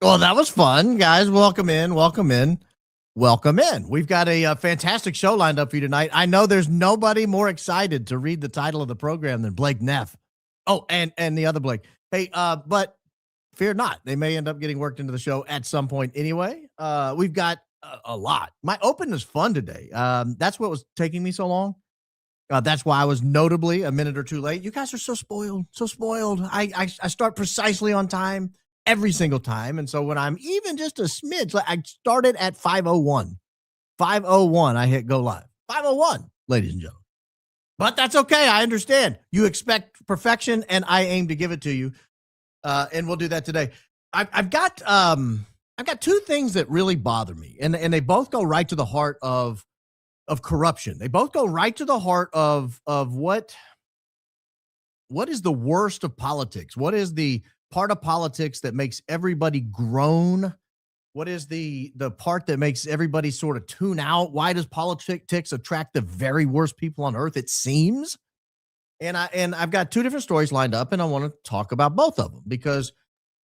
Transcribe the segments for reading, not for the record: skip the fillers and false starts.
Well, that was fun, guys. Welcome in. Welcome in. Welcome in. We've got a fantastic show lined up for you tonight. I know there's nobody more excited to read the title of the program than Blake Neff. Oh, and the other Blake. Hey, but fear not. They may end up getting worked into the show at some point anyway. We've got a lot. My open is fun today. That's what was taking me so long. That's why I was notably a minute or two late. You guys are so spoiled, so spoiled. I start precisely on time every single time. And so when I'm even just a smidge, like I started at 5:01. 5:01, I hit go live. 5:01, ladies and gentlemen. But that's okay. I understand. You expect perfection, and I aim to give it to you. And we'll do that today. I've got two things that really bother me, and they both go right to the heart of corruption. They both go right to the heart of what is the worst of politics? What is the part of politics that makes everybody groan? What is the part that makes everybody sort of tune out? Why does politics attract the very worst people on earth, it seems? And I've got two different stories lined up, and I want to talk about both of them because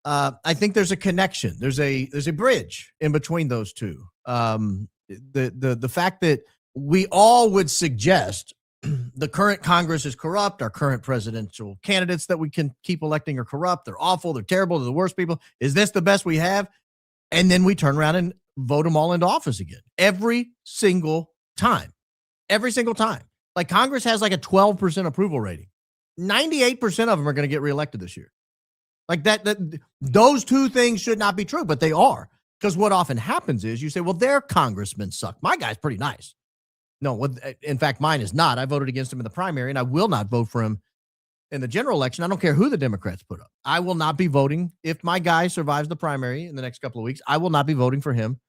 I think there's a connection. There's a bridge in between those two. The fact that we all would suggest the current Congress is corrupt, our current presidential candidates that we can keep electing are corrupt, they're awful, they're terrible, they're the worst people. Is this the best we have? And then we turn around and vote them all into office again. Every single time. Every single time. Like Congress has like a 12% approval rating. 98% of them are going to get reelected this year. Like that those two things should not be true, but they are. Because what often happens is you say, well, their congressmen suck. My guy's pretty nice. No, in fact, mine is not. I voted against him in the primary, and I will not vote for him in the general election. I don't care who the Democrats put up. I will not be voting. If my guy survives the primary in the next couple of weeks, I will not be voting for him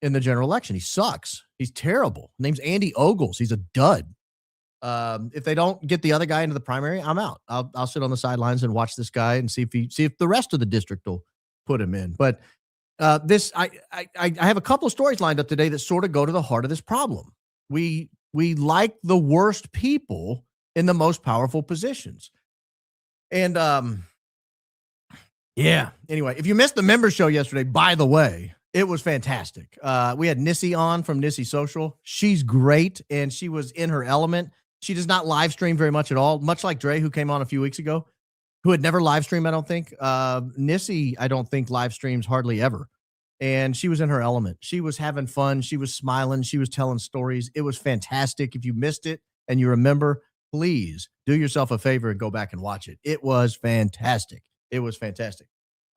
in the general election. He sucks. He's terrible. His name's Andy Ogles. He's a dud. If they don't get the other guy into the primary, I'm out. I'll sit on the sidelines and watch this guy and see if the rest of the district will put him in. But I have a couple of stories lined up today that sort of go to the heart of this problem. We like the worst people in the most powerful positions. And yeah, anyway, if you missed the member show yesterday, by the way, it was fantastic. We had Nissy on from Nissy Social. She's great, and she was in her element. She does not live stream very much at all, much like Dre, who came on a few weeks ago, who had never live streamed, I don't think. Nissy, I don't think, live streams hardly ever. And she was in her element. She was having fun. She was smiling. She was telling stories. It was fantastic. If you missed it and you remember, please do yourself a favor and go back and watch it. It was fantastic. It was fantastic.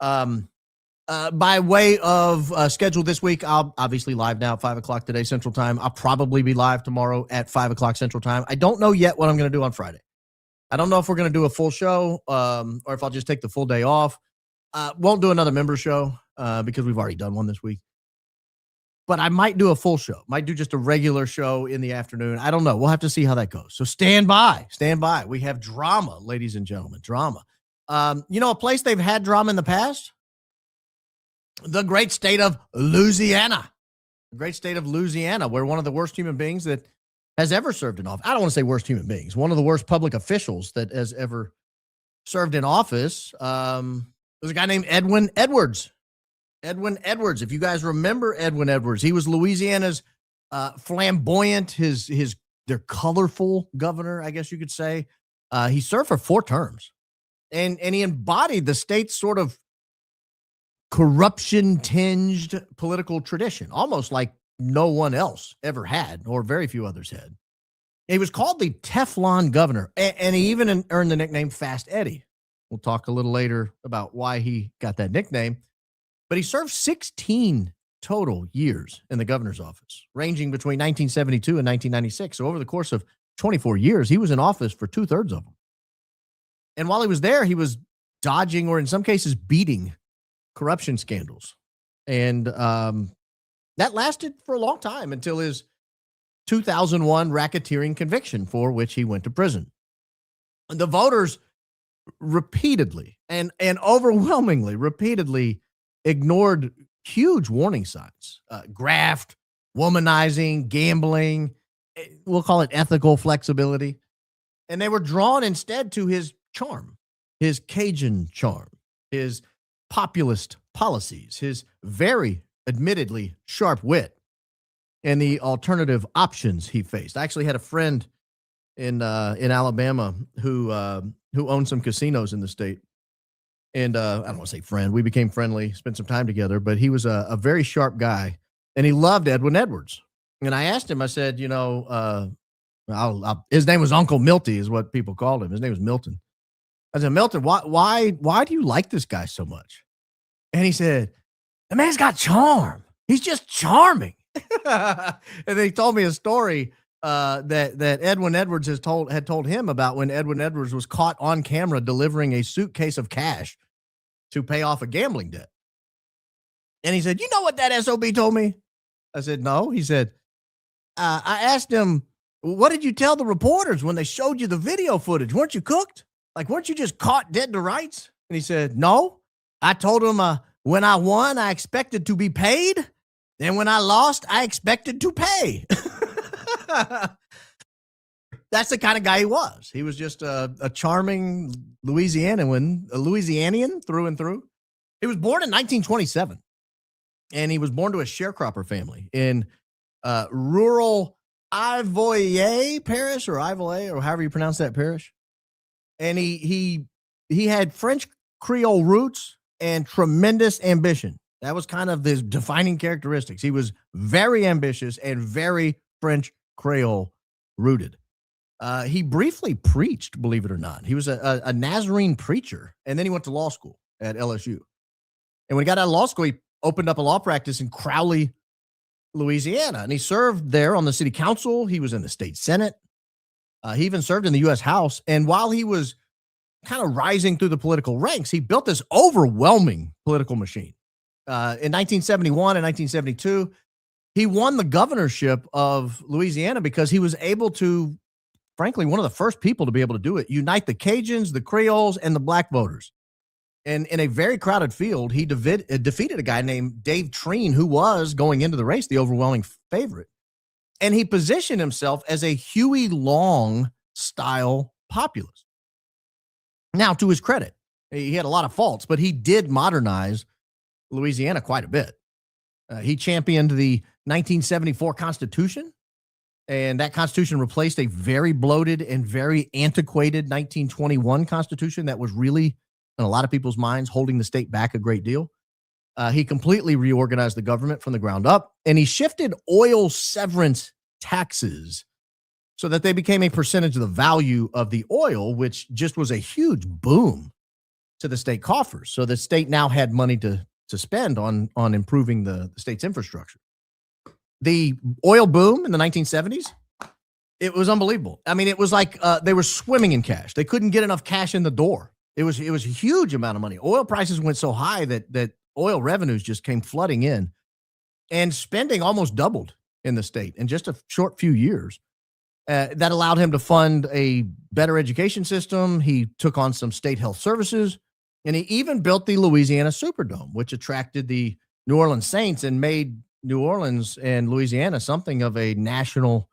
By way of schedule this week, I'll obviously live now at 5 o'clock today Central Time. I'll probably be live tomorrow at 5 o'clock Central Time. I don't know yet what I'm going to do on Friday. I don't know if we're going to do a full show or if I'll just take the full day off. Won't do another member show because we've already done one this week. But I might do a full show. Might do just a regular show in the afternoon. I don't know. We'll have to see how that goes. So stand by. Stand by. We have drama, ladies and gentlemen. Drama. A place they've had drama in the past? The great state of Louisiana. The great state of Louisiana, where one of the worst human beings that has ever served in office. I don't want to say worst human beings. One of the worst public officials that has ever served in office. There's a guy named Edwin Edwards. Edwin Edwards. If you guys remember Edwin Edwards, he was Louisiana's flamboyant, their colorful governor, I guess you could say. He served for 4 terms. And he embodied the state's sort of corruption-tinged political tradition, almost like no one else ever had, or very few others had. He was called the Teflon governor, and he even earned the nickname Fast Eddie. We'll talk a little later about why he got that nickname. But he served 16 total years in the governor's office, ranging between 1972 and 1996. So over the course of 24 years, he was in office for 2/3 of them. And while he was there, he was dodging, or in some cases beating, corruption scandals. And that lasted for a long time until his 2001 racketeering conviction, for which he went to prison. The voters repeatedly and overwhelmingly repeatedly ignored huge warning signs, graft, womanizing, gambling, we'll call it ethical flexibility. And they were drawn instead to his charm, his Cajun charm, his populist policies, his very admittedly sharp wit, and the alternative options he faced. I actually had a friend in Alabama who owned some casinos in the state. And I don't want to say friend. We became friendly, spent some time together, but he was a very sharp guy, and he loved Edwin Edwards. And I asked him, I said, his name was Uncle Milty is what people called him. His name was Milton. I said, Milton, why do you like this guy so much? And he said, the man's got charm. He's just charming. And then he told me a story that Edwin Edwards had told him about when Edwin Edwards was caught on camera delivering a suitcase of cash to pay off a gambling debt. And he said, you know what that SOB told me? I said, no. He said, I asked him, what did you tell the reporters when they showed you the video footage? Weren't you cooked? Like, weren't you just caught dead to rights? And he said, no. I told him when I won, I expected to be paid. And when I lost, I expected to pay. That's the kind of guy he was. He was just a charming Louisianian through and through. He was born in 1927, and he was born to a sharecropper family in rural Ivoire parish, or Ivoire, or however you pronounce that parish. And he had French Creole roots and tremendous ambition. That was kind of his defining characteristics. He was very ambitious and very French Creole rooted. He briefly preached, believe it or not. He was a Nazarene preacher, and then he went to law school at LSU. And when he got out of law school, he opened up a law practice in Crowley, Louisiana, and he served there on the city council. He was in the state senate. He even served in the U.S. House. And while he was kind of rising through the political ranks, he built this overwhelming political machine. In 1971 and 1972, he won the governorship of Louisiana because he was able to, frankly, one of the first people to be able to do it, unite the Cajuns, the Creoles, and the black voters. And in a very crowded field, he defeated a guy named Dave Treen, who was, going into the race, the overwhelming favorite. And he positioned himself as a Huey Long style populist. Now, to his credit, he had a lot of faults, but he did modernize Louisiana quite a bit. He championed the 1974 Constitution, and that Constitution replaced a very bloated and very antiquated 1921 Constitution that was really, in a lot of people's minds, holding the state back a great deal. He completely reorganized the government from the ground up, and he shifted oil severance taxes so that they became a percentage of the value of the oil, which just was a huge boom to the state coffers. So the state now had money to spend on improving the state's infrastructure. The oil boom in the 1970s, it was unbelievable. I mean, it was like they were swimming in cash. They couldn't get enough cash in the door. It was a huge amount of money. Oil prices went so high that oil revenues just came flooding in, and spending almost doubled in the state in just a short few years. That allowed him to fund a better education system. He took on some state health services, and he even built the Louisiana Superdome, which attracted the New Orleans Saints and made New Orleans and Louisiana something of a national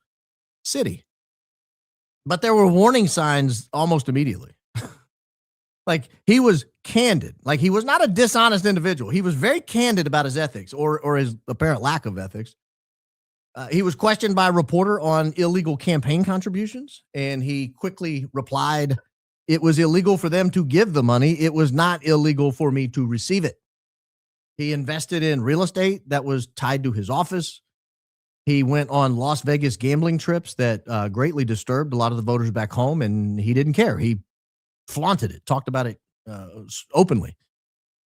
city. But there were warning signs almost immediately. Like, he was candid. Like, he was not a dishonest individual. He was very candid about his ethics or his apparent lack of ethics. He was questioned by a reporter on illegal campaign contributions, and he quickly replied, "It was illegal for them to give the money. It was not illegal for me to receive it." He invested in real estate that was tied to his office. He went on Las Vegas gambling trips that greatly disturbed a lot of the voters back home, and he didn't care. He flaunted it, talked about it openly.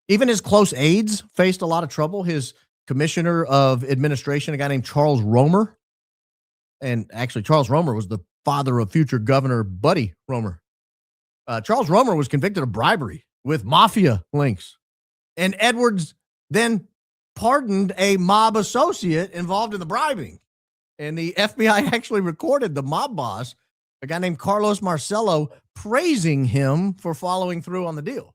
Even his close aides faced a lot of trouble. His commissioner of administration, a guy named Charles Romer, and actually Charles Romer was the father of future Governor Buddy Romer. Charles Romer was convicted of bribery with mafia links, and Edwards then pardoned a mob associate involved in the bribing. And the FBI actually recorded the mob boss, a guy named Carlos Marcello, praising him for following through on the deal.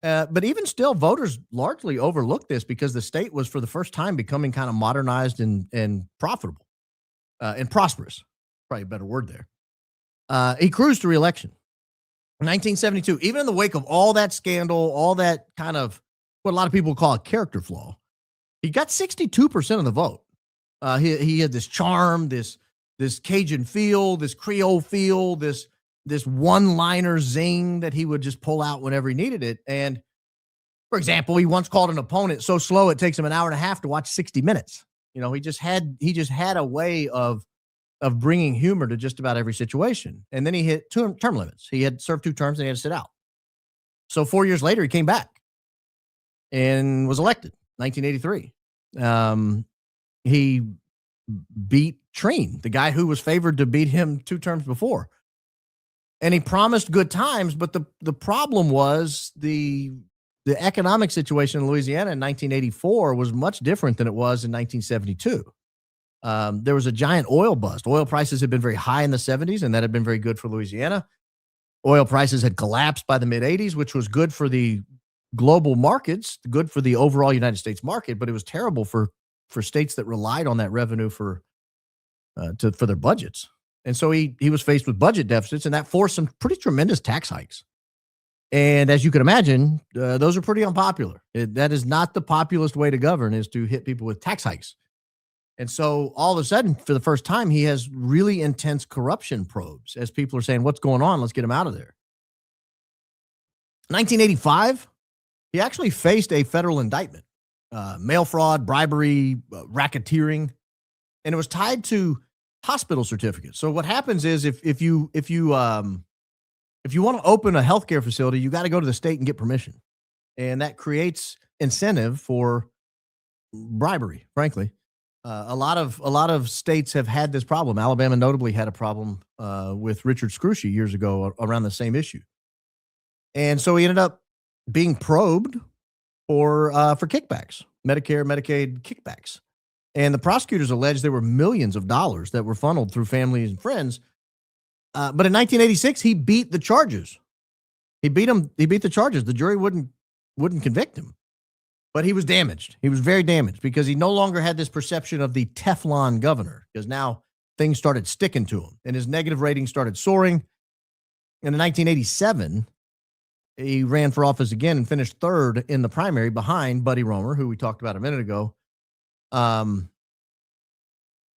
But even still, voters largely overlooked this because the state was, for the first time, becoming kind of modernized and profitable and prosperous. Probably a better word there. He cruised to re-election. 1972, even in the wake of all that scandal, all that kind of what a lot of people call a character flaw. He got 62% of the vote. He had this charm, this Cajun feel, this Creole feel, this one-liner zing that he would just pull out whenever he needed it. And for example, he once called an opponent so slow it takes him an hour and a half to watch 60 Minutes. He just had a way of bringing humor to just about every situation. And then he hit term limits. He had served 2 terms and he had to sit out. So 4 years later, he came back and was elected, 1983. He beat Treen, the guy who was favored to beat him 2 terms before. And he promised good times, but the problem was the economic situation in Louisiana in 1984 was much different than it was in 1972. There was a giant oil bust. Oil prices had been very high in the 70s, and that had been very good for Louisiana. Oil prices had collapsed by the mid-'80s, which was good for the global markets, good for the overall United States market, but it was terrible for states that relied on that revenue for their budgets. And so he was faced with budget deficits, and that forced some pretty tremendous tax hikes. And as you can imagine, those are pretty unpopular. That is not the populist way to govern, is to hit people with tax hikes. And so all of a sudden, for the first time, he has really intense corruption probes as people are saying, what's going on? Let's get him out of there. 1985, he actually faced a federal indictment, mail fraud, bribery, racketeering, and it was tied to hospital certificates. So what happens is if you want to open a healthcare facility, you got to go to the state and get permission. And that creates incentive for bribery, frankly. A lot of states have had this problem. Alabama notably had a problem with Richard Scrushy years ago around the same issue. And so he ended up being probed for kickbacks, Medicare, Medicaid kickbacks. And the prosecutors alleged there were millions of dollars that were funneled through families and friends. But in 1986, he beat the charges. He beat the charges. The jury wouldn't convict him. But he was damaged. He was very damaged because he no longer had this perception of the Teflon governor, because now things started sticking to him and his negative rating started soaring. And in 1987, he ran for office again and finished 3rd in the primary behind Buddy Roemer, who we talked about a minute ago, and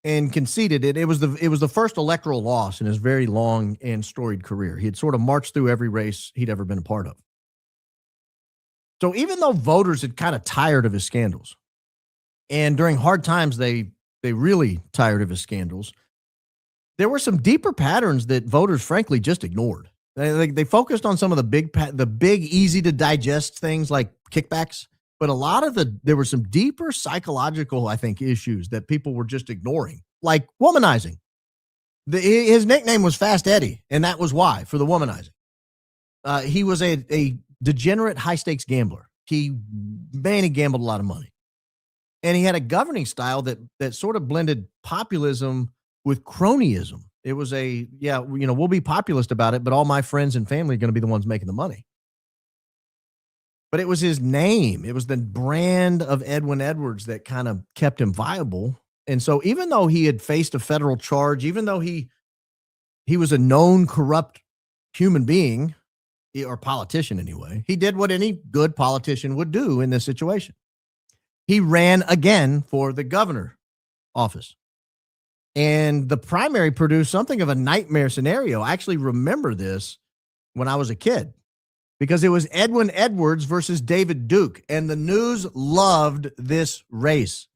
conceded it. It was the first electoral loss in his very long and storied career. He had sort of marched through every race he'd ever been a part of. So even though voters had kind of tired of his scandals, and during hard times they really tired of his scandals, there were some deeper patterns that voters frankly just ignored. They focused on some of the big easy to digest things like kickbacks, but there were some deeper psychological, I think, issues that people were just ignoring, like womanizing. His nickname was Fast Eddie, and that was why, for the womanizing. He was a degenerate high-stakes gambler. He gambled a lot of money. And he had a governing style that sort of blended populism with cronyism. It was we'll be populist about it, but all my friends and family are going to be the ones making the money. But it was his name. It was the brand of Edwin Edwards that kind of kept him viable. And so even though he had faced a federal charge, even though he was a known corrupt human being, or politician anyway, he did what any good politician would do in this situation. He ran again for the governor office. And the primary produced something of a nightmare scenario. I actually remember this when I was a kid, because it was Edwin Edwards versus David Duke, and the news loved this race.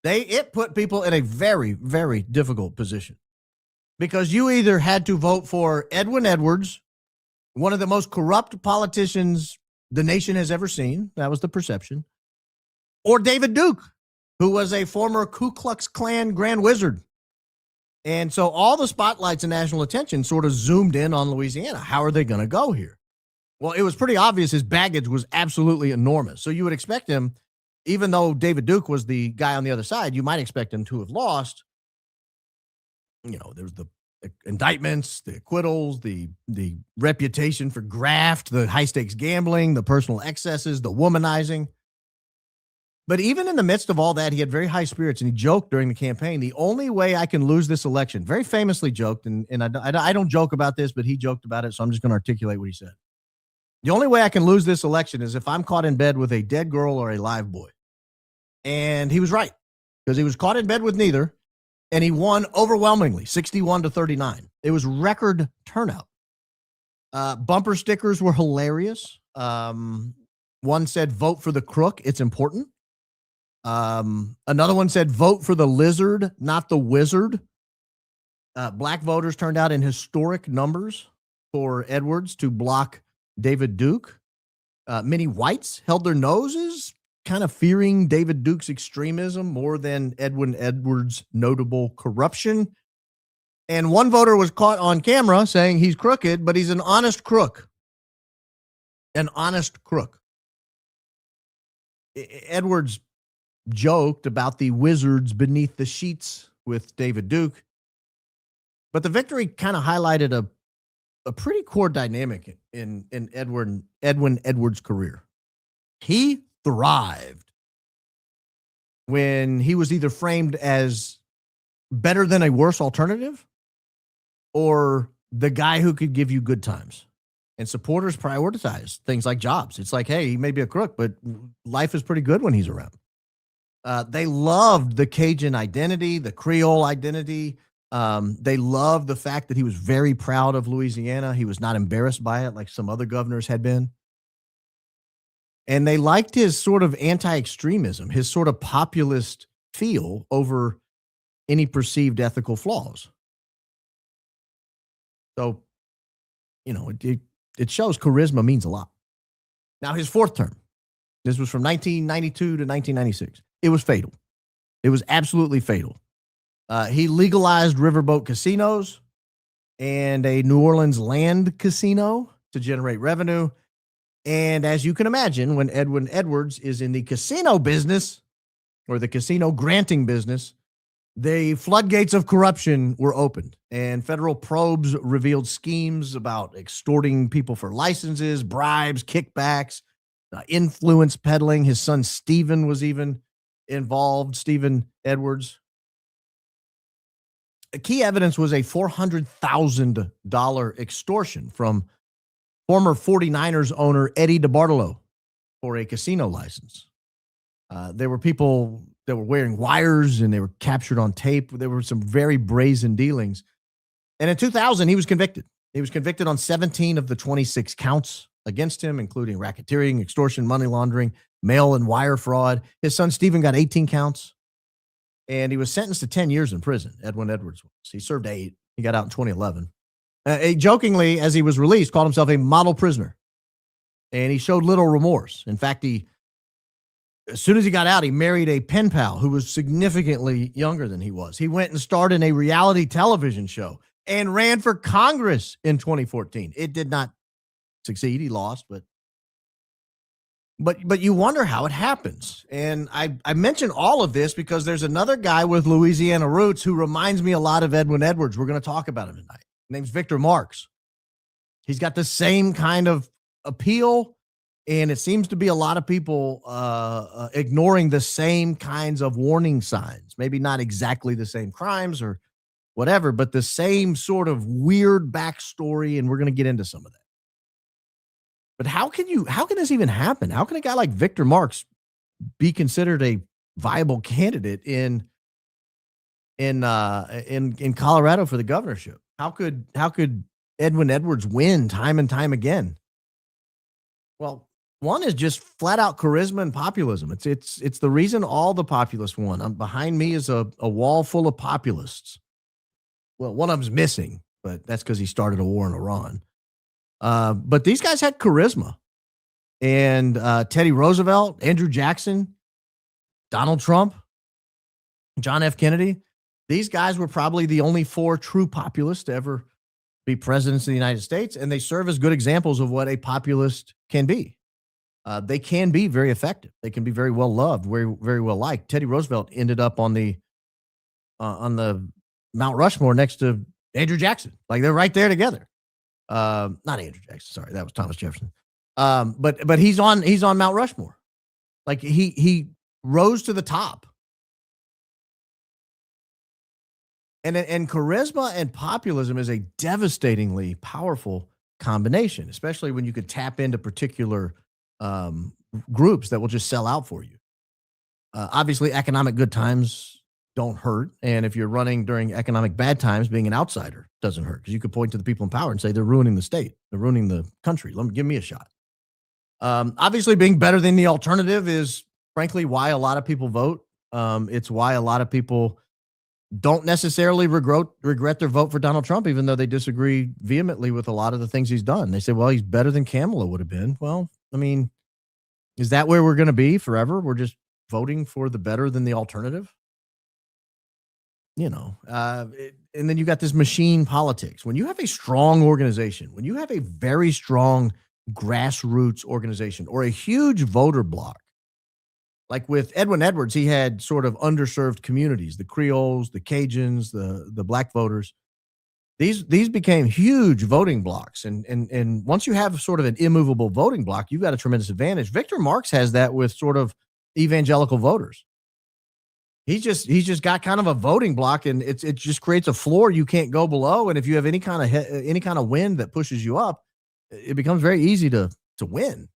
It put people in a very, very difficult position, because you either had to vote for Edwin Edwards, one of the most corrupt politicians the nation has ever seen. That was the perception. Or David Duke, who was a former Ku Klux Klan Grand Wizard. And so all the spotlights and national attention sort of zoomed in on Louisiana. How are they going to go here? Well, it was pretty obvious his baggage was absolutely enormous. So you would expect him, even though David Duke was the guy on the other side, you might expect him to have lost. There's the indictments, the acquittals, the reputation for graft, the high-stakes gambling, the personal excesses, the womanizing. But even in the midst of all that, he had very high spirits, and he joked during the campaign, the only way I can lose this election, very famously joked, and I don't joke about this, but he joked about it, so I'm just going to articulate what he said. The only way I can lose this election is if I'm caught in bed with a dead girl or a live boy. And he was right, because he was caught in bed with neither, and he won overwhelmingly, 61-39. It was record turnout. Bumper stickers were hilarious. One said, "Vote for the crook. It's important." Another one said, "Vote for the lizard, not the wizard." Black voters turned out in historic numbers for Edwards to block David Duke. Many whites held their noses, kind of fearing David Duke's extremism more than Edwin Edwards' notable corruption. And one voter was caught on camera saying he's crooked, but he's an honest crook. An honest crook. Edwards joked about the wizards beneath the sheets with David Duke, but the victory kind of highlighted a pretty core dynamic in Edwin Edwards' career. He thrived when he was either framed as better than a worse alternative or the guy who could give you good times. And supporters prioritize things like jobs. It's like, hey, he may be a crook, but life is pretty good when he's around. They loved the Cajun identity, the Creole identity. They loved the fact that he was very proud of Louisiana. He was not embarrassed by it like some other governors had been. And they liked his sort of anti-extremism, his sort of populist feel over any perceived ethical flaws. So, it shows charisma means a lot. Now, his fourth term, this was from 1992 to 1996. It was fatal. It was absolutely fatal. He legalized riverboat casinos and a New Orleans land casino to generate revenue. And as you can imagine, when Edwin Edwards is in the casino business or the casino granting business, the floodgates of corruption were opened, and federal probes revealed schemes about extorting people for licenses, bribes, kickbacks, influence peddling. His son Stephen was even involved, Stephen Edwards. Key evidence was a $400,000 extortion from former 49ers owner Eddie DeBartolo for a casino license. There were people that were wearing wires and they were captured on tape. There were some very brazen dealings. And in 2000, he was convicted. He was convicted on 17 of the 26 counts against him, including racketeering, extortion, money laundering, mail and wire fraud. His son, Stephen, got 18 counts. And he was sentenced to 10 years in prison, Edwin Edwards was. He served 8. He got out in 2011. He jokingly, as he was released, called himself a model prisoner. And he showed little remorse. In fact, as soon as he got out, he married a pen pal who was significantly younger than he was. He went and starred in a reality television show and ran for Congress in 2014. It did not succeed. He lost, but you wonder how it happens. And I mention all of this because there's another guy with Louisiana roots who reminds me a lot of Edwin Edwards. We're going to talk about him tonight. His name's Victor Marx. He's got the same kind of appeal, and it seems to be a lot of people ignoring the same kinds of warning signs. Maybe not exactly the same crimes or whatever, but the same sort of weird backstory, and we're going to get into some of that. But how can this even happen? How can a guy like Victor Marx be considered a viable candidate in Colorado for the governorship? How could Edwin Edwards win time and time again? Well, one is just flat out charisma and populism. It's the reason all the populists won. Behind me is a wall full of populists. Well, one of them's missing, but that's because he started a war in Iran. But these guys had charisma. And Teddy Roosevelt, Andrew Jackson, Donald Trump, John F. Kennedy, these guys were probably the only 4 true populists to ever be presidents of the United States, and they serve as good examples of what a populist can be. They can be very effective. They can be very well loved, very, very well liked. Teddy Roosevelt ended up on the Mount Rushmore next to Andrew Jackson. Like, they're right there together. Not Andrew Jackson. Sorry, that was Thomas Jefferson. But he's on Mount Rushmore. Like, he rose to the top. And charisma and populism is a devastatingly powerful combination, especially when you could tap into particular um, groups that will just sell out for you. Obviously, economic good times don't hurt. And if you're running during economic bad times, being an outsider doesn't hurt because you could point to the people in power and say they're ruining the state, they're ruining the country. Give me a shot. Obviously, being better than the alternative is frankly why a lot of people vote. It's why a lot of people don't necessarily regret their vote for Donald Trump, even though they disagree vehemently with a lot of the things he's done. They say, well, he's better than Kamala would have been. Well, I mean, is that where we're going to be forever? We're just voting for the better than the alternative? And then you got this machine politics. When you have a strong organization, when you have a very strong grassroots organization or a huge voter bloc, like with Edwin Edwards, he had sort of underserved communities, the Creoles, the Cajuns, the black voters. These became huge voting blocks. And once you have sort of an immovable voting block, you've got a tremendous advantage. Victor Marx has that with sort of evangelical voters. He's just got kind of a voting block, and it just creates a floor you can't go below. And if you have any kind of wind that pushes you up, it becomes very easy to win.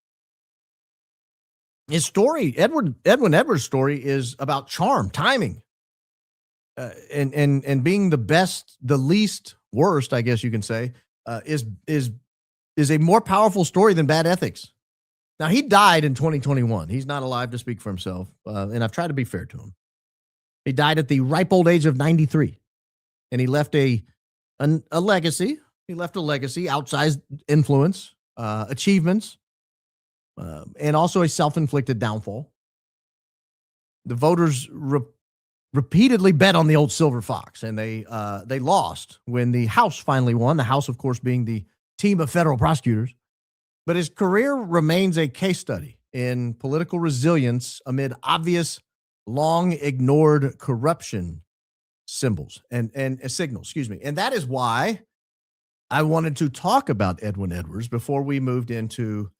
His story, Edwin Edwards' story, is about charm, timing, and being the best, the least worst, I guess you can say, is a more powerful story than bad ethics. Now, he died in 2021. He's not alive to speak for himself, and I've tried to be fair to him. He died at the ripe old age of 93, and he left a legacy. He left a legacy, outsized influence, achievements, and also a self-inflicted downfall. The voters repeatedly bet on the old silver fox, and they lost when the House finally won. The House, of course, being the team of federal prosecutors. But his career remains a case study in political resilience amid obvious, long ignored corruption signals. And that is why I wanted to talk about Edwin Edwards before we moved into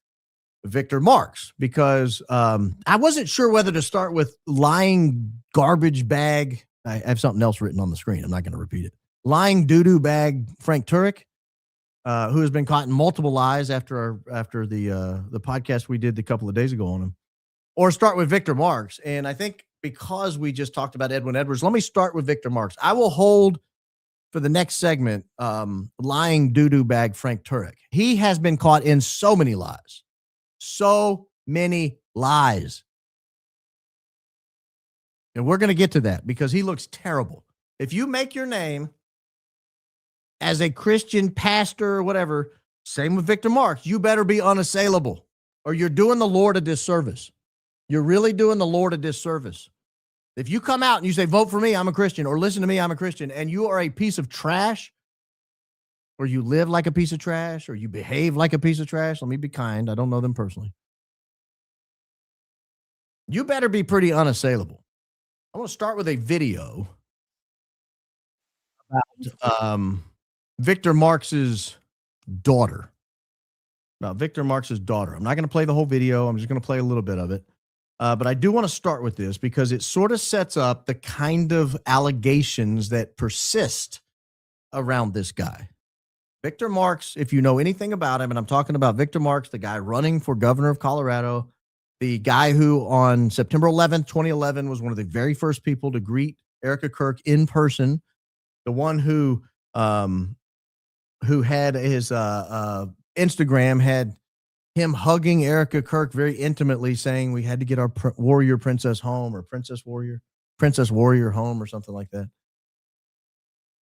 Victor Marx, because I wasn't sure whether to start with lying garbage bag. I have something else written on the screen. I'm not going to repeat it. Lying doo-doo bag Frank Turek, who has been caught in multiple lies after the podcast we did a couple of days ago on him, or start with Victor Marx. And I think because we just talked about Edwin Edwards, let me start with Victor Marx. I will hold for the next segment lying doo-doo bag Frank Turek. He has been caught in so many lies. So many lies. And we're going to get to that because he looks terrible. If you make your name as a Christian pastor or whatever, same with Victor Marx, you better be unassailable or you're doing the Lord a disservice. You're really doing the Lord a disservice. If you come out and you say, vote for me, I'm a Christian, or listen to me, I'm a Christian, and you are a piece of trash, or you live like a piece of trash, or you behave like a piece of trash, let me be kind, I don't know them personally, you better be pretty unassailable. I want to start with a video about Victor Marx's daughter. About Victor Marx's daughter. I'm not going to play the whole video. I'm just going to play a little bit of it. But I do want to start with this because it sort of sets up the kind of allegations that persist around this guy. Victor Marx, if you know anything about him, and I'm talking about Victor Marx, the guy running for governor of Colorado, the guy who on September 11th, 2011 was one of the very first people to greet Erica Kirk in person, the one who had his Instagram had him hugging Erica Kirk very intimately, saying we had to get our warrior princess home, or princess warrior home, or something like that.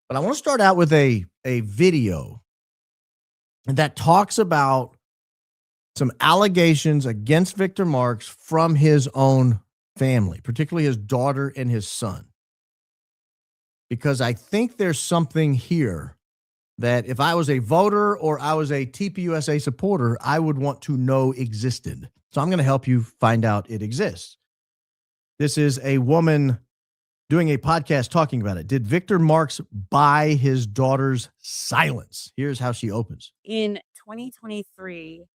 But I want to start out with a video that talks about some allegations against Victor Marx from his own family, particularly his daughter and his son. Because I think there's something here that if I was a voter or I was a TPUSA supporter, I would want to know existed. So I'm going to help you find out it exists. This is a woman doing a podcast talking about it. Did Victor Marx buy his daughter's silence? Here's how she opens. In 2023,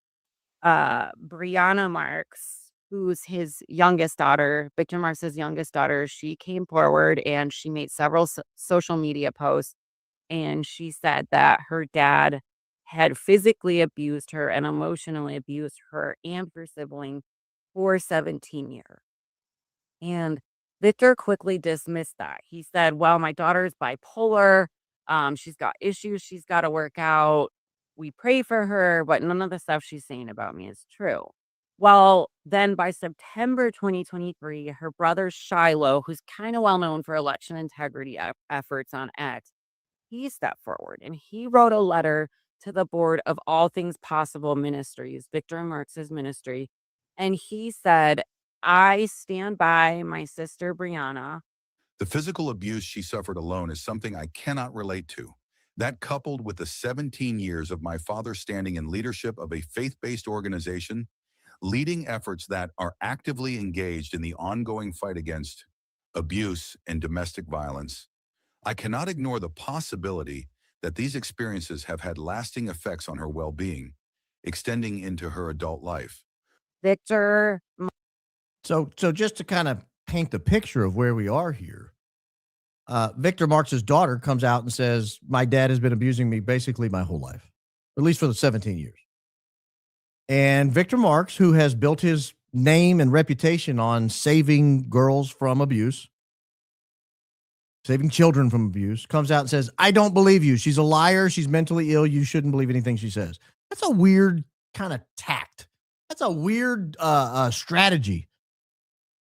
Brianna Marx, who's his youngest daughter, Victor Marx's youngest daughter, she came forward and she made several social media posts. And she said that her dad had physically abused her and emotionally abused her and her sibling for 17 years. And Victor quickly dismissed that. He said, well, my daughter's bipolar. She's got issues she's got to work out. We pray for her, but none of the stuff she's saying about me is true. Well, then by September 2023, her brother Shiloh, who's kind of well known for election integrity efforts on X, he stepped forward and he wrote a letter to the board of All Things Possible Ministries, Victor Marx's ministry. And he said, I stand by my sister Brianna. The physical abuse she suffered alone is something I cannot relate to. That, coupled with the 17 years of my father standing in leadership of a faith-based organization, leading efforts that are actively engaged in the ongoing fight against abuse and domestic violence, I cannot ignore the possibility that these experiences have had lasting effects on her well-being, extending into her adult life. Victor. So just to kind of paint the picture of where we are here, Victor Marx's daughter comes out and says, my dad has been abusing me basically my whole life, at least for the 17 years. And Victor Marx, who has built his name and reputation on saving girls from abuse, saving children from abuse, comes out and says, I don't believe you. She's a liar. She's mentally ill. You shouldn't believe anything she says. That's a weird kind of tact. That's a weird strategy.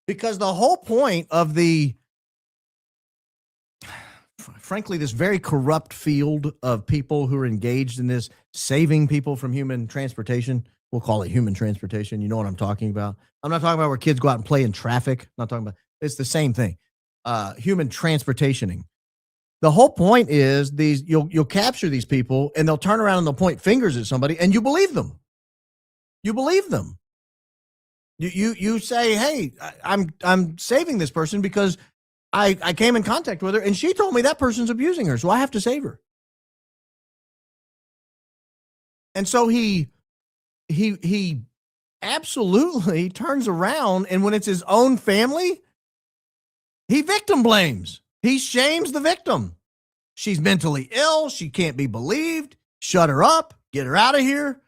Because the whole point of frankly, this very corrupt field of people who are engaged in this saving people from human transportation, we'll call it human transportation. You know what I'm talking about. I'm not talking about where kids go out and play in traffic. I'm not talking about, it's the same thing. Human transportationing. The whole point is you'll capture these people and they'll turn around and they'll point fingers at somebody and you believe them. You believe them. You say, hey, I'm saving this person because I came in contact with her and she told me that person's abusing her, so I have to save her. And so he absolutely turns around, and when it's his own family, he victim blames. He shames the victim. She's mentally ill. She can't be believed. Shut her up. Get her out of here.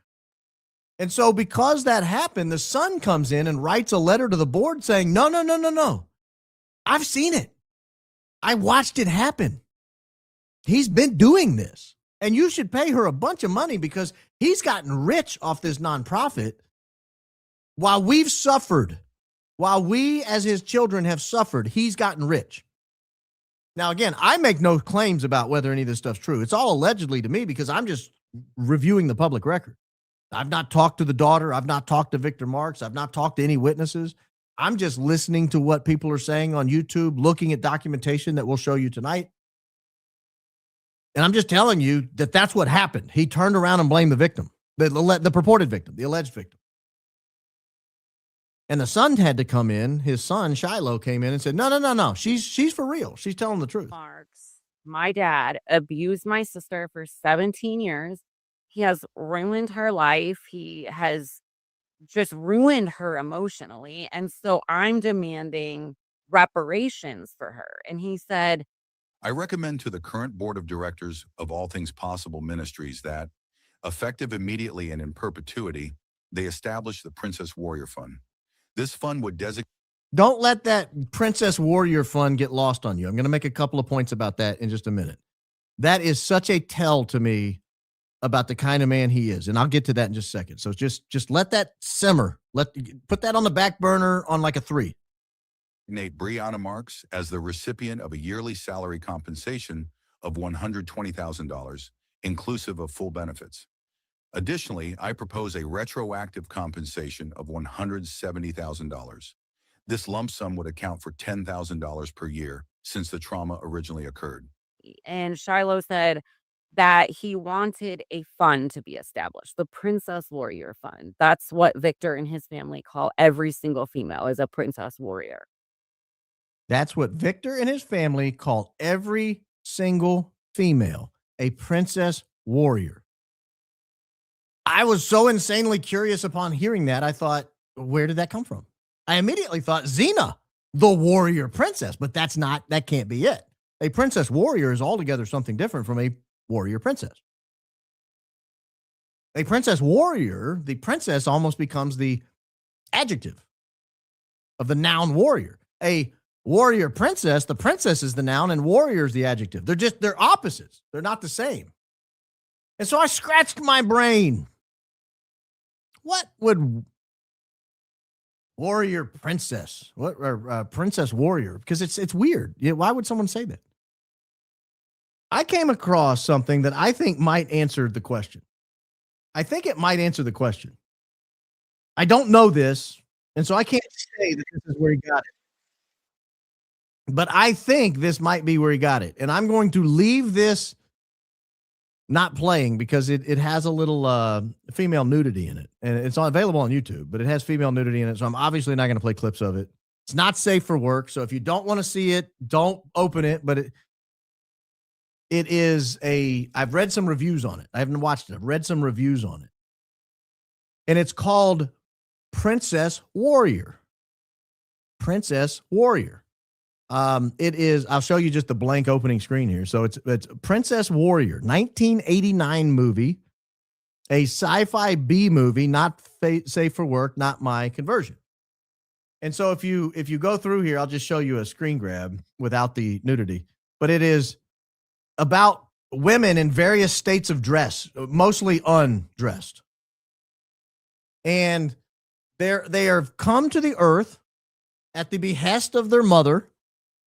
And so because that happened, the son comes in and writes a letter to the board saying, no. I've seen it. I watched it happen. He's been doing this. And you should pay her a bunch of money because he's gotten rich off this nonprofit while we've suffered. While we as his children have suffered, he's gotten rich. Now, again, I make no claims about whether any of this stuff's true. It's all allegedly to me because I'm just reviewing the public record. I've not talked to the daughter. I've not talked to Victor Marx. I've not talked to any witnesses. I'm just listening to what people are saying on YouTube, looking at documentation that we'll show you tonight. And I'm just telling you that that's what happened. He turned around and blamed the victim, the purported victim, the alleged victim. And the son had to come in. His son, Shiloh, came in and said, no. She's for real. She's telling the truth. Marx, my dad abused my sister for 17 years. He has ruined her life. He has just ruined her emotionally. And so I'm demanding reparations for her. And he said, I recommend to the current board of directors of All Things Possible Ministries that, effective immediately and in perpetuity, they establish the Princess Warrior Fund. This fund would designate. Don't let that Princess Warrior Fund get lost on you. I'm going to make a couple of points about that in just a minute. That is such a tell to me about the kind of man he is. And I'll get to that in just a second. So just let that simmer. Put that on the back burner on like a 3. Brianna Marx as the recipient of a yearly salary compensation of $120,000, inclusive of full benefits. Additionally, I propose a retroactive compensation of $170,000. This lump sum would account for $10,000 per year since the trauma originally occurred. And Shiloh said that he wanted a fund to be established, the Princess Warrior Fund. That's what Victor and his family call every single female, is a princess warrior. That's what Victor and his family call every single female, a princess warrior. I was so insanely curious upon hearing that. I thought, where did that come from? I immediately thought Xena, the warrior princess, but that can't be it. A princess warrior is altogether something different from a warrior princess. A princess warrior, the princess almost becomes the adjective of the noun warrior. A warrior princess, the princess is the noun and warrior is the adjective. They're opposites. They're not the same. And so I scratched my brain. What would warrior princess, or princess warrior? Because it's weird. Why would someone say that? I came across something that I think might answer the question. I think it might answer the question. I don't know this, and so I can't say that this is where he got it. But I think this might be where he got it. And I'm going to leave this not playing because it has a little female nudity in it. And it's available on YouTube, but it has female nudity in it. So I'm obviously not going to play clips of it. It's not safe for work. So if you don't want to see it, don't open it. But it is I've read some reviews on it. I haven't watched it. I've read some reviews on it. And it's called Princess Warrior. Princess Warrior. It is, I'll show you just the blank opening screen here. So it's Princess Warrior, 1989 movie, a sci-fi B movie, not safe for work, not my conversion. And so if you go through here, I'll just show you a screen grab without the nudity, but it is about women in various states of dress, mostly undressed. And they are come to the earth at the behest of their mother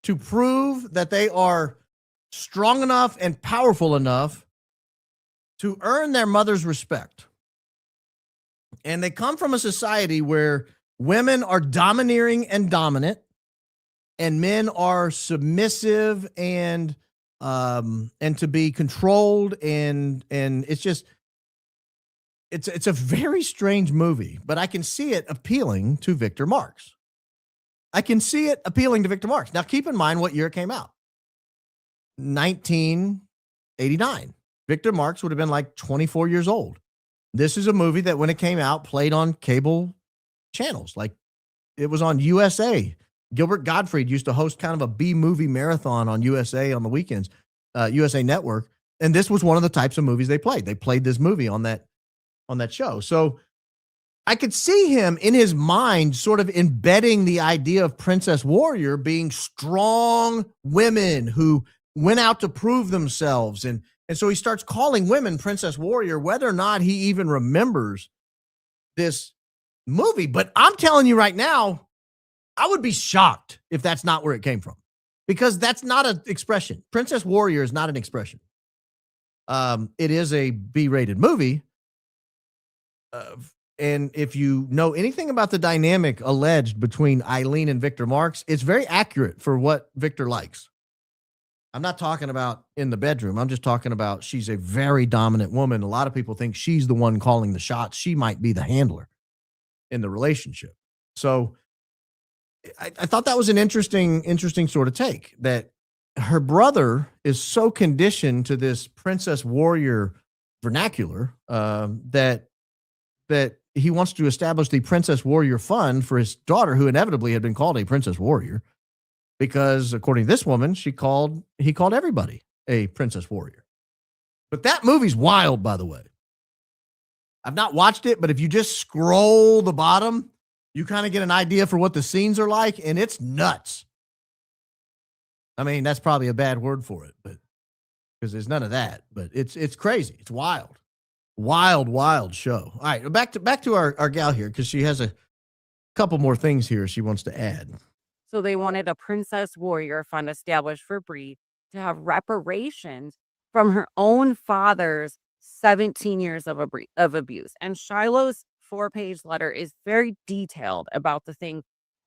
to prove that they are strong enough and powerful enough to earn their mother's respect. And they come from a society where women are domineering and dominant, and men are submissive and to be controlled. And it's just, it's a very strange movie, but I can see it appealing to Victor Marx. I can see it appealing to Victor Marx. Now, keep in mind what year it came out. 1989. Victor Marx would have been like 24 years old. This is a movie that when it came out, played on cable channels. Like it was on USA. Gilbert Gottfried used to host kind of a B-movie marathon on USA on the weekends, USA Network. And this was one of the types of movies they played. They played this movie on that show. So I could see him in his mind sort of embedding the idea of Princess Warrior being strong women who went out to prove themselves. And so he starts calling women Princess Warrior, whether or not he even remembers this movie. But I'm telling you right now, I would be shocked if that's not where it came from, because that's not an expression. Princess Warrior is not an expression. It is a B-rated movie. And if you know anything about the dynamic alleged between Eileen and Victor Marx, it's very accurate for what Victor likes. I'm not talking about in the bedroom. I'm just talking about she's a very dominant woman. A lot of people think she's the one calling the shots. She might be the handler in the relationship. So I thought that was an interesting sort of take, that her brother is so conditioned to this Princess Warrior vernacular that he wants to establish the Princess Warrior Fund for his daughter, who inevitably had been called a Princess Warrior, because according to this woman, he called everybody a Princess Warrior. But that movie's wild, by the way. I've not watched it, but if you just scroll the bottom, you kind of get an idea for what the scenes are like, and it's nuts. I mean, that's probably a bad word for it, but because there's none of that. But it's crazy. It's wild. Wild show. All right, back to our gal here, because she has a couple more things here she wants to add. So they wanted a Princess Warrior Fund established for Bree to have reparations from her own father's 17 years of abuse. And Shiloh's 4-page letter is very detailed about the things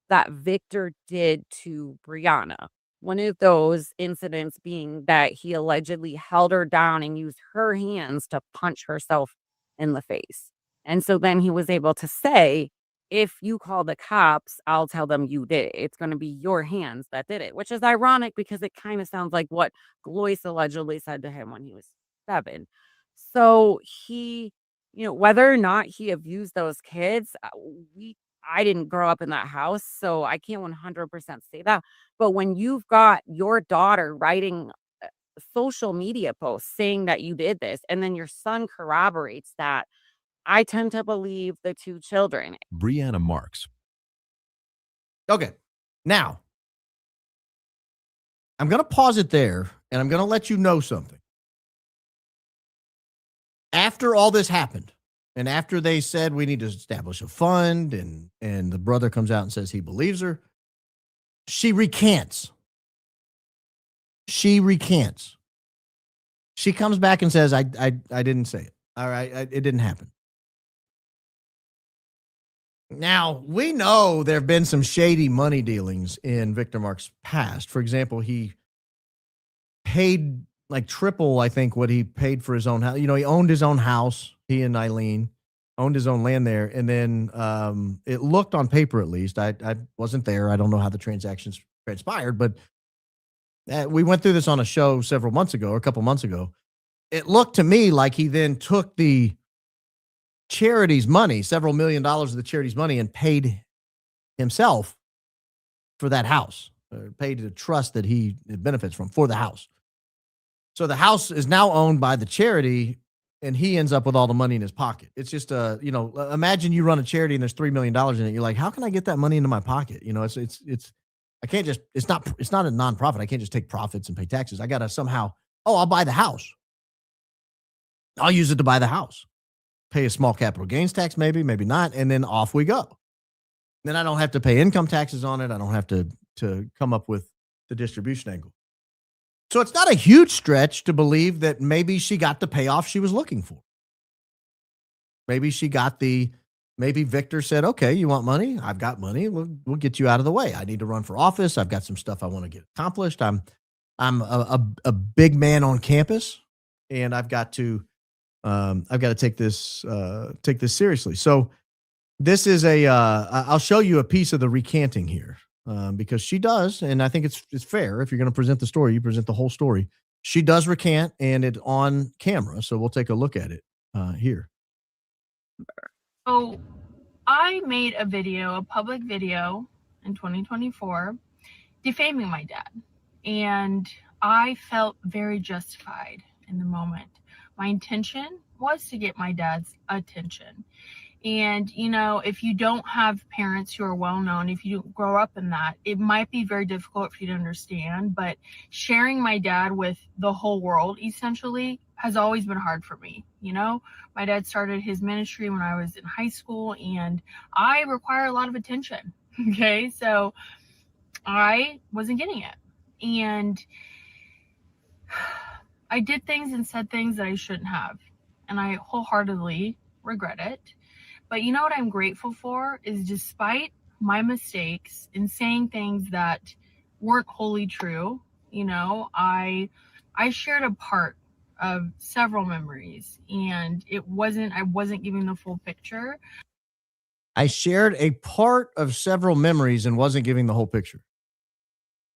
that Victor did to Brianna. One of those incidents being that he allegedly held her down and used her hands to punch herself in the face. And so then he was able to say, if you call the cops, I'll tell them you did it. It's going to be your hands that did it, which is ironic because it kind of sounds like what Glois allegedly said to him when he was 7. So he, whether or not he abused those kids, I didn't grow up in that house, so I can't 100% say that. But when you've got your daughter writing social media posts saying that you did this, and then your son corroborates that, I tend to believe the two children. Brianna Marx. Okay. Now, I'm going to pause it there, and I'm going to let you know something. After all this happened, and after they said we need to establish a fund, and the brother comes out and says he believes her, she recants. She recants. She comes back and says, I didn't say it. All right, it didn't happen. Now, we know there have been some shady money dealings in Victor Marx's past. For example, he paid like triple, I think, what he paid for his own house. You know, he owned his own house. He and Eileen owned his own land there. And then it looked on paper, at least. I wasn't there. I don't know how the transactions transpired, but we went through this on a show several months ago, or a couple months ago. It looked to me like he then took the charity's money, several $1 million of the charity's money, and paid himself for that house, paid the trust that he benefits from for the house. So the house is now owned by the charity, and he ends up with all the money in his pocket. It's just imagine you run a charity and there's $3 million in it. You're like, how can I get that money into my pocket? You know, it's I can't just, it's not a nonprofit. I can't just take profits and pay taxes. I got to somehow, I'll buy the house. I'll use it to buy the house. Pay a small capital gains tax, maybe not, and then off we go. Then I don't have to pay income taxes on it. I don't have to come up with the distribution angle. So it's not a huge stretch to believe that maybe she got the payoff she was looking for. Maybe Victor said, okay, you want money? I've got money. We'll get you out of the way. I need to run for office. I've got some stuff I want to get accomplished. I'm a big man on campus, and I've got to take this seriously. So this is I'll show you a piece of the recanting here, because she does, and I think it's fair. If you're going to present the story, you present the whole story. She does recant, and it's on camera. So we'll take a look at it here. So I made a public video in 2024 defaming my dad, and I felt very justified in the moment. My intention was to get my dad's attention. And, if you don't have parents who are well-known, if you don't grow up in that, it might be very difficult for you to understand. But sharing my dad with the whole world, essentially, has always been hard for me. My dad started his ministry when I was in high school, and I require a lot of attention. Okay, so I wasn't getting it. And I did things and said things that I shouldn't have, and I wholeheartedly regret it. But you know what I'm grateful for is, despite my mistakes in saying things that weren't wholly true, I shared a part of several memories, and I wasn't giving the full picture. I shared a part of several memories and wasn't giving the whole picture.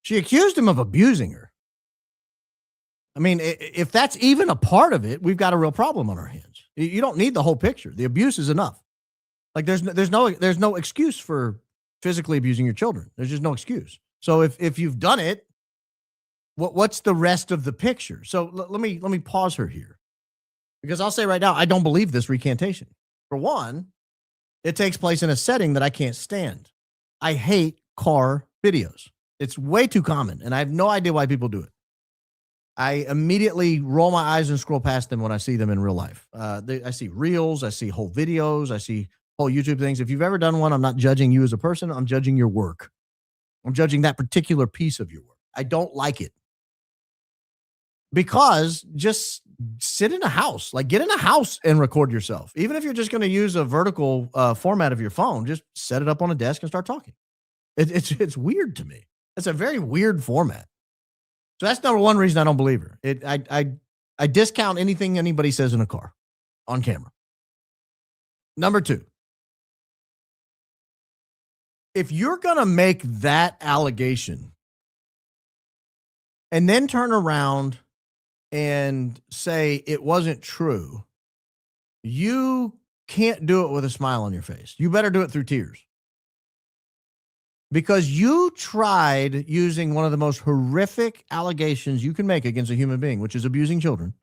She accused him of abusing her. I mean, if that's even a part of it, we've got a real problem on our hands. You don't need the whole picture. The abuse is enough. Like there's no excuse for physically abusing your children. There's just no excuse. So if you've done it, what's the rest of the picture? So let me pause her here, because I'll say right now, I don't believe this recantation. For one, it takes place in a setting that I can't stand. I hate car videos. It's way too common, and I have no idea why people do it. I immediately roll my eyes and scroll past them when I see them in real life. I see reels, I see whole videos, I see whole YouTube things. If you've ever done one, I'm not judging you as a person. I'm judging your work. I'm judging that particular piece of your work. I don't like it. Because just sit in a house, like get in a house and record yourself. Even if you're just going to use a vertical format of your phone, just set it up on a desk and start talking. It's weird to me. It's a very weird format. So that's number one reason I don't believe her. I discount anything anybody says in a car on camera. Number two, if you're going to make that allegation and then turn around and say it wasn't true, you can't do it with a smile on your face. You better do it through tears. Because you tried using one of the most horrific allegations you can make against a human being, which is abusing children.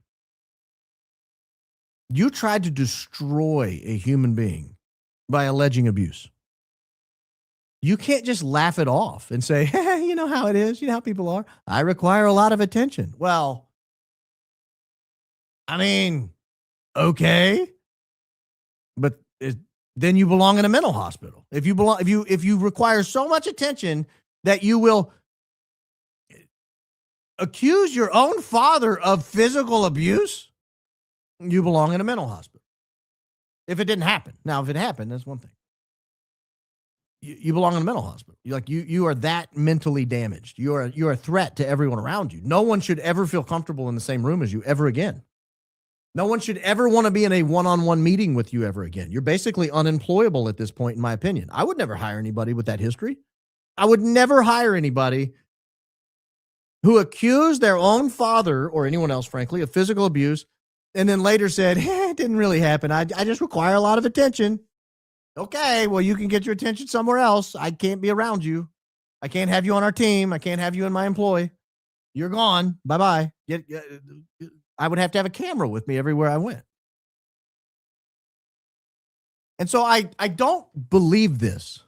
You tried to destroy a human being by alleging abuse. You can't just laugh it off and say, hey, you know how it is. You know how people are. I require a lot of attention. Well, I mean, okay. But then you belong in a mental hospital. If you require so much attention that you will accuse your own father of physical abuse, you belong in a mental hospital. If it didn't happen. Now, if it happened, that's one thing. You belong in a mental hospital. You are that mentally damaged. You're a threat to everyone around you. No one should ever feel comfortable in the same room as you ever again. No one should ever want to be in a one-on-one meeting with you ever again. You're basically unemployable at this point, in my opinion. I would never hire anybody with that history. I would never hire anybody who accused their own father or anyone else, frankly, of physical abuse and then later said, hey, it didn't really happen. I just require a lot of attention. Okay, well, you can get your attention somewhere else. I can't be around you. I can't have you on our team. I can't have you in my employ. You're gone. Bye-bye. I would have to have a camera with me everywhere I went. And so I don't believe this.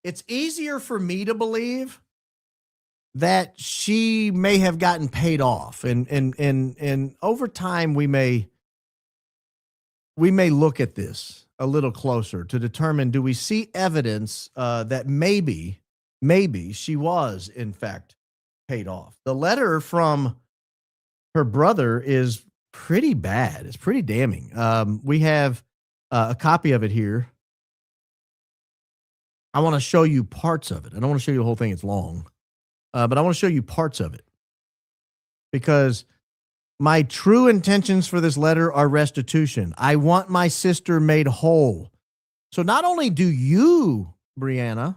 It's easier for me to believe that she may have gotten paid off. And over time, we may look at this a little closer to determine, do we see evidence that maybe she was, in fact, paid off? The letter from her brother is pretty bad. It's pretty damning. We have a copy of it here. I want to show you parts of it. I don't want to show you the whole thing. It's long. But I want to show you parts of it. Because my true intentions for this letter are restitution. I want my sister made whole. So not only do you, Brianna,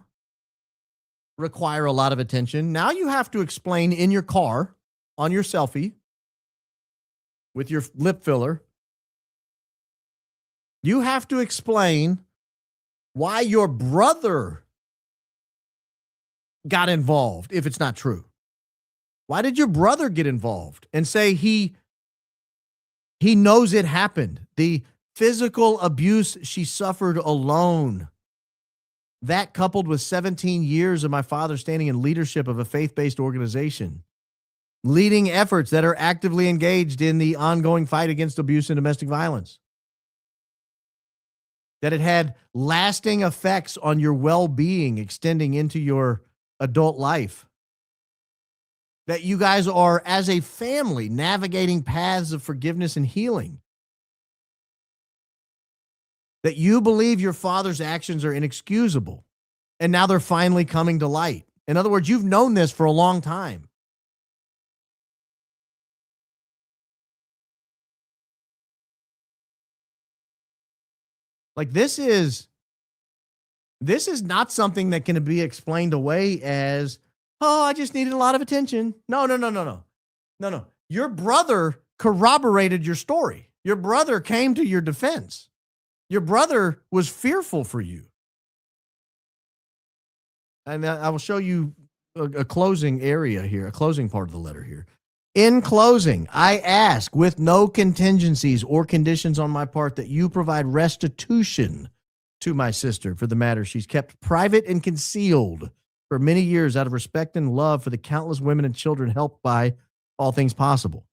require a lot of attention, now you have to explain in your car, on your selfie, with your lip filler, you have to explain why your brother got involved if it's not true. Why did your brother get involved and say he knows it happened? The physical abuse she suffered alone, that coupled with 17 years of my father standing in leadership of a faith-based organization, leading efforts that are actively engaged in the ongoing fight against abuse and domestic violence, that it had lasting effects on your well-being extending into your adult life, that you guys are, as a family, navigating paths of forgiveness and healing, that you believe your father's actions are inexcusable, and now they're finally coming to light. In other words, you've known this for a long time. Like, this is not something that can be explained away as, oh, I just needed a lot of attention. No. Your brother corroborated your story. Your brother came to your defense. Your brother was fearful for you. And I will show you a closing area here, a closing part of the letter here. In closing, I ask, with no contingencies or conditions on my part, that you provide restitution to my sister for the matter she's kept private and concealed for many years out of respect and love for the countless women and children helped by All Things Possible.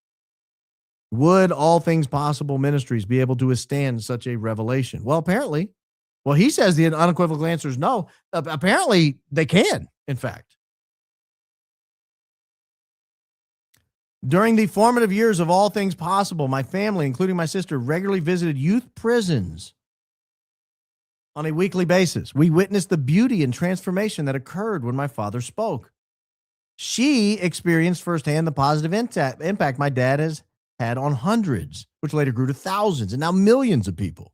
Would All Things Possible Ministries be able to withstand such a revelation? Well, apparently. Well, he says the unequivocal answer is no. Apparently, they can, in fact. During the formative years of All Things Possible, my family, including my sister, regularly visited youth prisons on a weekly basis. We witnessed the beauty and transformation that occurred when my father spoke. She experienced firsthand the positive impact my dad has had on hundreds, which later grew to thousands and now millions of people.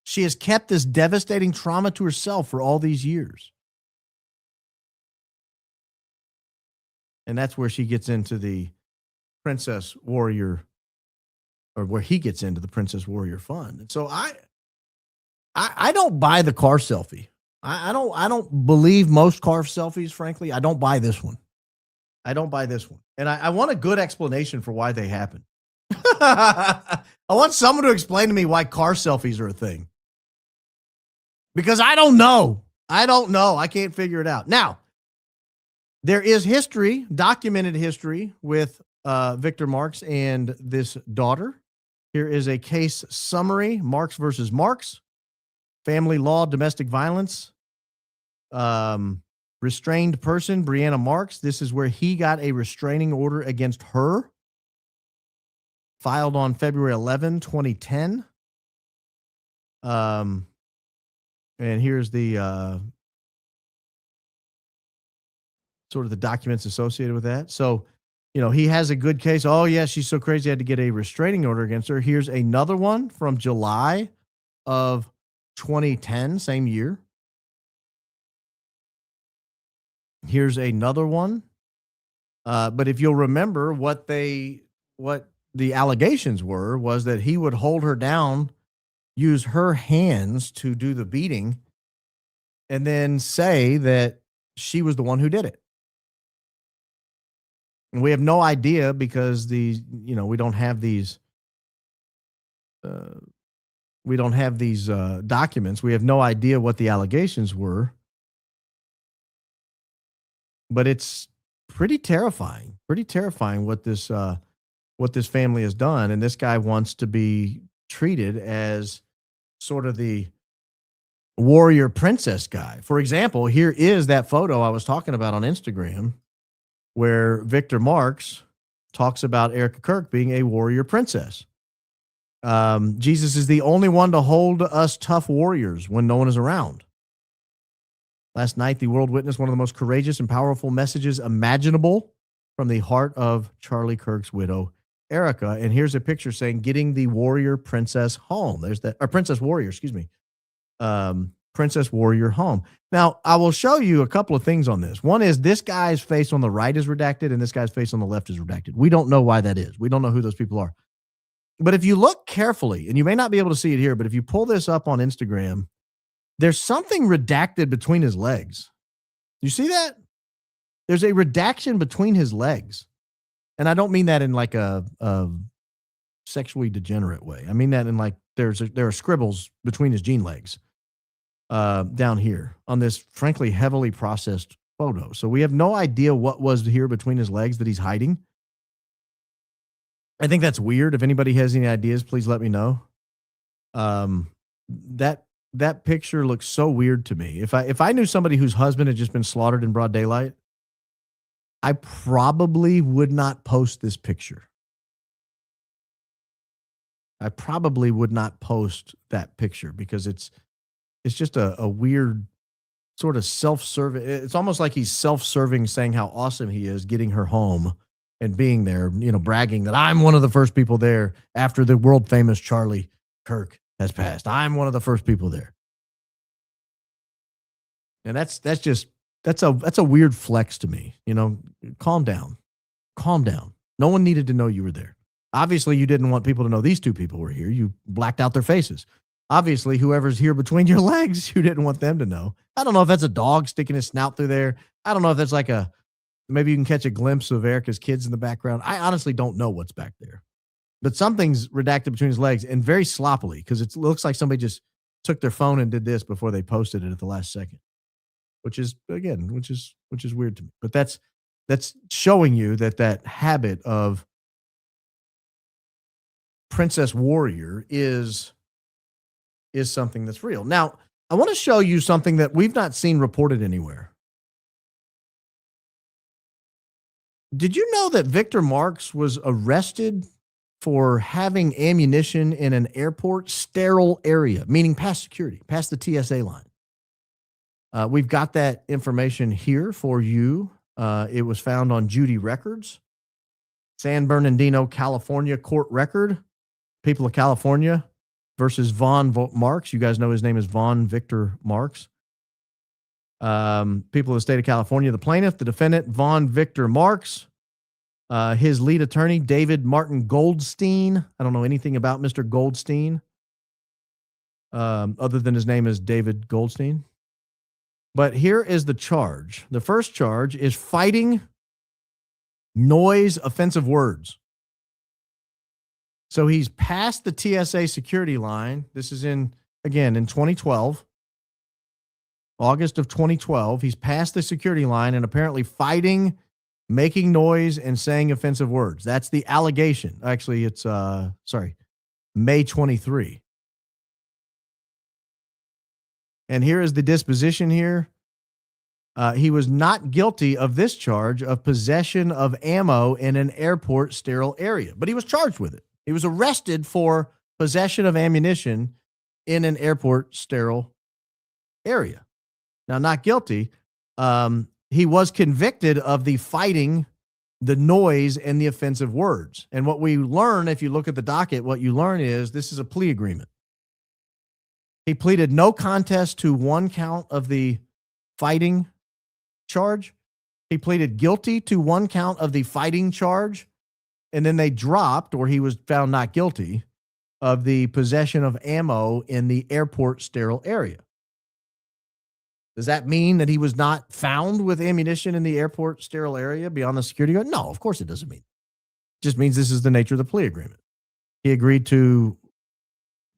She has kept this devastating trauma to herself for all these years. And that's where she gets into the Princess Warrior, or where he gets into the Princess Warrior fun. And so I don't buy the car selfie. I don't believe most car selfies, frankly. I don't buy this one. And I want a good explanation for why they happen. I want someone to explain to me why car selfies are a thing. Because I don't know. I can't figure it out. Now, there is history, documented history with Victor Marx and this daughter. Here is a case summary: Marx versus Marx, family law, domestic violence, restrained person, Brianna Marx. This is where he got a restraining order against her, filed on February 11, 2010. And here's the sort of the documents associated with that. So, he has a good case. Oh, yeah, she's so crazy, I had to get a restraining order against her. Here's another one from July of 2010, same year. Here's another one. But if you'll remember, what the allegations was that he would hold her down, use her hands to do the beating, and then say that she was the one who did it. And we have no idea because we don't have these documents. We have no idea what the allegations were. But it's pretty terrifying what this family has done. And this guy wants to be treated as sort of the warrior princess guy. For example, here is that photo I was talking about on Instagram, where Victor Marx talks about Erica Kirk being a warrior princess. Jesus is the only one to hold us tough warriors when no one is around. Last night, the world witnessed one of the most courageous and powerful messages imaginable from the heart of Charlie Kirk's widow, Erica. And here's a picture saying, getting the warrior princess home. There's that, or princess warrior, excuse me. Princess warrior home. Now, I will show you a couple of things on this. One is this guy's face on the right is redacted and this guy's face on the left is redacted. We don't know why that is. We don't know who those people are. But if you look carefully, and you may not be able to see it here, but if you pull this up on Instagram, there's something redacted between his legs. You see that? There's a redaction between his legs. And I don't mean that in like a sexually degenerate way. I mean that in like there are scribbles between his jean legs down here on this frankly heavily processed photo. So we have no idea what was here between his legs that he's hiding. I think that's weird. If anybody has any ideas, please let me know. That picture looks so weird to me. If I knew somebody whose husband had just been slaughtered in broad daylight, I probably would not post this picture. I probably would not post that picture because it's just a weird sort of self-serving. It's almost like he's self-serving, saying how awesome he is getting her home and being there, bragging that I'm one of the first people there after the world famous Charlie Kirk has passed. I'm one of the first people there. And that's a weird flex to me. Calm down. No one needed to know you were there. Obviously, you didn't want people to know these two people were here. You blacked out their faces. Obviously, whoever's here between your legs, you didn't want them to know. I don't know if that's a dog sticking his snout through there. I don't know if that's like maybe you can catch a glimpse of Erica's kids in the background. I honestly don't know what's back there. But something's redacted between his legs and very sloppily because it looks like somebody just took their phone and did this before they posted it at the last second, which is weird to me. But that's showing you that habit of princess warrior is something that's real. Now, I want to show you something that we've not seen reported anywhere. Did you know that Victor Marx was arrested for having ammunition in an airport sterile area, meaning past security, past the TSA line? We've got that information here for you. It was found on Judy Records, San Bernardino, California court record. People of California versus Von Marx. You guys know his name is Von Victor Marx. People of the state of California, the plaintiff, the defendant, Von Victor Marx. His lead attorney, David Martin Goldstein. I don't know anything about Mr. Goldstein other than his name is David Goldstein. But here is the charge. The first charge is fighting noise, offensive words. So he's passed the TSA security line. This is in 2012, August of 2012. He's passed the security line and apparently fighting, making noise, and saying offensive words. That's the allegation. Actually, it's, May 23. And here is the disposition here. He was not guilty of this charge of possession of ammo in an airport sterile area, but he was charged with it. He was arrested for possession of ammunition in an airport sterile area. Now, not guilty. He was convicted of the fighting, the noise, and the offensive words. And what we learn, if you look at the docket, what you learn is this is a plea agreement. He pleaded no contest to one count of the fighting charge. He pleaded guilty to one count of the fighting charge. And then they dropped, or he was found not guilty, of the possession of ammo in the airport sterile area. Does that mean that he was not found with ammunition in the airport sterile area beyond the security guard? No, of course it doesn't mean. It just means this is the nature of the plea agreement. He agreed to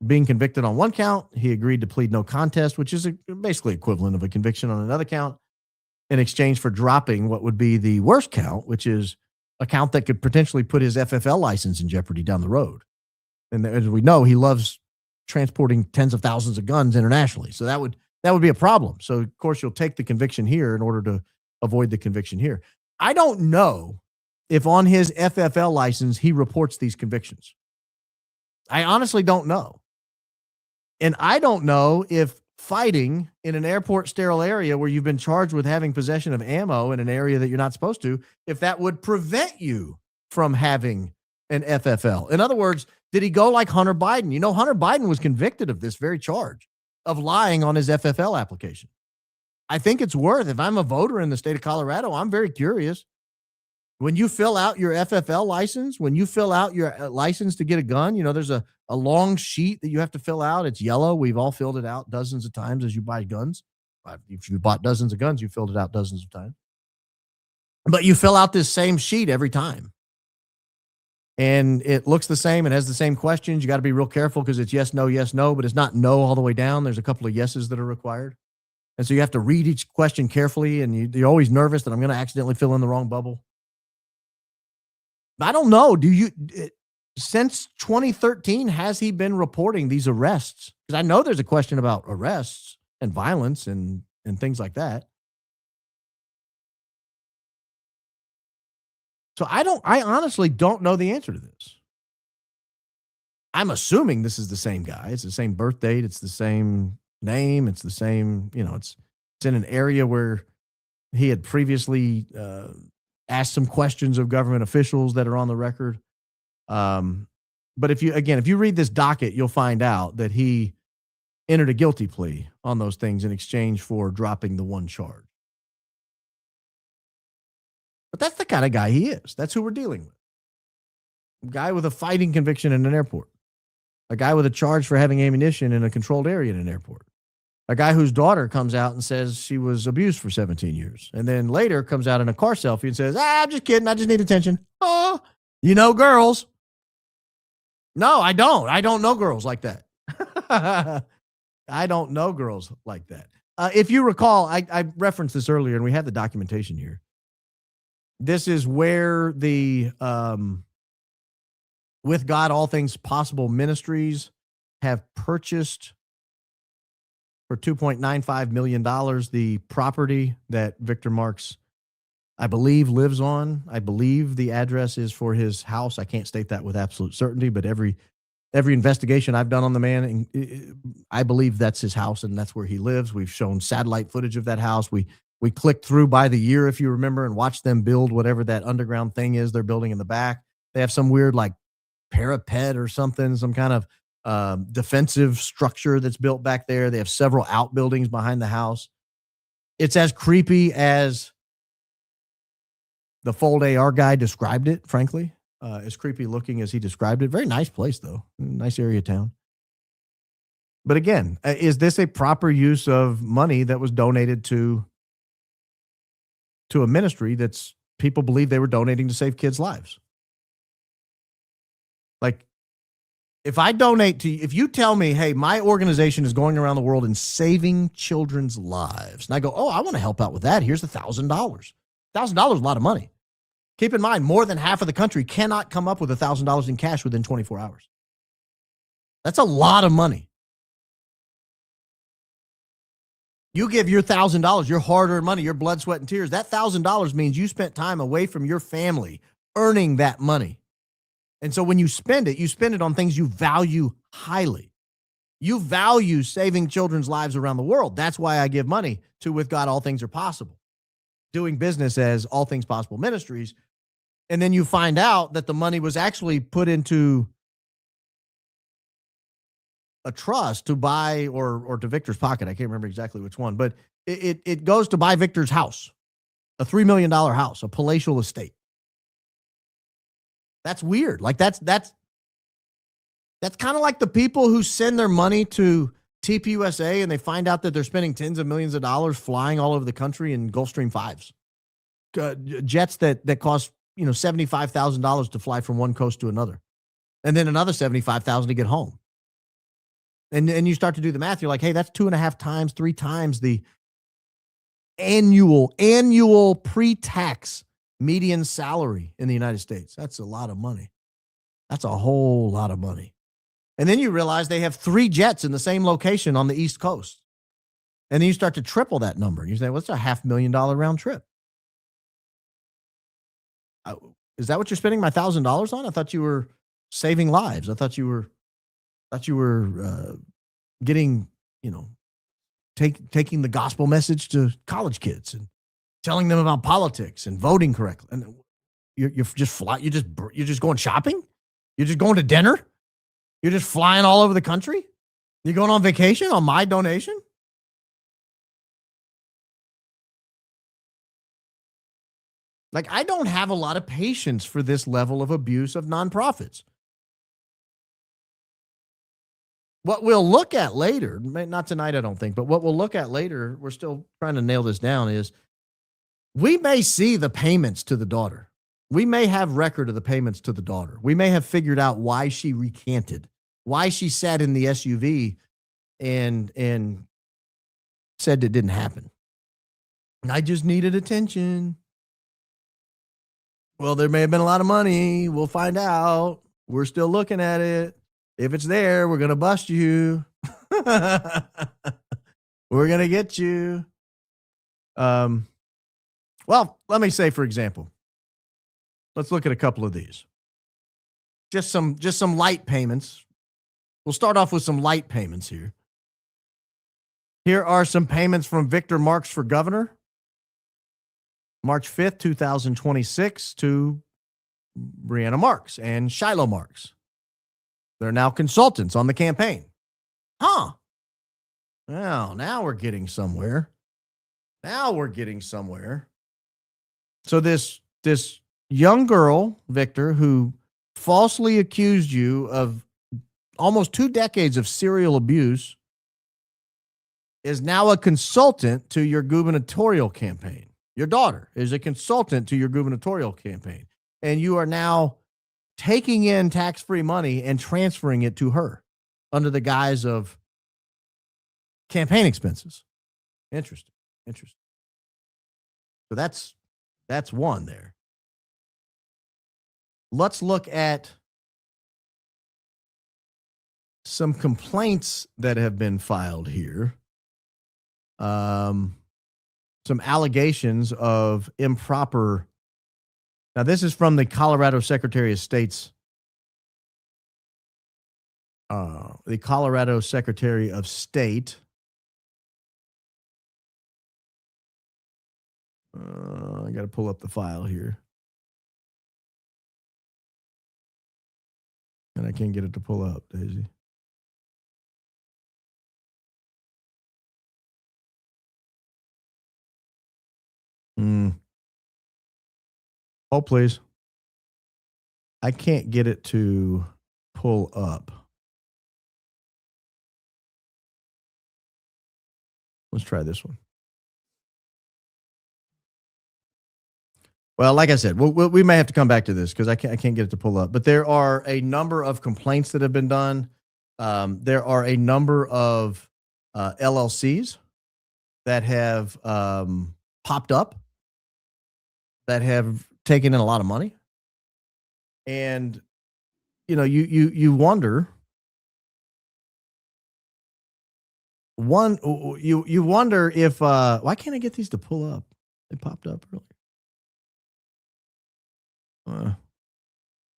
being convicted on one count. He agreed to plead no contest, which is basically equivalent of a conviction on another count, in exchange for dropping what would be the worst count, which is a count that could potentially put his FFL license in jeopardy down the road. And as we know, he loves transporting tens of thousands of guns internationally. So that would be a problem. So, of course, you'll take the conviction here in order to avoid the conviction here. I don't know if on his FFL license he reports these convictions. I honestly don't know. And I don't know if fighting in an airport sterile area where you've been charged with having possession of ammo in an area that you're not supposed to, if that would prevent you from having an FFL. In other words, did he go like Hunter Biden? You know, Hunter Biden was convicted of this very charge, of lying on his FFL application. I think it's worth, if I'm a voter in the state of Colorado, I'm very curious. When you fill out your FFL license, when you fill out your license to get a gun, you know, there's a long sheet that you have to fill out. It's yellow. We've all filled it out dozens of times as you buy guns. If you bought dozens of guns, you filled it out dozens of times. But you fill out this same sheet every time. And it looks the same. It has the same questions. You got to be real careful because it's yes, no, but it's not no all the way down. There's a couple of yeses that are required. And so you have to read each question carefully, and you're always nervous that I'm going to accidentally fill in the wrong bubble. I don't know. Since 2013, has he been reporting these arrests? Because I know there's a question about arrests and violence and things like that. So I honestly don't know the answer to this. I'm assuming this is the same guy. It's the same birth date. It's the same name. It's the same, it's in an area where he had previously asked some questions of government officials that are on the record. But if you read this docket, you'll find out that he entered a guilty plea on those things in exchange for dropping the one charge. But that's the kind of guy he is. That's who we're dealing with. A guy with a fighting conviction in an airport. A guy with a charge for having ammunition in a controlled area in an airport. A guy whose daughter comes out and says she was abused for 17 years. And then later comes out in a car selfie and says, I'm just kidding. I just need attention. Oh, girls. No, I don't. I don't know girls like that. I don't know girls like that. If you recall, I referenced this earlier, and we have the documentation here. This is where the With God All Things Possible Ministries have purchased for $2.95 million the property that Victor Marx, I believe, lives on. I believe the address is for his house. I can't state that with absolute certainty, but every investigation I've done on the man, I believe that's his house and that's where he lives. We've shown satellite footage of that house. We clicked through by the year, if you remember, and watched them build whatever that underground thing is they're building in the back. They have some weird like parapet or something, some kind of defensive structure that's built back there. They have several outbuildings behind the house. It's as creepy as the Fold AR guy described it, frankly. As creepy looking as he described it. Very nice place, though. Nice area of town. But again, is this a proper use of money that was donated to a ministry that's people believe they were donating to save kids' lives? Like, If I donate to you, if you tell me, hey, my organization is going around the world and saving children's lives, and I go, oh, I want to help out with that. Here's $1,000. $1,000 is a lot of money. Keep in mind, more than half of the country cannot come up with $1,000 in cash within 24 hours. That's a lot of money. You give your $1,000, your hard-earned money, your blood, sweat, and tears. That $1,000 means you spent time away from your family earning that money. And so when you spend it on things you value highly. You value saving children's lives around the world. That's why I give money to With God, All Things Are Possible, doing business as All Things Possible Ministries. And then you find out that the money was actually put into a trust to buy, or to Victor's pocket. I can't remember exactly which one, but it goes to buy Victor's house, a $3 million house, a palatial estate. That's weird. Like that's kind of like the people who send their money to TPUSA and they find out that they're spending tens of millions of dollars flying all over the country in Gulfstream 5s, jets that cost $75,000 to fly from one coast to another, and then another $75,000 to get home. And you start to do the math. You're like, hey, that's 2.5 times, 3 times the annual pre-tax median salary in the United States. That's a lot of money. That's a whole lot of money. And then you realize they have 3 jets in the same location on the East Coast. And then you start to triple that number. You say, well, it's a $500,000 round trip. Is that what you're spending my $1,000 on? I thought you were saving lives. I thought you were getting, taking the gospel message to college kids and telling them about politics and voting correctly. And you're just you're just going shopping. You're just going to dinner. You're just flying all over the country. You're going on vacation on my donation. Like, I don't have a lot of patience for this level of abuse of nonprofits. What we'll look at later, not tonight, I don't think, but what we'll look at later, we're still trying to nail this down, is we may see the payments to the daughter. We may have record of the payments to the daughter. We may have figured out why she recanted, why she sat in the SUV and said it didn't happen. I just needed attention. Well, there may have been a lot of money. We'll find out. We're still looking at it. If it's there, we're going to bust you. We're going to get you. Well, let me say, for example, let's look at a couple of these. Just some light payments. We'll start off with some light payments here. Here are some payments from Victor Marx for governor. March 5th, 2026 to Brianna Marx and Shiloh Marx. They're now consultants on the campaign. Huh. Well, now we're getting somewhere. So this young girl, Victor, who falsely accused you of almost 2 decades of serial abuse, is now a consultant to your gubernatorial campaign. Your daughter is a consultant to your gubernatorial campaign. And you are now taking in tax-free money and transferring it to her under the guise of campaign expenses. Interesting. So that's one there. Let's look at some complaints that have been filed here. Some allegations of improper. Now, this is from the Colorado Secretary of State's. The Colorado Secretary of State. I got to pull up the file here. And I can't get it to pull up, Daisy. Oh, please. I can't get it to pull up. Let's try this one. Well, like I said, we may have to come back to this because I can't get it to pull up. But there are a number of complaints that have been done. There are a number of LLCs that have popped up that have taken in a lot of money, and you wonder. You wonder if why can't I get these to pull up? They popped up earlier.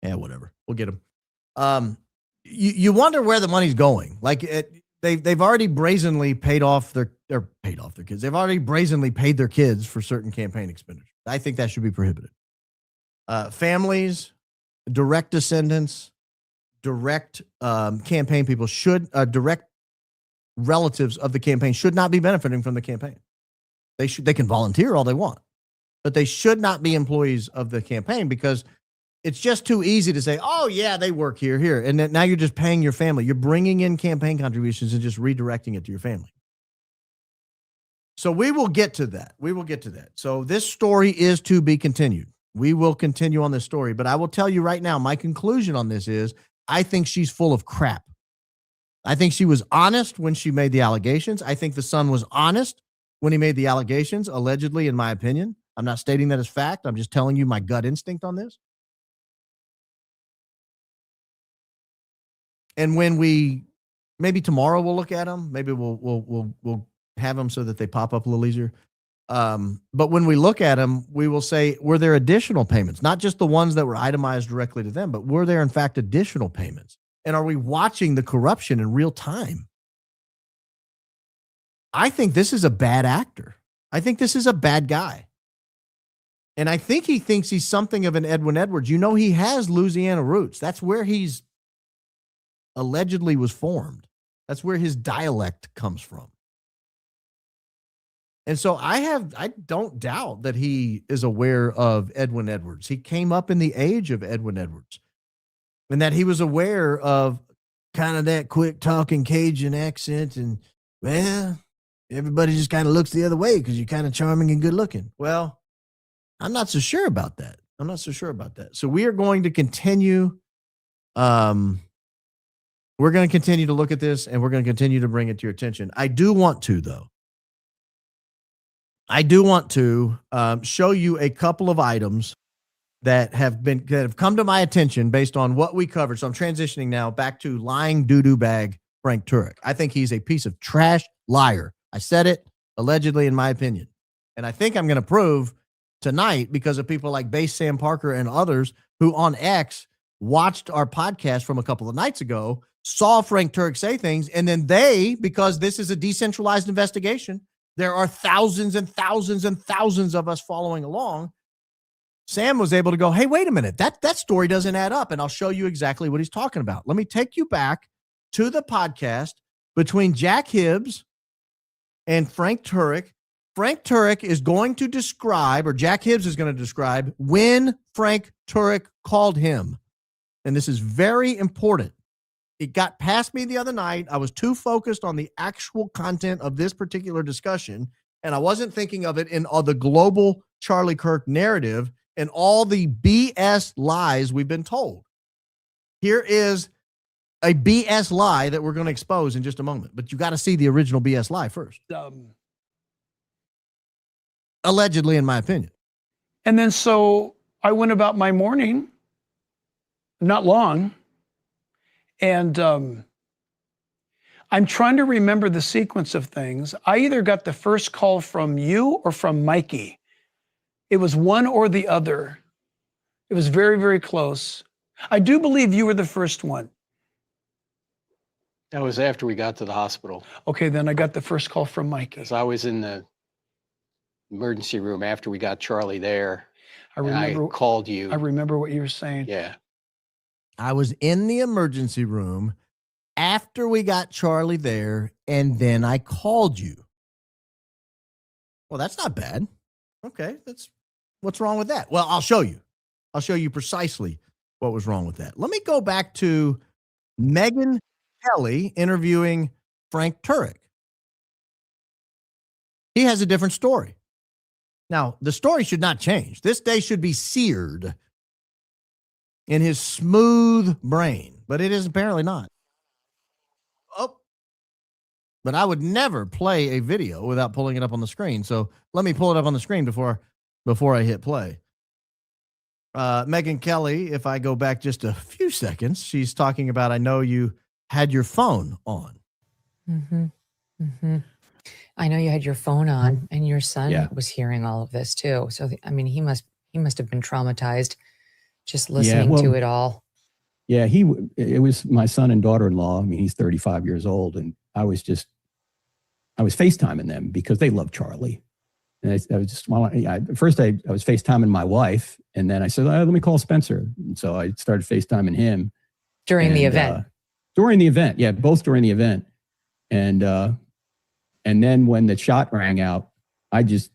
Yeah, whatever. We'll get them. You wonder where the money's going. Like they've already brazenly paid off their kids. They've already brazenly paid their kids for certain campaign expenditures. I think that should be prohibited. Families, direct descendants, direct campaign people direct relatives of the campaign should not be benefiting from the campaign. They can volunteer all they want, but they should not be employees of the campaign because it's just too easy to say, oh yeah, they work here. And then now you're just paying your family. You're bringing in campaign contributions and just redirecting it to your family. So we will get to that. So this story is to be continued. We will continue on this story, but I will tell you right now, my conclusion on this is I think she's full of crap. I think she was honest when she made the allegations. I think the son was honest when he made the allegations, allegedly, in my opinion. I'm not stating that as fact. I'm just telling you my gut instinct on this. And when maybe tomorrow we'll look at them. Maybe we'll have them so that they pop up a little easier. But when we look at them, we will say, were there additional payments? Not just the ones that were itemized directly to them, but were there in fact additional payments? And are we watching the corruption in real time? I think this is a bad actor. I think this is a bad guy. And I think he thinks he's something of an Edwin Edwards. He has Louisiana roots. That's where he's allegedly was formed. That's where his dialect comes from. And so I don't doubt that he is aware of Edwin Edwards. He came up in the age of Edwin Edwards. And that he was aware of kind of that quick talking Cajun accent and, well, everybody just kind of looks the other way because you're kind of charming and good looking. Well, I'm not so sure about that. So we are going to continue. We're going to continue to look at this and we're going to continue to bring it to your attention. I do want to show you a couple of items that have come to my attention based on what we covered. So I'm transitioning now back to lying doo-doo bag Frank Turek. I think he's a piece of trash liar. I said it, allegedly, in my opinion. And I think I'm going to prove tonight because of people like Base Sam Parker and others who on X watched our podcast from a couple of nights ago, saw Frank Turek say things, and then because this is a decentralized investigation, there are thousands and thousands and thousands of us following along. Sam was able to go, hey, wait a minute, that story doesn't add up, and I'll show you exactly what he's talking about. Let me take you back to the podcast between Jack Hibbs and Frank Turek. Frank Turek is going to describe, or Jack Hibbs is going to describe, when Frank Turek called him. And this is very important. It got past me the other night. I was too focused on the actual content of this particular discussion, and I wasn't thinking of it in the global Charlie Kirk narrative and all the BS lies we've been told. Here is a BS lie that we're going to expose in just a moment, but you got to see the original BS lie first. Allegedly, in my opinion. And then so I went about my morning, not long, and I'm trying to remember the sequence of things. I either got the first call from you or from Mikey. It was one or the other. It was very, very close. I do believe you were the first one. That was after we got to the hospital. Okay, then I got the first call from Mikey. Because I was in the emergency room after we got Charlie there. I called you. I remember what you were saying. Yeah. I was in the emergency room after we got Charlie there, and then I called you. Well, that's not bad. Okay, what's wrong with that? Well, I'll show you. I'll show you precisely what was wrong with that. Let me go back to Megyn Kelly interviewing Frank Turek. He has a different story. Now, the story should not change. This day should be seared in his smooth brain, but it is apparently not. Oh, but I would never play a video without pulling it up on the screen. So let me pull it up on the screen before I hit play. Megan Kelly, if I go back just a few seconds, she's talking about, I know you had your phone on. Mm-hmm. Mm-hmm. I know you had your phone on, and your son was hearing all of this too. So, he must have been traumatized just listening to it all. Yeah, it was my son and daughter-in-law. I mean, he's 35 years old, and I was FaceTiming them because they love Charlie. And I was just, first I was FaceTiming my wife, and then I said, let me call Spencer. And so I started FaceTiming him. During the event? During the event, yeah, both during the event. And then when the shot rang out, I just,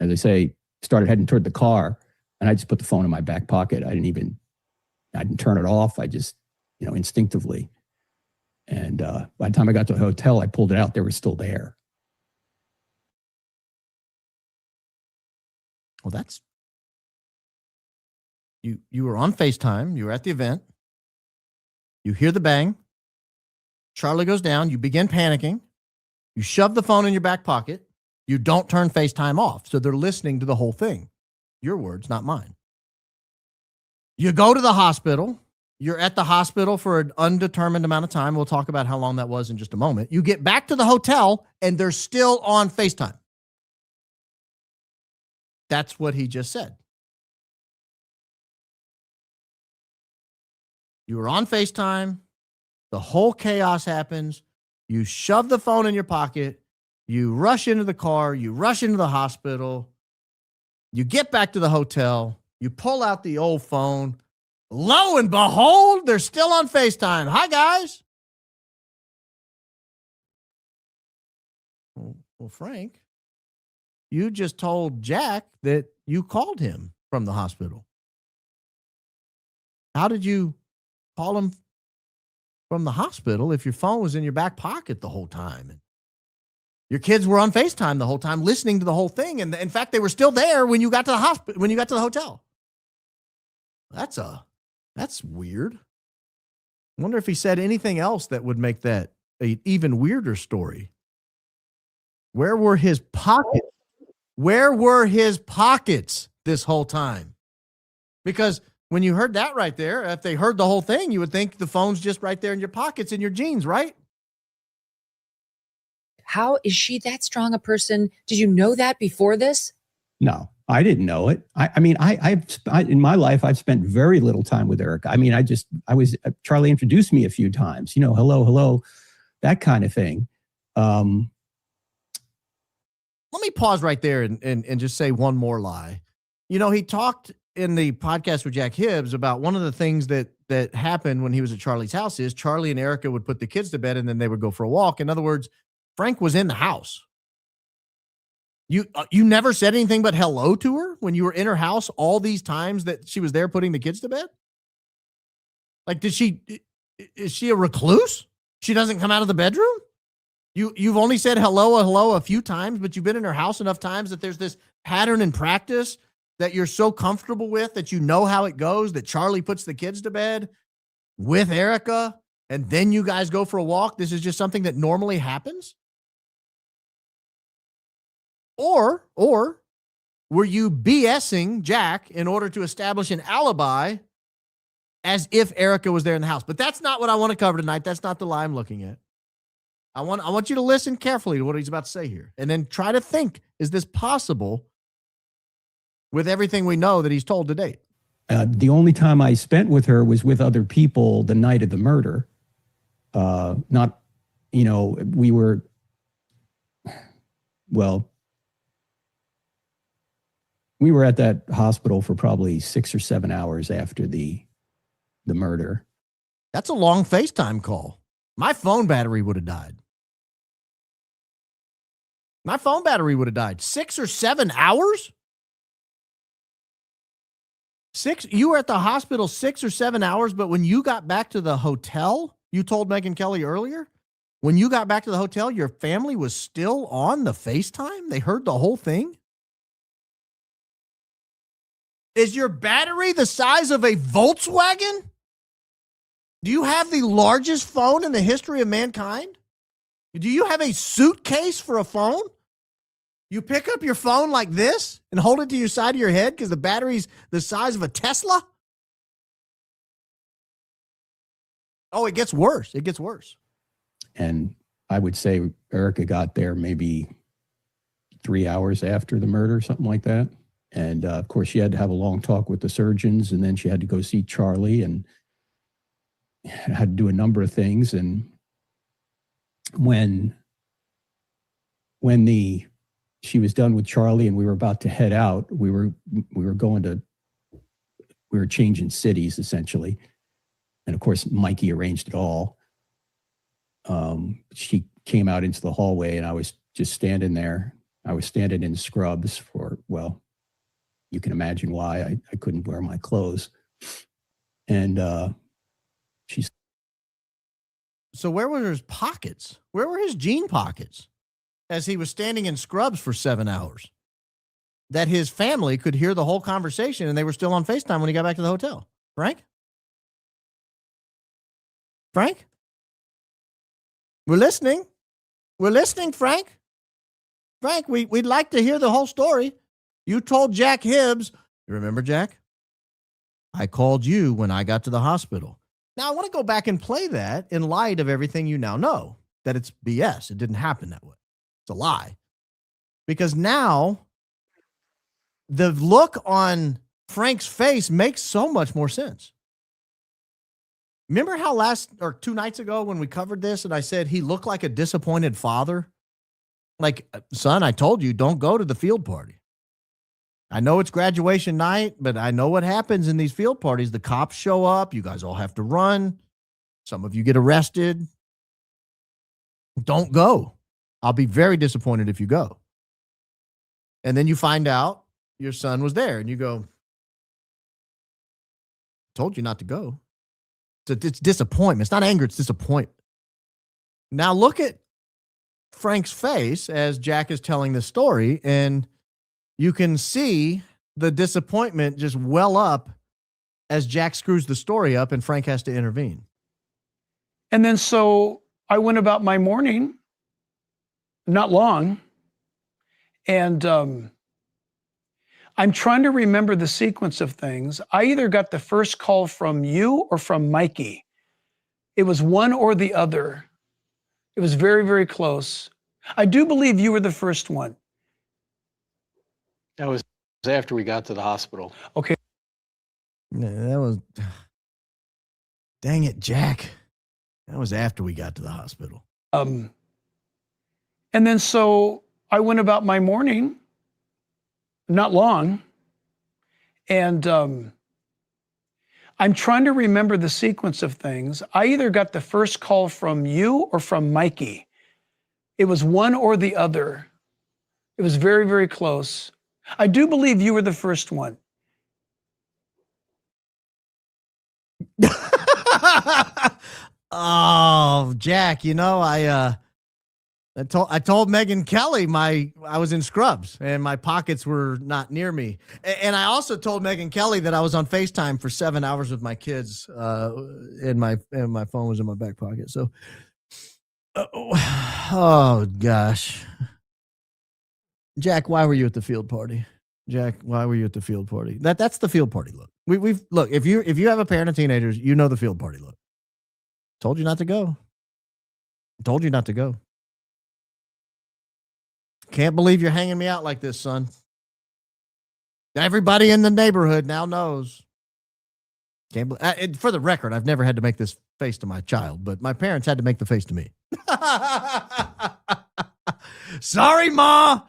as I say, started heading toward the car, and I just put the phone in my back pocket. I didn't turn it off. I just, instinctively. And by the time I got to the hotel, I pulled it out. They were still there. Well, that's, you were on FaceTime. You were at the event. You hear the bang. Charlie goes down. You begin panicking. You shove the phone in your back pocket. You don't turn FaceTime off. So they're listening to the whole thing. Your words, not mine. You go to the hospital. You're at the hospital for an undetermined amount of time. We'll talk about how long that was in just a moment. You get back to the hotel, and they're still on FaceTime. That's what he just said. You were on FaceTime. The whole chaos happens. You shove the phone in your pocket. You rush into the car. You rush into the hospital. You get back to the hotel. You pull out the old phone. Lo and behold, they're still on FaceTime. Hi, guys. Well, Frank, you just told Jack that you called him from the hospital. How did you call him from the hospital if your phone was in your back pocket the whole time? And your kids were on FaceTime the whole time, listening to the whole thing. And in fact, they were still there when you got to the hospital, when you got to the hotel. That's weird. I wonder if he said anything else that would make that an even weirder story. Where were his pockets? Where were his pockets this whole time? Because when you heard that right there, if they heard the whole thing, you would think the phone's just right there in your pockets, in your jeans, right? How is she that strong a person? Did you know that before this? No, I didn't know it. I mean, in my life, I've spent very little time with Erica. I mean, Charlie introduced me a few times, hello, that kind of thing. Let me pause right there and just say one more lie. He talked in the podcast with Jack Hibbs about one of the things that happened when he was at Charlie's house is Charlie and Erica would put the kids to bed and then they would go for a walk. In other words, Frank was in the house. You never said anything but hello to her when you were in her house all these times that she was there putting the kids to bed? Like, is she a recluse? She doesn't come out of the bedroom? You've only said hello a few times, but you've been in her house enough times that there's this pattern and practice that you're so comfortable with that you know how it goes, that Charlie puts the kids to bed with Erica, and then you guys go for a walk. This is just something that normally happens? Or were you BSing Jack in order to establish an alibi as if Erica was there in the house? But that's not what I want to cover tonight. That's not the lie I'm looking at. I want you to listen carefully to what he's about to say here, and then try to think, is this possible with everything we know that he's told to date? The only time I spent with her was with other people the night of the murder. We were at that hospital for probably 6 or 7 hours after the murder. That's a long FaceTime call. My phone battery would have died. 6 or 7 hours? You were at the hospital 6 or 7 hours, but when you got back to the hotel, you told Megan Kelly earlier, when you got back to the hotel, your family was still on the FaceTime? They heard the whole thing? Is your battery the size of a Volkswagen? Do you have the largest phone in the history of mankind? Do you have a suitcase for a phone? You pick up your phone like this and hold it to your side of your head because the battery's the size of a Tesla? Oh, it gets worse. It gets worse. And I would say Erica got there maybe 3 hours after the murder, something like that. And of course, she had to have a long talk with the surgeons, and then she had to go see Charlie and had to do a number of things. And when she was done with Charlie and we were about to head out, we were changing cities essentially. And of course, Mikey arranged it all. She came out into the hallway and I was just standing there. I was standing in scrubs for, well, you can imagine why I couldn't wear my clothes. And she's. So where were his pockets? Where were his jean pockets as he was standing in scrubs for 7 hours? That his family could hear the whole conversation and they were still on FaceTime when he got back to the hotel. Frank? Frank? We're listening. We're listening, Frank. Frank, we'd like to hear the whole story. You told Jack Hibbs, you remember, Jack? I called you when I got to the hospital. Now, I want to go back and play that in light of everything you now know, that it's BS. It didn't happen that way. It's a lie. Because now the look on Frank's face makes so much more sense. Remember how 2 nights ago when we covered this and I said he looked like a disappointed father? Like, son, I told you, don't go to the field party. I know it's graduation night, but I know what happens in these field parties. The cops show up. You guys all have to run. Some of you get arrested. Don't go. I'll be very disappointed if you go. And then you find out your son was there and you go, told you not to go. It's disappointment. It's not anger. It's disappointment. Now look at Frank's face as Jack is telling the story, and you can see the disappointment just well up as Jack screws the story up and Frank has to intervene. And then so I went about my morning, not long, and I'm trying to remember the sequence of things. I either got the first call from you or from Mikey. It was one or the other. It was very, very close. I do believe you were the first one. That was after we got to the hospital. Okay. That was, dang it, Jack. That was after we got to the hospital. And then so I went about my morning, not long, and I'm trying to remember the sequence of things. I either got the first call from you or from Mikey. It was one or the other. It was very, very close. I do believe you were the first one. Oh, Jack, you know, I told Megan Kelly I was in scrubs and my pockets were not near me. And I also told Megan Kelly that I was on FaceTime for 7 hours with my kids, and my phone was in my back pocket. So, oh gosh, Jack, why were you at the field party? Jack, why were you at the field party? That's the field party look. We've look, if you have a parent of teenagers, you know the field party look. Told you not to go. Told you not to go. Can't believe you're hanging me out like this, son. Everybody in the neighborhood now knows. For the record, I've never had to make this face to my child, but my parents had to make the face to me. Sorry, Ma.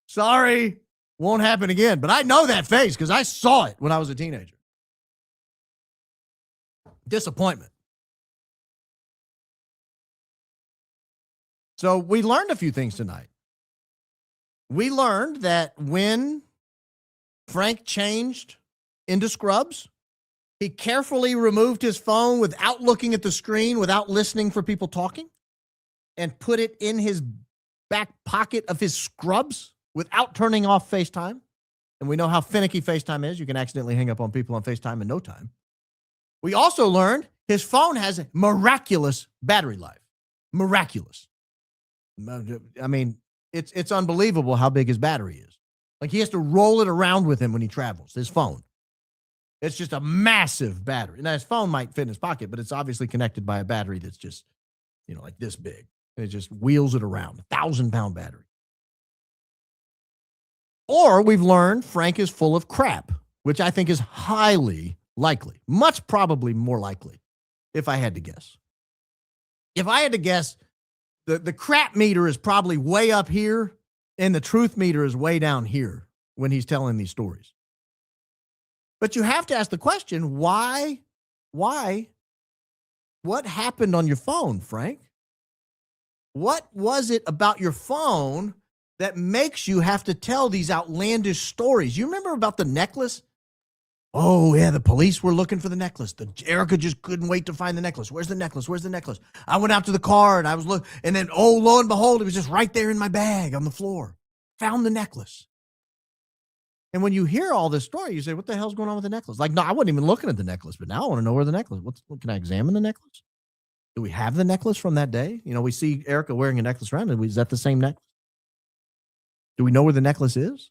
Sorry. Won't happen again. But I know that face because I saw it when I was a teenager. Disappointment. So we learned a few things tonight. We learned that when Frank changed into scrubs, he carefully removed his phone without looking at the screen, without listening for people talking, and put it in his back pocket of his scrubs without turning off FaceTime. And we know how finicky FaceTime is. You can accidentally hang up on people on FaceTime in no time. We also learned his phone has a miraculous battery life. Miraculous. I mean, it's unbelievable how big his battery is. Like he has to roll it around with him when he travels, his phone. It's just a massive battery. Now, his phone might fit in his pocket, but it's obviously connected by a battery that's just, like this big. And it just wheels it around. 1,000-pound battery. Or we've learned Frank is full of crap, which I think is highly likely. Much probably more likely, if I had to guess. If I had to guess, the crap meter is probably way up here, and the truth meter is way down here when he's telling these stories. But you have to ask the question, why? What happened on your phone, Frank? What was it about your phone that makes you have to tell these outlandish stories? You remember about the necklace? Oh, yeah, the police were looking for the necklace. Erica just couldn't wait to find the necklace. Where's the necklace? Where's the necklace? I went out to the car and I was looking, and then, oh, lo and behold, it was just right there in my bag on the floor. Found the necklace. And when you hear all this story, you say, what the hell's going on with the necklace? Like, no, I wasn't even looking at the necklace, but now I want to know where the necklace is. Can I examine the necklace? Do we have the necklace from that day? We see Erica wearing a necklace around it. Is that the same necklace? Do we know where the necklace is?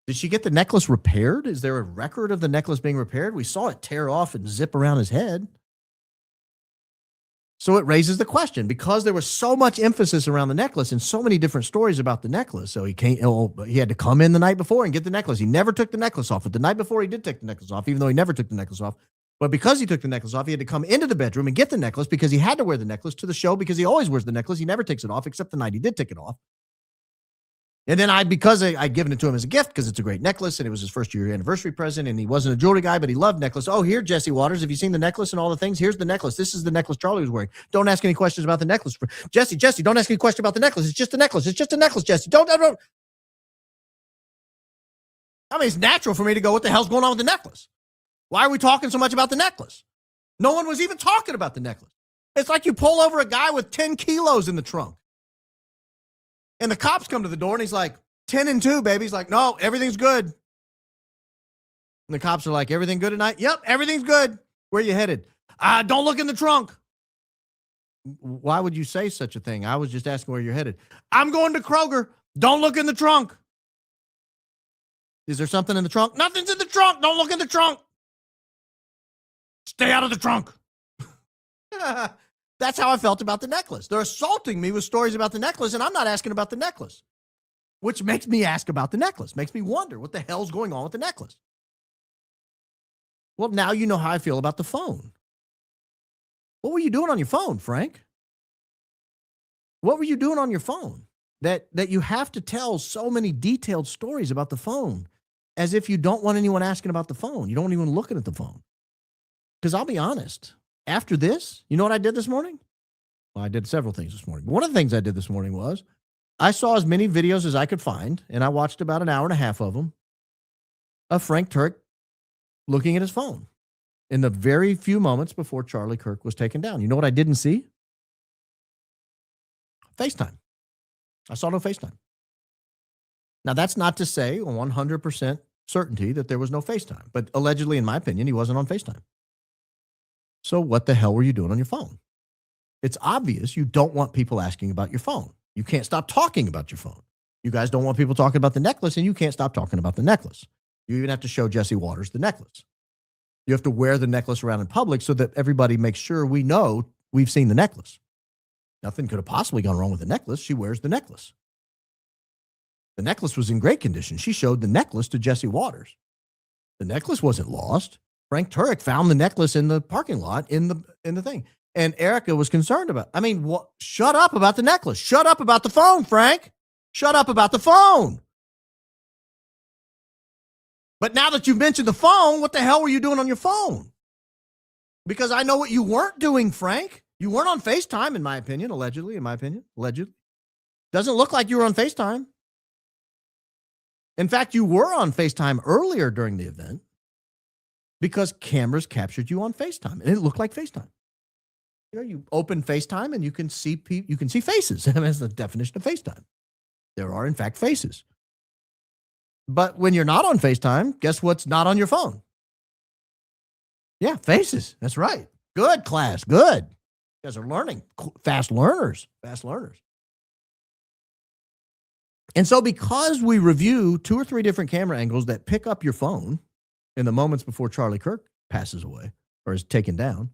Did she get the necklace repaired? Is there a record of the necklace being repaired? We saw it tear off and zip around his head. So it raises the question, because there was so much emphasis around the necklace and so many different stories about the necklace. So he had to come in the night before and get the necklace. He never took the necklace off. But the night before, he did take the necklace off, even though he never took the necklace off. But because he took the necklace off, he had to come into the bedroom and get the necklace because he had to wear the necklace to the show, because he always wears the necklace. He never takes it off except the night he did take it off. And then because I'd given it to him as a gift because it's a great necklace and it was his first year anniversary present, and he wasn't a jewelry guy, but he loved necklace. Oh, here, Jesse Waters, have you seen the necklace and all the things? Here's the necklace. This is the necklace Charlie was wearing. Don't ask any questions about the necklace. Jesse, don't ask any question about the necklace. It's just a necklace. It's just a necklace, Jesse. Don't. I mean, it's natural for me to go, what the hell's going on with the necklace? Why are we talking so much about the necklace? No one was even talking about the necklace. It's like you pull over a guy with 10 kilos in the trunk. And the cops come to the door and he's like, 10 and 2, baby. He's like, no, everything's good. And the cops are like, everything good tonight? Yep, everything's good. Where are you headed? Don't look in the trunk. Why would you say such a thing? I was just asking where you're headed. I'm going to Kroger. Don't look in the trunk. Is there something in the trunk? Nothing's in the trunk. Don't look in the trunk. Stay out of the trunk. That's how I felt about the necklace. They're assaulting me with stories about the necklace, and I'm not asking about the necklace, which makes me ask about the necklace, makes me wonder what the hell's going on with the necklace. Well, now you know how I feel about the phone. What were you doing on your phone, Frank? What were you doing on your phone that you have to tell so many detailed stories about the phone as if you don't want anyone asking about the phone? You don't even looking at the phone. Because I'll be honest, after this, you know what I did this morning? Well, I did several things this morning. But one of the things I did this morning was I saw as many videos as I could find, and I watched about an hour and a half of them, of Frank Turek looking at his phone in the very few moments before Charlie Kirk was taken down. You know what I didn't see? FaceTime. I saw no FaceTime. Now, that's not to say 100% certainty that there was no FaceTime, but allegedly, in my opinion, he wasn't on FaceTime. So what the hell were you doing on your phone? It's obvious you don't want people asking about your phone. You can't stop talking about your phone. You guys don't want people talking about the necklace, and you can't stop talking about the necklace. You even have to show Jesse Waters the necklace. You have to wear the necklace around in public so that everybody makes sure we know we've seen the necklace. Nothing could have possibly gone wrong with the necklace. She wears the necklace. The necklace was in great condition. She showed the necklace to Jesse Waters. The necklace wasn't lost. Frank Turek found the necklace in the parking lot in the thing. And Erica was concerned about, shut up about the necklace. Shut up about the phone, Frank. Shut up about the phone. But now that you've mentioned the phone, what the hell were you doing on your phone? Because I know what you weren't doing, Frank. You weren't on FaceTime, in my opinion, allegedly. Doesn't look like you were on FaceTime. In fact, you were on FaceTime earlier during the event because cameras captured you on FaceTime, and it looked like FaceTime. You open FaceTime and you can see faces. That's the definition of FaceTime. There are, in fact, faces. But when you're not on FaceTime, guess what's not on your phone? Yeah, faces. That's right. Good, class. Good. You guys are learning. Fast learners. And so because we review 2 or 3 different camera angles that pick up your phone in the moments before Charlie Kirk passes away or is taken down,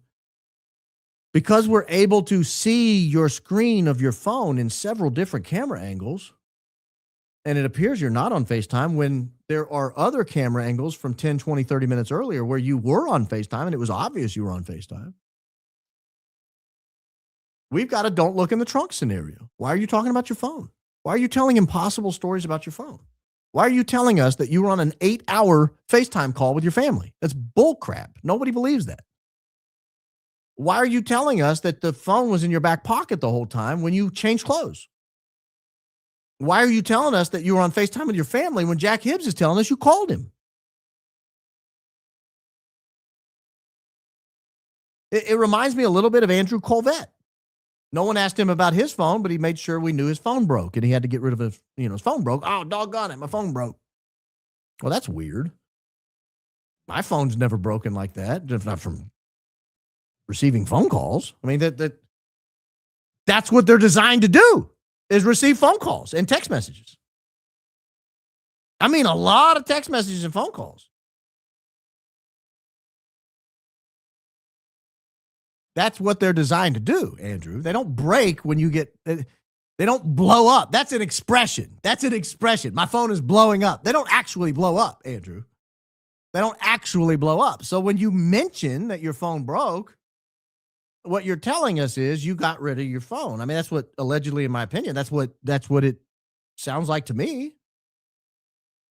because we're able to see your screen of your phone in several different camera angles, and it appears you're not on FaceTime when there are other camera angles from 10, 20, 30 minutes earlier where you were on FaceTime and it was obvious you were on FaceTime. We've got a don't look in the trunk scenario. Why are you talking about your phone? Why are you telling impossible stories about your phone? Why are you telling us that you were on an 8-hour FaceTime call with your family? That's bull crap. Nobody believes that. Why are you telling us that the phone was in your back pocket the whole time when you changed clothes? Why are you telling us that you were on FaceTime with your family when Jack Hibbs is telling us you called him? It reminds me a little bit of Andrew Colvett. No one asked him about his phone, but he made sure we knew his phone broke, and he had to get rid of his phone broke. Oh, doggone it, my phone broke. Well, that's weird. My phone's never broken like that, if not from receiving phone calls. I mean, that's what they're designed to do, is receive phone calls and text messages. I mean, a lot of text messages and phone calls. That's what they're designed to do, Andrew. They don't break when you get, they don't blow up. That's an expression. My phone is blowing up. They don't actually blow up, Andrew. They don't actually blow up. So when you mention that your phone broke, what you're telling us is you got rid of your phone. I mean, that's what allegedly, in my opinion, that's what it sounds like to me.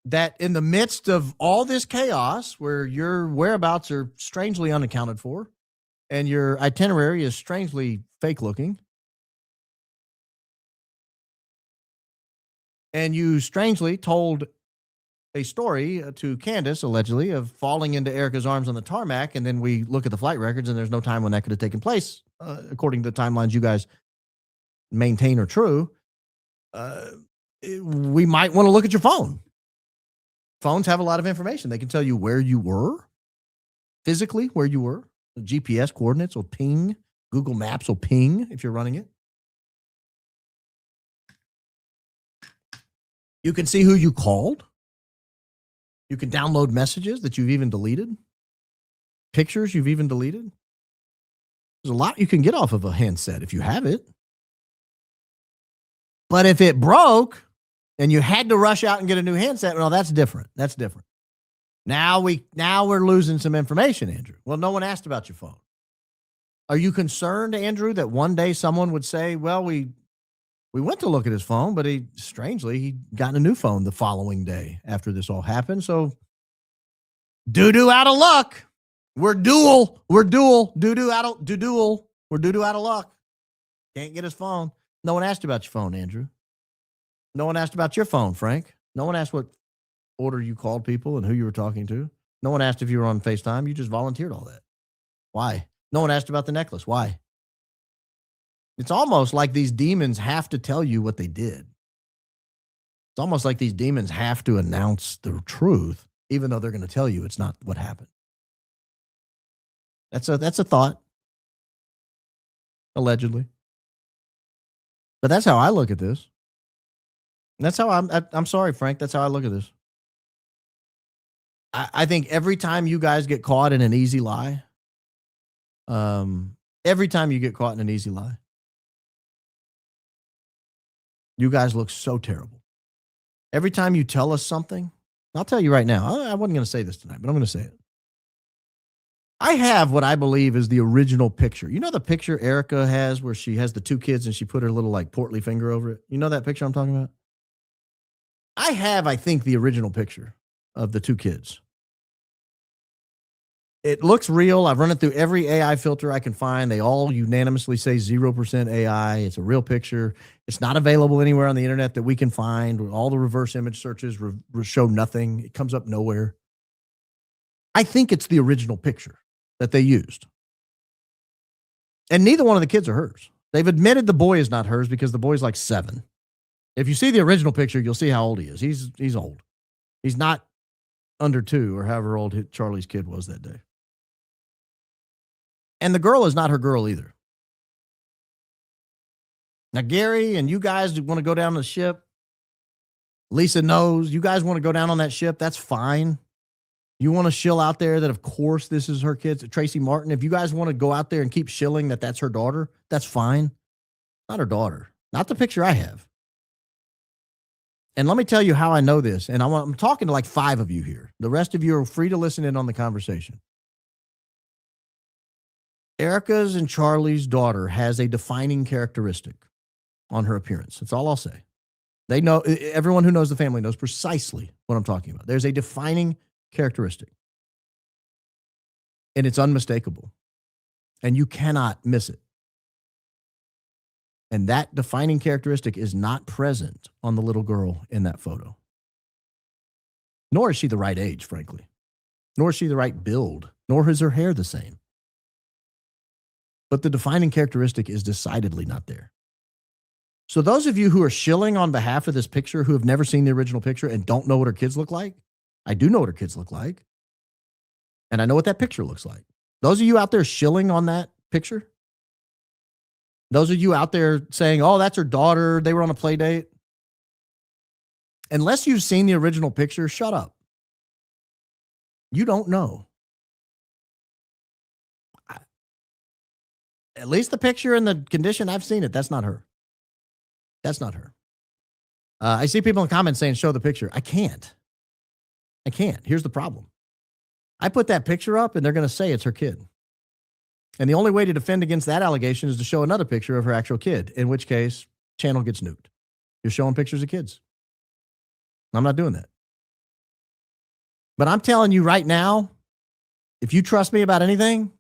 That in the midst of all this chaos where your whereabouts are strangely unaccounted for and your itinerary is strangely fake looking, and you strangely told a story to Candace, allegedly, of falling into Erica's arms on the tarmac, and then we look at the flight records, and there's no time when that could have taken place, according to the timelines you guys maintain are true. We might want to look at your phone. Phones have a lot of information. They can tell you where you were, physically where you were. The GPS coordinates will ping. Google Maps will ping if you're running it. You can see who you called. You can download messages that you've even deleted, pictures you've even deleted. There's a lot you can get off of a handset if you have it. But if it broke and you had to rush out and get a new handset, well, that's different. That's different. Now we're losing some information, Andrew. Well, no one asked about your phone. Are you concerned, Andrew, that one day someone would say, well, we went to look at his phone, but he got a new phone the following day after this all happened. So doo-doo out of luck. We're dual. Doo-doo out of luck. Can't get his phone. No one asked about your phone, Andrew. No one asked about your phone, Frank. No one asked what order you called people and who you were talking to. No one asked if you were on FaceTime. You just volunteered all that. Why? No one asked about the necklace. Why? It's almost like these demons have to tell you what they did. It's almost like these demons have to announce the truth, even though they're going to tell you it's not what happened. That's a thought, allegedly. But that's how I look at this. That's how I'm sorry, Frank. That's how I look at this. I think every time you guys get caught in an easy lie, every time you get caught in an easy lie, you guys look so terrible. Every time you tell us something, I'll tell you right now, I wasn't going to say this tonight, but I'm going to say it. I have what I believe is the original picture. You know the picture Erica has where she has the 2 kids and she put her little like portly finger over it? You know that picture I'm talking about? I have, I think, the original picture of the 2 kids. It looks real. I've run it through every AI filter I can find. They all unanimously say 0% AI. It's a real picture. It's not available anywhere on the internet that we can find. All the reverse image searches show nothing. It comes up nowhere. I think it's the original picture that they used. And neither one of the kids are hers. They've admitted the boy is not hers because the boy's like 7. If you see the original picture, you'll see how old he is. He's old. He's not under 2 or however old Charlie's kid was that day. And the girl is not her girl either. Now, Gary and you guys want to go down the ship. Lisa knows. You guys want to go down on that ship. That's fine. You want to shill out there that, of course, this is her kid, Tracy Martin. If you guys want to go out there and keep shilling that that's her daughter, that's fine. Not her daughter. Not the picture I have. And let me tell you how I know this. And I'm talking to like 5 of you here. The rest of you are free to listen in on the conversation. Erica's and Charlie's daughter has a defining characteristic on her appearance. That's all I'll say. They know, everyone who knows the family knows precisely what I'm talking about. There's a defining characteristic. And it's unmistakable. And you cannot miss it. And that defining characteristic is not present on the little girl in that photo. Nor is she the right age, frankly. Nor is she the right build. Nor is her hair the same. But the defining characteristic is decidedly not there. So those of you who are shilling on behalf of this picture, who have never seen the original picture and don't know what her kids look like, I do know what her kids look like. And I know what that picture looks like. Those of you out there shilling on that picture, those of you out there saying, oh, that's her daughter, they were on a play date. Unless you've seen the original picture, shut up. You don't know. At least the picture and the condition, I've seen it. That's not her. That's not her. I see people in the comments saying, show the picture. I can't. Here's the problem. I put that picture up and they're going to say it's her kid. And the only way to defend against that allegation is to show another picture of her actual kid, in which case, channel gets nuked. You're showing pictures of kids. I'm not doing that. But I'm telling you right now, if you trust me about anything,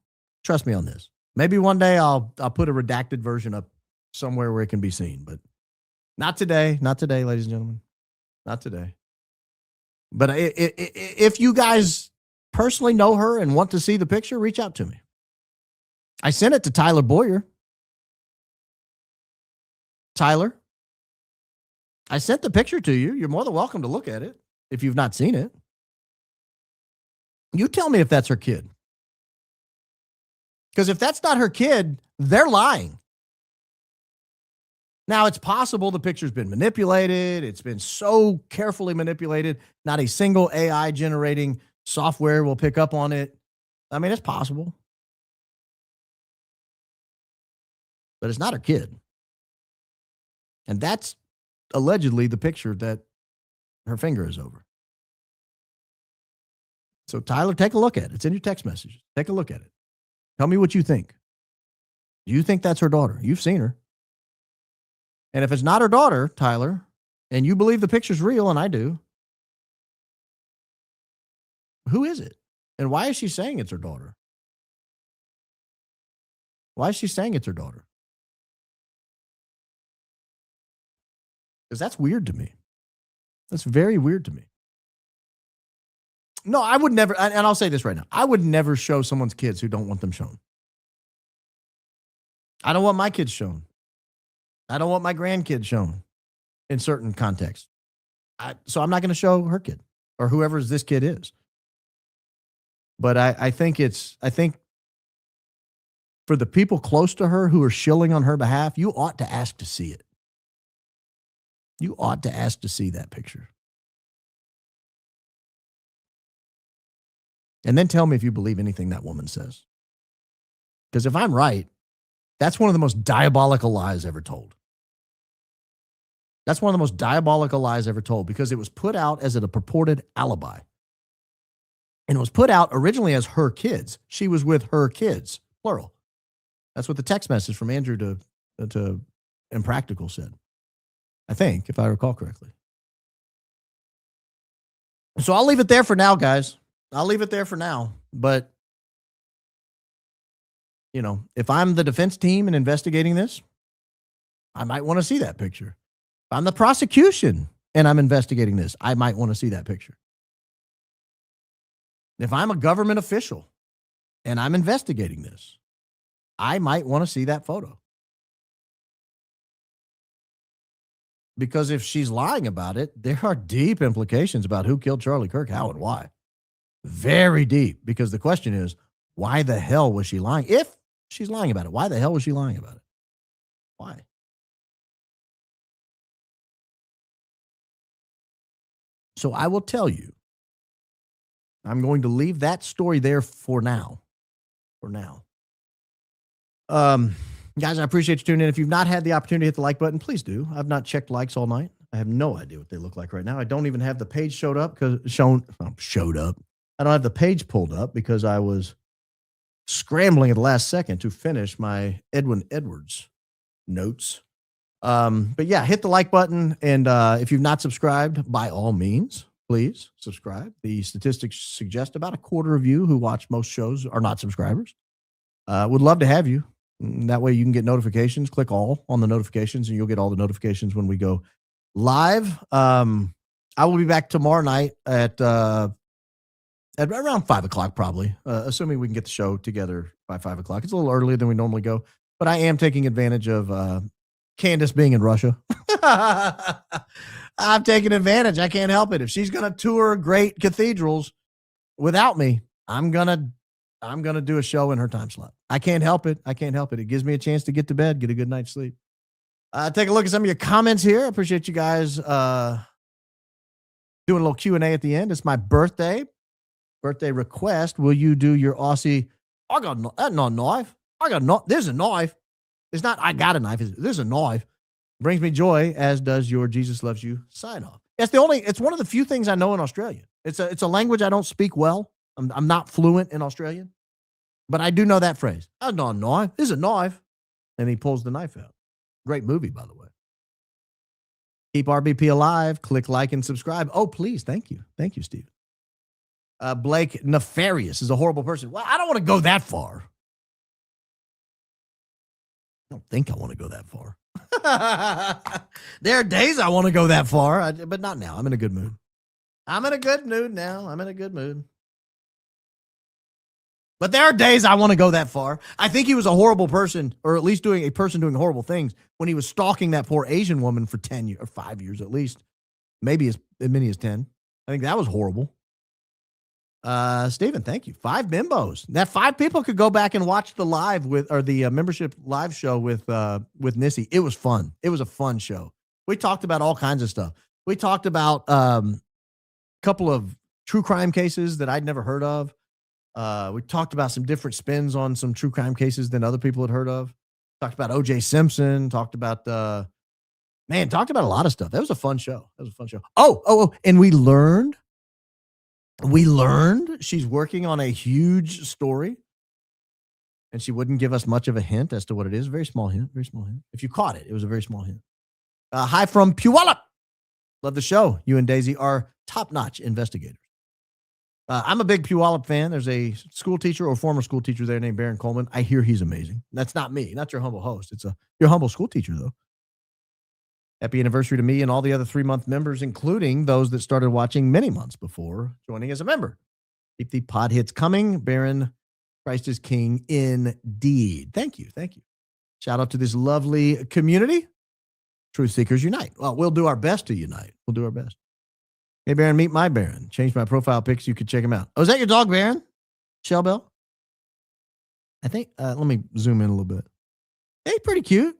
trust me on this. Maybe one day I'll put a redacted version up somewhere where it can be seen, but not today. Not today, ladies and gentlemen. Not today. But if you guys personally know her and want to see the picture, reach out to me. I sent it to Tyler Boyer. Tyler, I sent the picture to you. You're more than welcome to look at it if you've not seen it. You tell me if that's her kid. Because if that's not her kid, they're lying. Now, it's possible the picture's been manipulated. It's been so carefully manipulated, not a single AI generating software will pick up on it. I mean, it's possible. But it's not her kid. And that's allegedly the picture that her finger is over. So, Tyler, take a look at it. It's in your text messages. Take a look at it. Tell me what you think. Do you think that's her daughter? You've seen her. And if it's not her daughter, Tyler, and you believe the picture's real, and I do, who is it? And why is she saying it's her daughter? Why is she saying it's her daughter? Because that's weird to me. That's very weird to me. No, I would never, and I'll say this right now. I would never show someone's kids who don't want them shown. I don't want my kids shown. I don't want my grandkids shown in certain contexts. So I'm not going to show her kid or whoever this kid is. But I think for the people close to her who are shilling on her behalf, you ought to ask to see it. You ought to ask to see that picture. And then tell me if you believe anything that woman says. Because if I'm right, that's one of the most diabolical lies ever told. That's one of the most diabolical lies ever told because it was put out as a purported alibi. And it was put out originally as her kids. She was with her kids, plural. That's what the text message from Andrew to Impractical said. I think, if I recall correctly. So I'll leave it there for now, guys. I'll leave it there for now. But, you know, if I'm the defense team and investigating this, I might want to see that picture. If I'm the prosecution and I'm investigating this, I might want to see that picture. If I'm a government official and I'm investigating this, I might want to see that photo. Because if she's lying about it, there are deep implications about who killed Charlie Kirk, how, and why. Very deep. Because the question is, why the hell was she lying? If she's lying about it, why the hell was she lying about it? Why? So I will tell you, I'm going to leave that story there for now. For now. Guys, I appreciate you tuning in. If you've not had the opportunity to hit the like button, please do. I've not checked likes all night. I have no idea what they look like right now. I don't even have the page showed up. I don't have the page pulled up because I was scrambling at the last second to finish my Edwin Edwards notes. But yeah, hit the like button. And if you've not subscribed, by all means, please subscribe. The statistics suggest about a quarter of you who watch most shows are not subscribers. Would love to have you. That way you can get notifications. Click all on the notifications and you'll get all the notifications when we go live. I will be back tomorrow night at around 5 o'clock, probably, assuming we can get the show together by 5 o'clock. It's a little earlier than we normally go, but I am taking advantage of Candace being in Russia. I'm taking advantage. I can't help it. If she's going to tour great cathedrals without me, I'm going to do a show in her time slot. I can't help it. It gives me a chance to get to bed, get a good night's sleep. Take a look at some of your comments here. I appreciate you guys doing a little Q&A at the end. It's my birthday request. Will you do your Aussie? I got not a knife. There's a knife. It's not I got a knife. There's a knife. Brings me joy, as does your Jesus Loves You sign off. It's one of the few things I know in Australian. It's a language I don't speak well. I'm not fluent in Australian, but I do know that phrase. That's not a knife. This is a knife. And he pulls the knife out. Great movie, by the way. Keep RBP alive. Click like and subscribe. Oh, please. Thank you. Thank you, Steve. Blake, nefarious is a horrible person. Well, I don't want to go that far. I don't think I want to go that far. There are days I want to go that far, but not now. I'm in a good mood. I'm in a good mood now. But there are days I want to go that far. I think he was a horrible person, or at least doing horrible things when he was stalking that poor Asian woman for 10 years or 5 years at least. Maybe as many as 10. I think that was horrible. Stephen, thank you. 5 bimbos. That 5 people could go back and watch the live the membership live show with Nissy. It was fun. It was a fun show. We talked about all kinds of stuff. We talked about a couple of true crime cases that I'd never heard of. We talked about some different spins on some true crime cases than other people had heard of. Talked about O.J. Simpson. Talked about a lot of stuff. That was a fun show. Oh, and we learned she's working on a huge story, and she wouldn't give us much of a hint as to what it is. Very small hint. If you caught it, it was a very small hint. Hi from Puyallup. Love the show. You and Daisy are top-notch investigators. I'm a big Puyallup fan. There's a school teacher or former school teacher there named Baron Coleman. I hear he's amazing. That's not me, not your humble host. It's your humble school teacher, though. Happy anniversary to me and all the other 3-month members, including those that started watching many months before joining as a member. Keep the pod hits coming. Baron, Christ is King indeed. Thank you. Shout out to this lovely community. Truth Seekers Unite. Well, we'll do our best to unite. We'll do our best. Hey, Baron, meet my Baron. Change my profile pic so you could check him out. Oh, is that your dog, Baron? Shell Bell? I think, let me zoom in a little bit. Hey, pretty cute.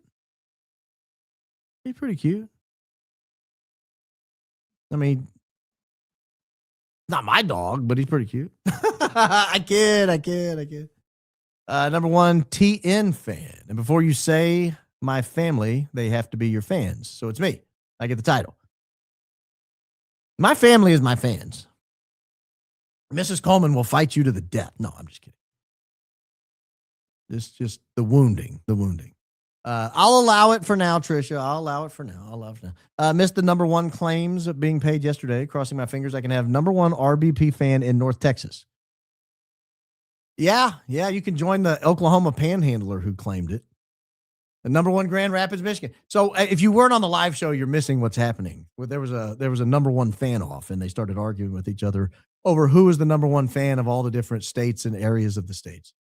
I mean, not my dog, but he's pretty cute. I kid. Number 1, TN fan. And before you say my family, they have to be your fans. So it's me. I get the title. My family is my fans. Mrs. Coleman will fight you to the death. No, I'm just kidding. It's just the wounding. I'll allow it for now, Trisha. I'll allow it for now. Missed the number 1 claims of being paid yesterday. Crossing my fingers, I can have number 1 RBP fan in North Texas. Yeah, you can join the Oklahoma panhandler who claimed it. The number 1 Grand Rapids, Michigan. So if you weren't on the live show, you're missing what's happening. There was a number 1 fan off, and they started arguing with each other over who is the number 1 fan of all the different states and areas of the states.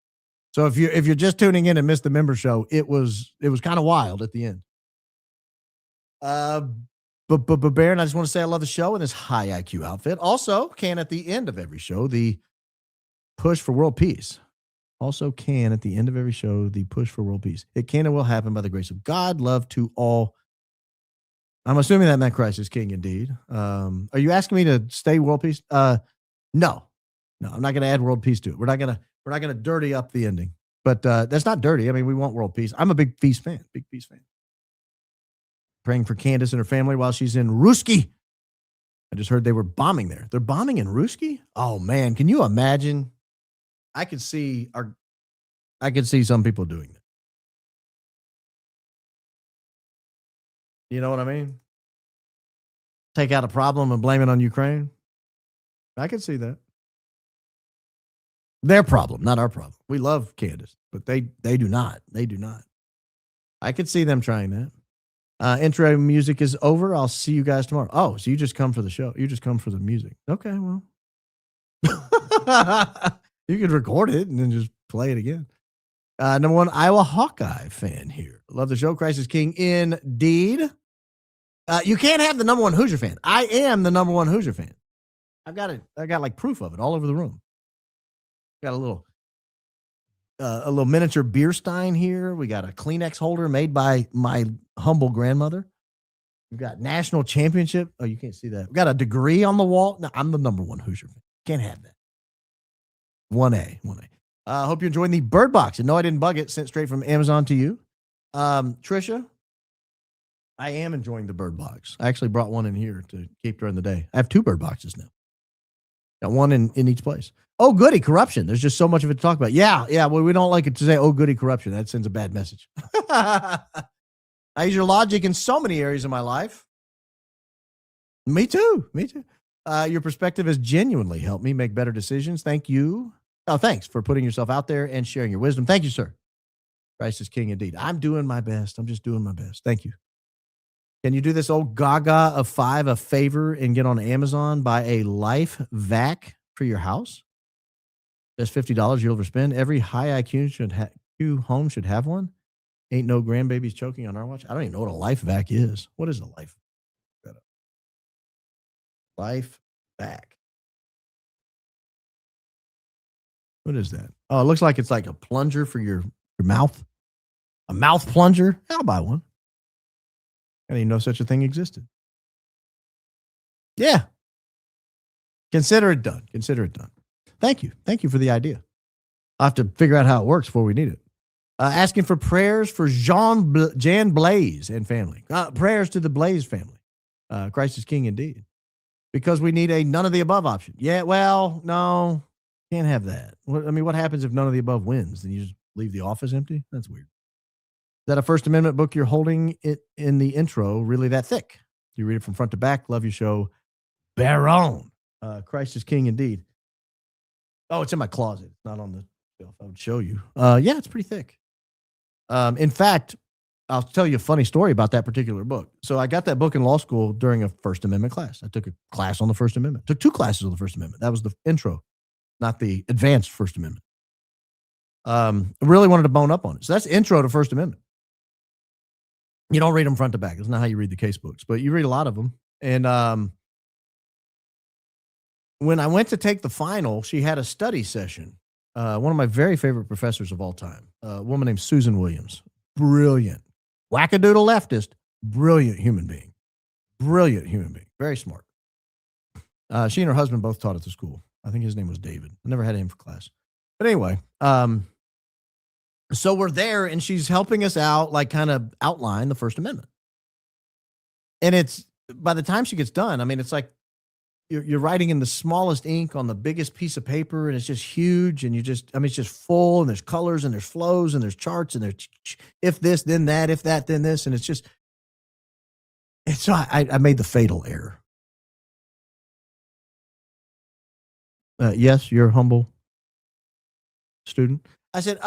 So if you're just tuning in and missed the member show, it was kind of wild at the end. But Baron, I just want to say I love the show and this high IQ outfit. Also, can at the end of every show the push for world peace. Also, can at the end of every show the push for world peace. It can and will happen by the grace of God. Love to all. I'm assuming that meant Christ is King indeed. Are you asking me to stay world peace? No, I'm not going to add world peace to it. We're not going to dirty up the ending. But that's not dirty. I mean, we want world peace. I'm a big peace fan. Big peace fan. Praying for Candace and her family while she's in Ruski. I just heard they were bombing there. They're bombing in Ruski? Oh man, can you imagine? I could see some people doing that. You know what I mean? Take out a problem and blame it on Ukraine. I could see that. Their problem, not our problem. We love Candace, but they do not. They do not. I could see them trying that. Intro music is over. I'll see you guys tomorrow. Oh, so you just come for the show. You just come for the music. Okay, well. You could record it and then just play it again. Number one, Iowa Hawkeye fan here. Love the show. Christ is King indeed. You can't have the number one Hoosier fan. I am the number one Hoosier fan. I got like proof of it all over the room. Got a little miniature beer stein here. We got a Kleenex holder made by my humble grandmother. We've got national championship. Oh, you can't see that. We got a degree on the wall. No, I'm the number one Hoosier fan. Can't have that. 1A. Hope you're enjoying the Bird Box. And no, I didn't bug it. Sent straight from Amazon to you. Trisha, I am enjoying the Bird Box. I actually brought one in here to keep during the day. I have 2 Bird Boxes now. Got one in each place. Oh, goody, corruption. There's just so much of it to talk about. Yeah. Well, we don't like it to say, oh, goody, corruption. That sends a bad message. I use your logic in so many areas of my life. Me too. Your perspective has genuinely helped me make better decisions. Thank you. Oh, thanks for putting yourself out there and sharing your wisdom. Thank you, sir. Christ is King indeed. I'm doing my best. I'm just doing my best. Thank you. Can you do this old Gaga of 5 a favor and get on Amazon, buy a life vac for your house? That's $50 you'll overspend. Every high IQ home should have one. Ain't no grandbabies choking on our watch. I don't even know what a life vac is. What is a life? Life vac. What is that? Oh, it looks like it's like a plunger for your mouth. A mouth plunger? I'll buy one. I didn't even know such a thing existed. Yeah. Consider it done. Thank you. Thank you for the idea. I'll have to figure out how it works before we need it. Asking for prayers for Jan Blaze and family. Prayers to the Blaze family. Christ is King indeed. Because we need a none of the above option. Yeah, well, no, can't have that. What happens if none of the above wins? Then you just leave the office empty? That's weird. Is that a First Amendment book you're holding it in the intro really that thick? You read it from front to back. Love your show. Baron. Christ is King indeed. Oh, it's in my closet. It's not on the shelf. I would show you. Yeah, it's pretty thick. In fact, I'll tell you a funny story about that particular book. So I got that book in law school during a First Amendment class. I took a class on the First Amendment. Took 2 classes on the First Amendment. That was the intro, not the advanced First Amendment. I really wanted to bone up on it. So that's intro to First Amendment. You don't read them front to back. That's not how you read the case books, but you read a lot of them. And when I went to take the final, she had a study session. One of my very favorite professors of all time, a woman named Susan Williams. Brilliant. Wackadoodle leftist. Brilliant human being. Very smart. She and her husband both taught at the school. I think his name was David. I never had him for class. But anyway, so we're there and she's helping us out, like kind of outline the First Amendment. And it's, by the time she gets done, it's like you're writing in the smallest ink on the biggest piece of paper, and it's just huge, and it's just full, and there's colors, and there's flows, and there's charts, and there's if this, then that, if that, then this, and I made the fatal error. Yes, you're a humble student. I said,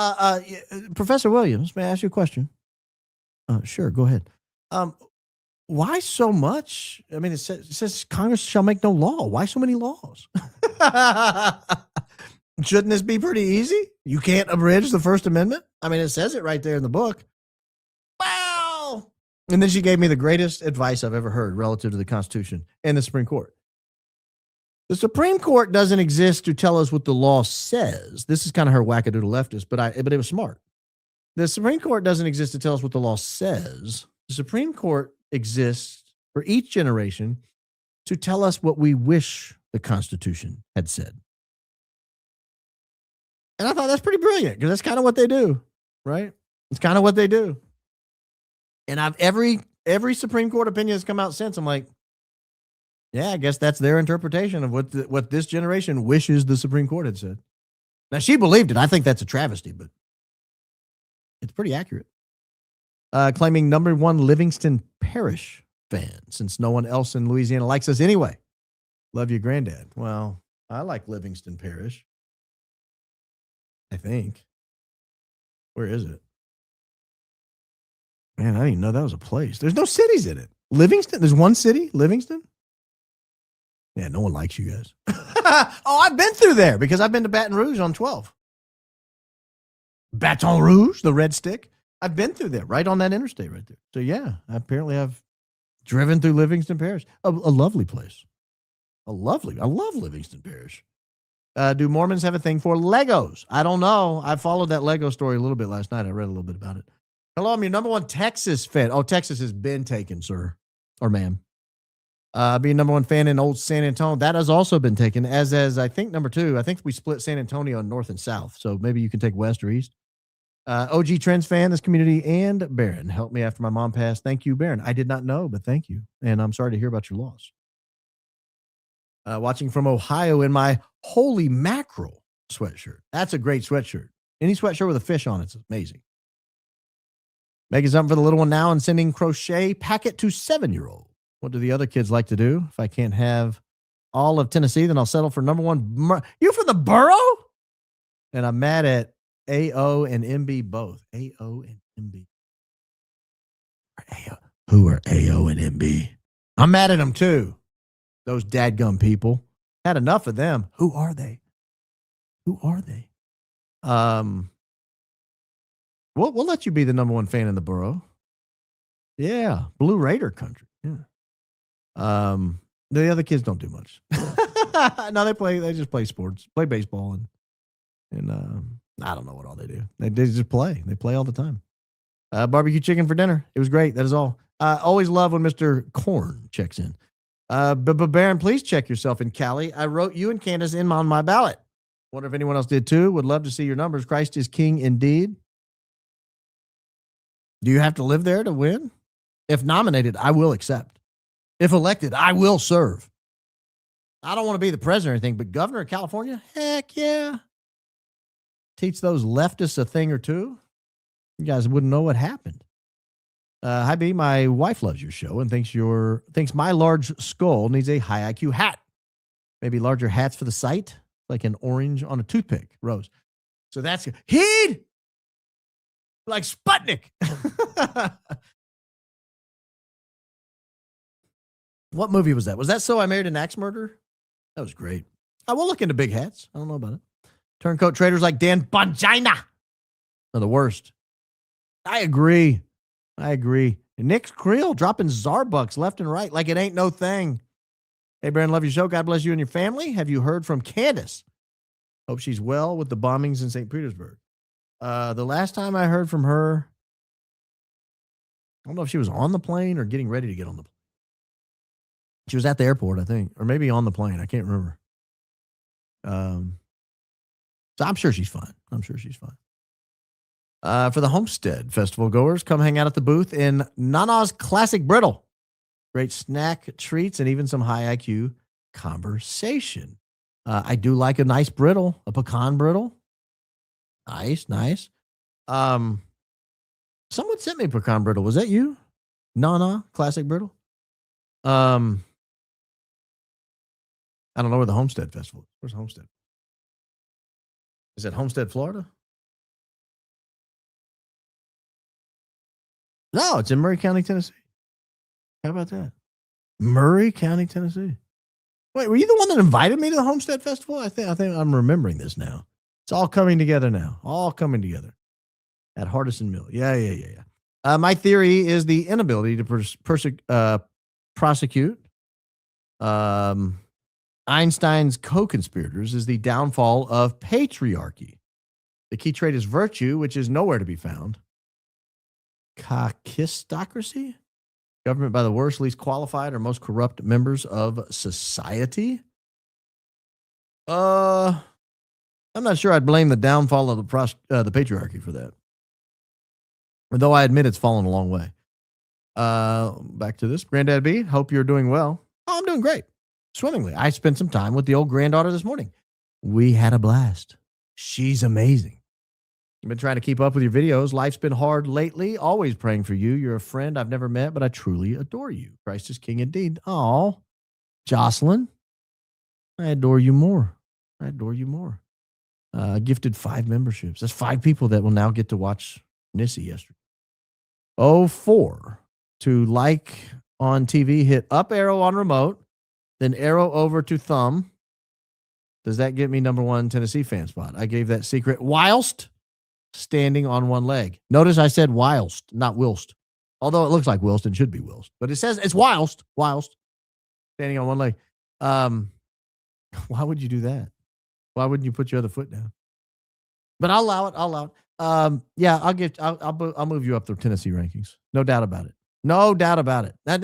Professor Williams, may I ask you a question? Sure, go ahead. Why so much? It says Congress shall make no law. Why so many laws? Shouldn't this be pretty easy? You can't abridge the First Amendment? I mean, it says it right there in the book. Wow. And then she gave me the greatest advice I've ever heard relative to the Constitution and the Supreme Court. The Supreme Court doesn't exist to tell us what the law says. This is kind of her wackadoodle leftist, but it was smart. The Supreme Court doesn't exist to tell us what the law says. The Supreme Court exists for each generation to tell us what we wish the Constitution had said. And I thought that's pretty brilliant because that's kind of what they do, right? It's kind of what they do. And every Supreme Court opinion that's come out since, I'm like, yeah, I guess that's their interpretation of what this generation wishes the Supreme Court had said. Now, she believed it. I think that's a travesty, but it's pretty accurate. Claiming #1 Livingston Parish fan, since no one else in Louisiana likes us anyway. Love you, Granddad. Well, I like Livingston Parish, I think. Where is it? Man, I didn't even know that was a place. There's no cities in it. Livingston? There's one city? Livingston? Yeah, no one likes you guys. Oh, I've been through there because I've been to Baton Rouge on 12. Baton Rouge, the red stick. I've been through there, right on that interstate right there. So, yeah, apparently I've driven through Livingston Parish. A lovely place. I love Livingston Parish. Do Mormons have a thing for Legos? I don't know. I followed that Lego story a little bit last night. I read a little bit about it. Hello, I'm your #1 Texas fan. Oh, Texas has been taken, sir or ma'am. Being #1 fan in old San Antonio, that has also been taken, as I think #2. I think we split San Antonio in north and south, so maybe you can take west or east. OG Trends fan, this community, and Baron helped me after my mom passed. Thank you, Baron. I did not know, but thank you, and I'm sorry to hear about your loss. Watching from Ohio in my Holy Mackerel sweatshirt. That's a great sweatshirt. Any sweatshirt with a fish on it's amazing. Making something for the little one now and sending crochet packet to 7-year-old. What do the other kids like to do? If I can't have all of Tennessee, then I'll settle for #1. You from the borough? And I'm mad at AO and MB both. AO and MB. Who are AO and MB? I'm mad at them too. Those dadgum people. Had enough of them. Who are they? We'll let you be the #1 fan in the borough. Yeah. Blue Raider country. Yeah. The other kids don't do much. No, they just play sports, play baseball, and I don't know what all they do. They just play. They play all the time. Barbecue chicken for dinner. It was great. That is all. Always love when Mr. Corn checks in. But Baron, please check yourself in Cali. I wrote you and Candace in on my ballot. Wonder if anyone else did too. Would love to see your numbers. Christ is king indeed. Do you have to live there to win? If nominated, I will accept. If elected, I will serve. I don't want to be the president or anything, but governor of California? Heck yeah. Teach those leftists a thing or two. You guys wouldn't know what happened. Hi, B. My wife loves your show and thinks my large skull needs a high IQ hat. Maybe larger hats for the site, like an orange on a toothpick, Rose. So that's Heed! Like Sputnik. What movie was that? Was that So I Married an Axe Murderer? That was great. I will look into big hats. I don't know about it. Turncoat traders like Dan Bongina are the worst. I agree. And Nick Creel dropping Zarbucks left and right like it ain't no thing. Hey, Baron, love your show. God bless you and your family. Have you heard from Candace? Hope she's well with the bombings in St. Petersburg. The last time I heard from her, I don't know if she was on the plane or getting ready to get on the plane. She was at the airport, I think, or maybe on the plane. I can't remember. So I'm sure she's fine. For the Homestead Festival goers, come hang out at the booth in Nana's Classic Brittle. Great snack treats and even some high IQ conversation. I do like a nice brittle, a pecan brittle. Nice. Someone sent me a pecan brittle. Was that you? Nana Classic Brittle? I don't know where the Homestead Festival is. Where's Homestead? Is it Homestead, Florida? No, it's in Murray County, Tennessee. How about that? Murray County, Tennessee. Wait, were you the one that invited me to the Homestead Festival? I think I'm remembering this now. It's all coming together now. All coming together at Hardison Mill. Yeah. My theory is the inability to prosecute Einstein's co-conspirators is the downfall of patriarchy. The key trait is virtue, which is nowhere to be found. Kakistocracy? Government by the worst, least qualified, or most corrupt members of society? I'm not sure I'd blame the downfall of the patriarchy for that. Though I admit it's fallen a long way. Back to this. Granddad B, hope you're doing well. Oh, I'm doing great. Swimmingly. I spent some time with the old granddaughter this morning. We had a blast. She's amazing. I've been trying to keep up with your videos. Life's been hard lately. Always praying for you. You're a friend I've never met, but I truly adore you. Christ is King indeed. Oh, Jocelyn, I adore you more. Gifted 5 memberships. That's 5 people that will now get to watch Nissy yesterday. 4 to like on TV, hit up arrow on remote, then arrow over to thumb. Does that get me number 1 Tennessee fan spot? I gave that secret whilst standing on one leg. Notice I said whilst, not whilst. Although it looks like whilst and should be whilst. But it says it's whilst standing on one leg. Why would you do that? Why wouldn't you put your other foot down? But I'll allow it. Yeah, I'll move you up the Tennessee rankings. No doubt about it. Now,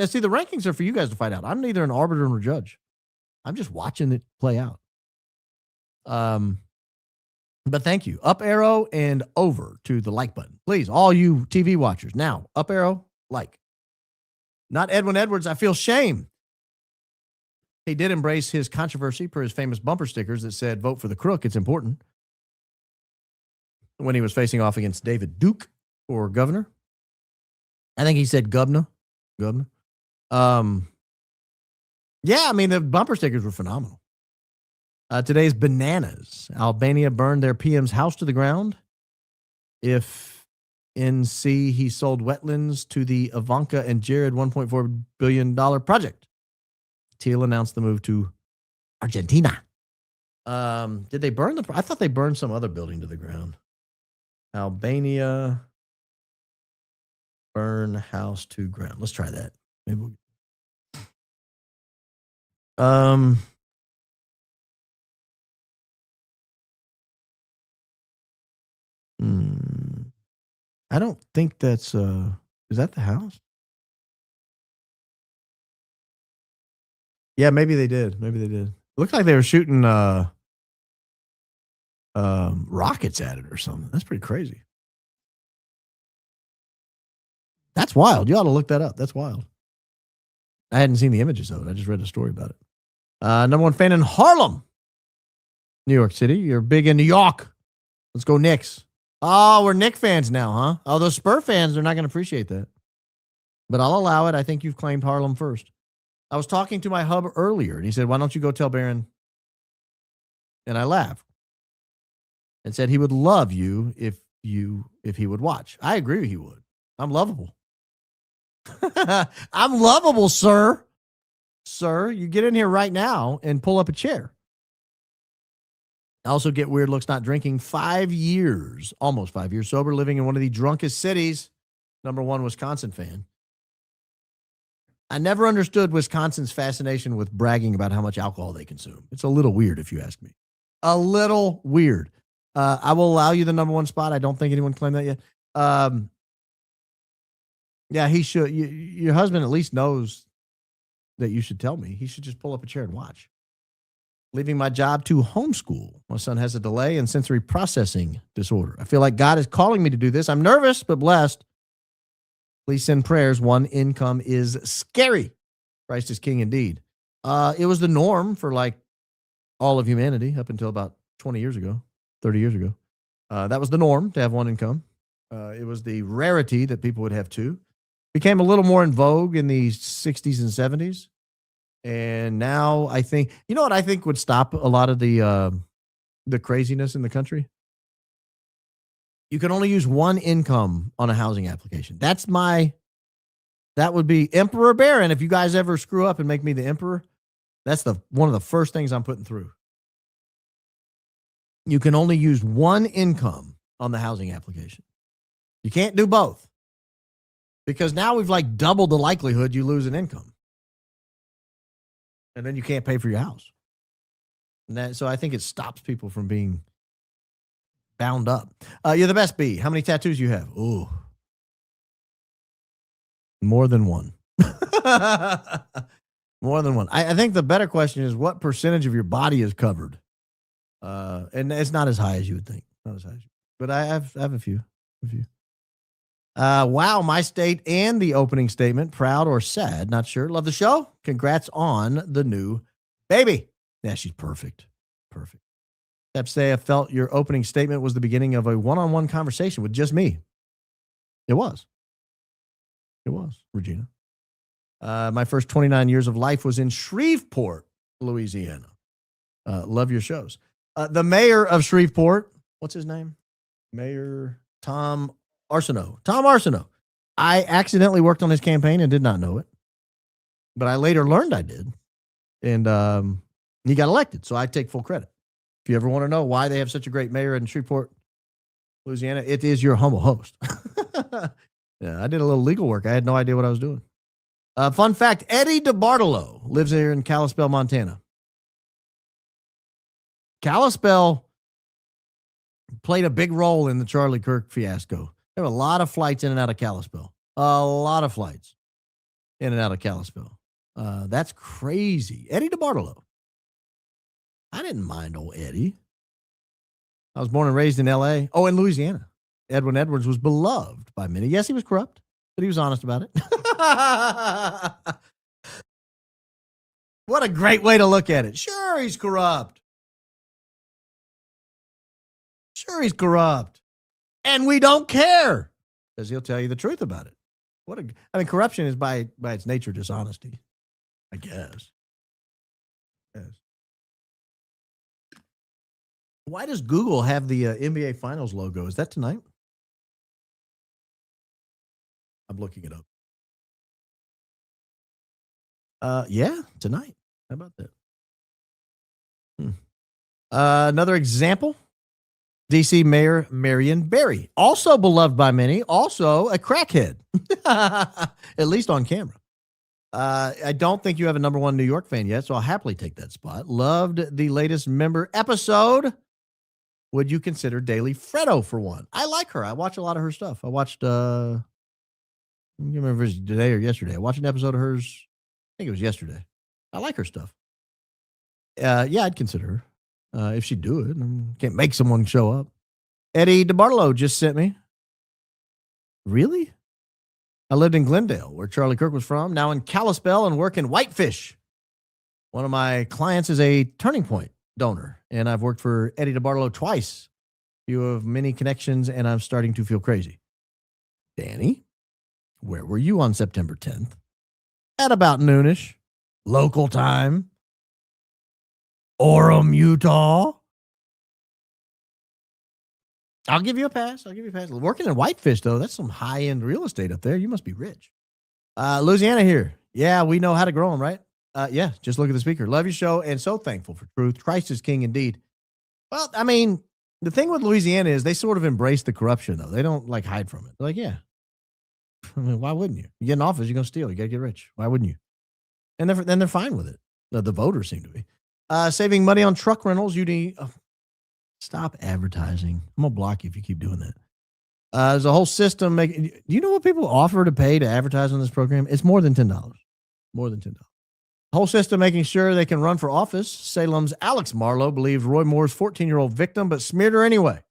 see, the rankings are for you guys to find out. I'm neither an arbiter nor judge. I'm just watching it play out. But thank you. Up arrow and over to the like button. Please, all you TV watchers, now, up arrow, like. Not Edwin Edwards. I feel shame. He did embrace his controversy per his famous bumper stickers that said, vote for the crook, it's important. When he was facing off against David Duke for governor. I think he said governor. Yeah, I mean, the bumper stickers were phenomenal. Today's bananas. Albania burned their PM's house to the ground. If NC, he sold wetlands to the Ivanka and Jared $1.4 billion project. Teal announced the move to Argentina. Did they burn I thought they burned some other building to the ground. Albania burn house to ground. Let's try that. Maybe I don't think that's is that the house? Yeah, maybe they did. Looked like they were shooting rockets at it or something. That's pretty crazy. That's wild. You ought to look that up. That's wild. I hadn't seen the images of it. I just read a story about it. Number 1 fan in Harlem, New York City. You're big in New York. Let's go Knicks. Oh, we're Knicks fans now, huh? Oh, those Spur fans, they're not going to appreciate that. But I'll allow it. I think you've claimed Harlem first. I was talking to my hub earlier, and he said, why don't you go tell Barron? And I laughed and said he would love you if he would watch. I agree he would. I'm lovable. I'm lovable, sir. Sir, you get in here right now and pull up a chair. I also get weird looks not drinking. 5 years, almost 5 years sober, living in one of the drunkest cities. Number 1 Wisconsin fan. I never understood Wisconsin's fascination with bragging about how much alcohol they consume. It's a little weird, if you ask me. A little weird. I will allow you the number 1 spot. I don't think anyone claimed that yet. Yeah, he should. Your husband at least knows that you should tell me. He should just pull up a chair and watch. Leaving my job to homeschool. My son has a delay in sensory processing disorder. I feel like God is calling me to do this. I'm nervous, but blessed. Please send prayers. 1 income is scary. Christ is King indeed. It was the norm for like all of humanity up until about 20 years ago, 30 years ago. That was the norm to have 1 income. It was the rarity that people would have 2. Became a little more in vogue in the 60s and 70s. And now I think, you know what I think would stop a lot of the craziness in the country? You can only use 1 income on a housing application. That would be Emperor Baron. If you guys ever screw up and make me the emperor, That's one of the first things I'm putting through. You can only use one income on the housing application. You can't do both. Because now we've like doubled the likelihood you lose an income. And then you can't pay for your house. So I think it stops people from being bound up. You're the best, B. How many tattoos you have? Ooh. More than one. More than one. I think the better question is what percentage of your body is covered? And it's not as high as you would think. Not as high as you, but I have a few. Wow, my state and the opening statement. Proud or sad? Not sure. Love the show. Congrats on the new baby. Yeah, she's perfect. Perfect. Except say I felt your opening statement was the beginning of a one-on-one conversation with just me. It was. It was, Regina. My first 29 years of life was in Shreveport, Louisiana. Love your shows. The mayor of Shreveport, what's his name? Mayor Tom Arsenault. Tom Arsenault. I accidentally worked on his campaign and did not know it. But I later learned I did. And he got elected, so I take full credit. If you ever want to know why they have such a great mayor in Shreveport, Louisiana, it is your humble host. Yeah, I did a little legal work. I had no idea what I was doing. Fun fact, Eddie DeBartolo lives here in Kalispell, Montana. Kalispell played a big role in the Charlie Kirk fiasco. There were a lot of flights in and out of Kalispell. A lot of flights in and out of Kalispell. That's crazy. Eddie DeBartolo. I didn't mind old Eddie. I was born and raised in L.A. Oh, in Louisiana. Edwin Edwards was beloved by many. Yes, he was corrupt, but he was honest about it. What a great way to look at it. Sure, he's corrupt. Sure, he's corrupt. And we don't care because he'll tell you the truth about it. Corruption is by its nature dishonesty, I guess. Yes. Why does Google have the NBA Finals logo? Is that tonight? I'm looking it up. Yeah, tonight. How about that? Another example. D.C. Mayor Marion Barry, also beloved by many, also a crackhead, at least on camera. I don't think you have a number one New York fan yet, so I'll happily take that spot. Loved the latest member episode. Would you consider Daily Fredo for one? I like her. I watch a lot of her stuff. I watched, I don't remember if it was today or yesterday. I watched an episode of hers. I think it was yesterday. I like her stuff. Yeah, I'd consider her. If she'd do it. Can't make someone show up. Eddie DeBartolo just sent me. Really? I lived in Glendale, where Charlie Kirk was from, now in Kalispell and work in Whitefish. One of my clients is a Turning Point donor, and I've worked for Eddie DeBartolo twice. You have many connections, and I'm starting to feel crazy. Danny, where were you on September 10th? At about noonish, local time. Orem, Utah. I'll give you a pass. Working in Whitefish, though, that's some high-end real estate up there. You must be rich. Louisiana here. Yeah, we know how to grow them, right? Yeah, just look at the speaker. Love your show and so thankful for truth. Christ is king indeed. Well, I mean, the thing with Louisiana is they sort of embrace the corruption, though. They don't, hide from it. They're like, yeah. I mean, why wouldn't you? You get in office, you're going to steal. You got to get rich. Why wouldn't you? And then they're fine with it. The voters seem to be. Saving money on truck rentals. You need stop advertising. I'm gonna block you if you keep doing that. There's a whole system. Do you know what people offer to pay to advertise on this program? It's more than $10. More than $10. Whole system making sure they can run for office. Salem's Alex Marlowe believed Roy Moore's 14-year-old victim, but smeared her anyway.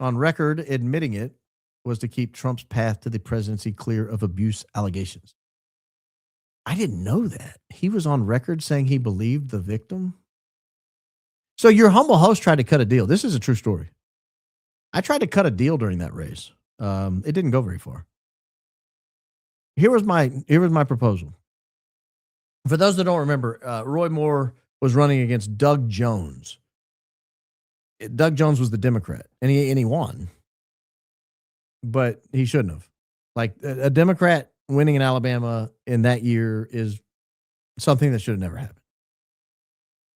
On record, admitting it was to keep Trump's path to the presidency clear of abuse allegations. I didn't know that. He was on record saying he believed the victim. So your humble host tried to cut a deal. This is a true story. I tried to cut a deal during that race. It didn't go very far. Here was my proposal. For those that don't remember, Roy Moore was running against Doug Jones. Doug Jones was the Democrat, and he won. But he shouldn't have. A Democrat winning in Alabama in that year is something that should have never happened.